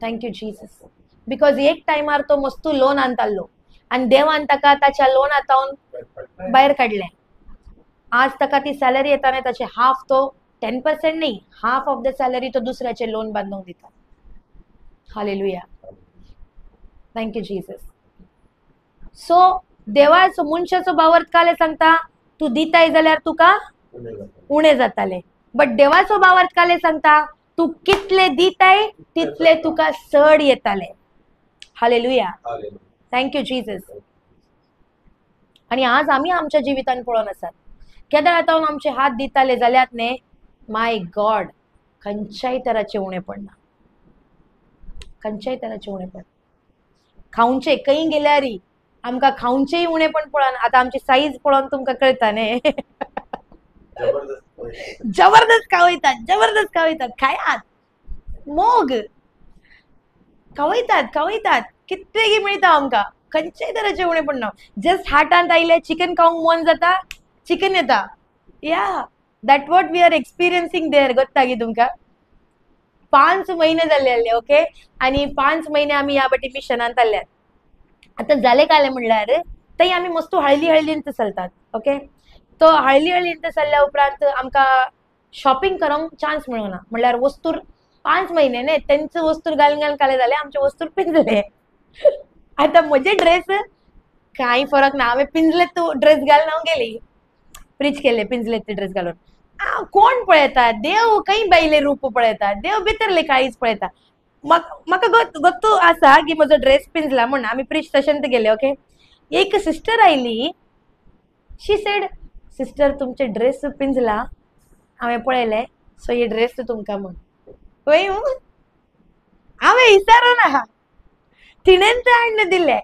thank you Jesus because एक टायमार तो मस्तू लोन आणतालो आणि देवान ताका ताच्या लोनांतावन भायर काडले आज ताका ती सॅलरी येताना ताचे हाफ तो 10% नाही हाफ ऑफ द सॅलरी तो दुसऱ्याचे लोन बांदोंक दिता hallelujah thank you Jesus so देवाचो मनशाचो बावर्थ काले सांगता तू दिताय जाल्यार तुका उणे जाताले बट देवाचो बावर्थ काले सांगता तू कितले दिताय तितले तुका चड येताले हालेलुया थँक यू जीसस आणि आज आम्ही आमच्या जिवितान पळोवन आसात केदार आता आमचे हात दिताले जाल्यात न्ही माय गॉड खंयच्याय तराचे उणे पडना खंयच्याय तराचे उणे पडना खाऊंचे खंय गेल्यार आमकां खाऊंचेय उणे पण पळोवन आता आमची साईज पळोवन तुमकां कळटा न्ही जबरदस्त खावयतात खायात मोग खावयतात कितले मेळटा आमकां खंयच्याय तराचे उणे पडना जस्ट हार्टांत आयले चिकन खावंक मन जाता चिकन येता या that what we are experiencing there गोत्ता की तुमकां 5 महिने जाल्ले ओके आणि 5 महिने आम्ही या बटी मिशनांत आल्यात आता जाले काले म्हणल्यार थंय आमी मस्त हळदीन चलतात ओके तो हळदीन चल्ल्या उपरांत आमकां शॉपिंग करूंक चान्स मेळना म्हणल्यार वस्तूर 5 महिने न्ही तेंचे वस्तूर घालून काले जाले आमचे वस्तूर पिंजले आता म्हजे ड्रेस कांय फरक ना हांवें पिंजले तू ड्रेस घालून हांव गेली प्रीच केले पिंजले ते ड्रेस घालून कोण पळयता देव खंय बायले रूप पळयता देव भितरले काळीज पळयता म्हाका गोत्तू आसा की म्हजो ड्रेस पिंजला म्हण आमी प्रीच सेशनांत गेले ओके एक सिस्टर आयली शी सेड सिस्टर तुमचे ड्रेस पिंजला हांवें पळयले सो हे ड्रेस तुमकां म्हण पळय हांवें विचारो ना तिणेन ते हाडून दिले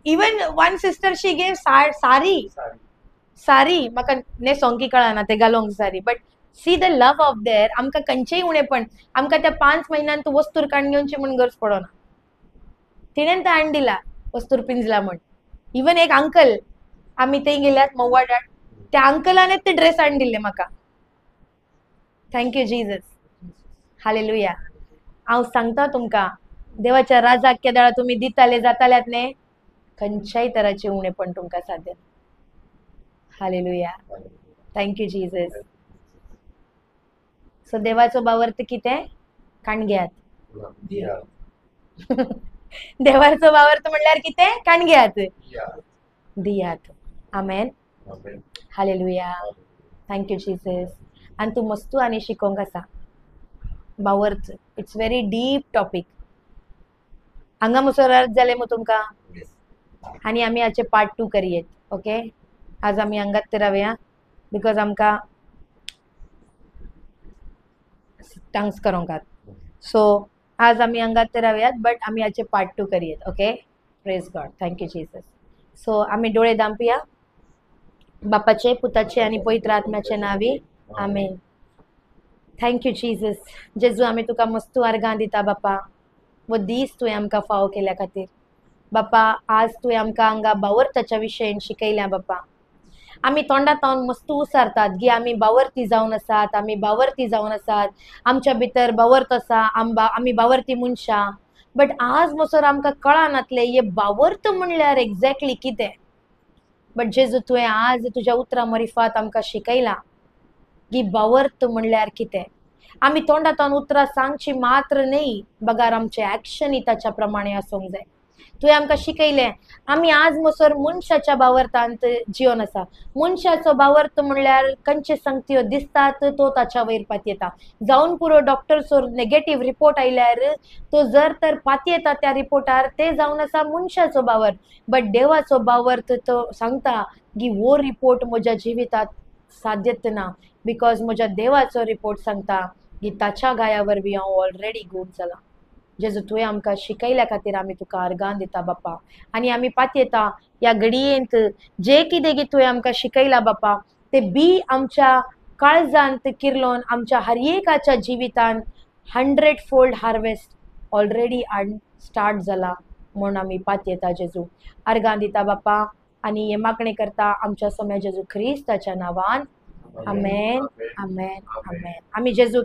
इवन वन सिस्टर शी गेव सारी म्हाका न्हेसोंक कळना ते घालूंक सारी but see the love of their आमकां खंयचेय उणेपण आमकां त्या 5 महिन्यांत वस्तूर काडून घेवची म्हण गरज पडना तिणेन ते हाडून दिला वस्तूर पिंजला म्हण इवन एक अंकल आमी थंय गेल्यात मव्वाडाट त्या अंकलानेच ते ड्रेस हाडून दिले म्हाका थँक यू जीसस हालेलुया हांव सांगता तुमकां देवाच्या राजाक केदाळ तुमी दिताले जाताल्यात न्ही खंयच्याय तराचे उणेपण तुमकां साध्य hallelujah thank you Jesus so देवाचो बावर्थ कितें काणग्यात. देवाचो बावर्थ म्हणल्यार कितें काणग्यात दियात. आमेन. हालेलुया. Thank you Jesus. आनी तूं मस्तू आनी शिकोंक आसा बावर्थ. It's very deep topic. हांगा मुसोर अर्थ जालें मू तुमकां. आनी आमी हाचे पार्ट 2 करयेत. ओके. आज आमी हांगाच रावया बिकॉज आमकां टंग्स करूंकात. सो आज आमी हांगाच रावयात बट आमी हाचे पार्ट 2 करयेत. Okay. Praise God. Thank you Jesus. So आमी डोळे धांपया. बापाचे पुताचे आनी पवित्र आत्म्याचे नावी. आमेन. Thank you Jesus. जेजू आमी तुका मस्तू आर्गां दिता बापा. वो दीस तुवें आमकां फावो केल्या खातीर. बापा आज तुवें आमकां हांगा बावर्ताच्या विशयेन शिकयल्या बापा. आमी तोंडातावन मस्तू उसारतात की आमी बावर्ती जावन आसात, आमी बावर्ती जावन आसात, आमच्या भितर बावर्त आसा, आमी बावर्ती मनशां. बट आज मसोर आमकां कळनातले हे बावर्त म्हणल्यार एक्झॅक्टली कितें. बट जेजू तुवें आज तुज्या उतरां मरिफात आमकां शिकयला की बावर्त म्हणल्यार कितें. आमी तोंडातावन उतरां सांगची मात्र न्ही बगार आमचे ॲक्शनय ताच्या प्रमाणे आसूंक जाय. तुवें आमकां शिकयलें आमी आज मसोर मनशाच्या बावर्तांत जिवन आसा. मनशाचो बावर्त म्हणल्यार खंयचे संगत्यो दिसतात तो ताच्या वयर पातयेता. जावन पुरो डॉक्टरचो नेगेटीव रिपोर्ट आयल्यार तो जर तर पातयेता त्या रिपोर्टार ते जावन आसा मनशाचो बावर्त. बट देवाचो बावर्त तो सांगता की वो रिपोर्ट म्हज्या जिवितांत साध्यत ना बिकॉज म्हज्या देवाचो रिपोर्ट सांगता की ताच्या गाया वरवीं हांव ऑलरेडी गूड जाला. जेजू तुवें आमकां शिकयल्या खातीर आमी तुका आर्गां दिता बापा. आनी आमी पातयेता ह्या घडयेंत जे कितें तुवें आमकां शिकयला बापा ते बी आमच्या काळजांत किर्लोन आमच्या हर एकाच्या जिवितान 100-fold हार्वेस्ट ऑलरेडी स्टार्ट जाला म्हूण आमी पातयेता जेजू. आर्गां दिता बापा आनी हे मागणे करता आमच्या सोम्या जेजू ख्रिस्ताच्या नांवान. आमेन. आमेन. आमेन. आमी जेजू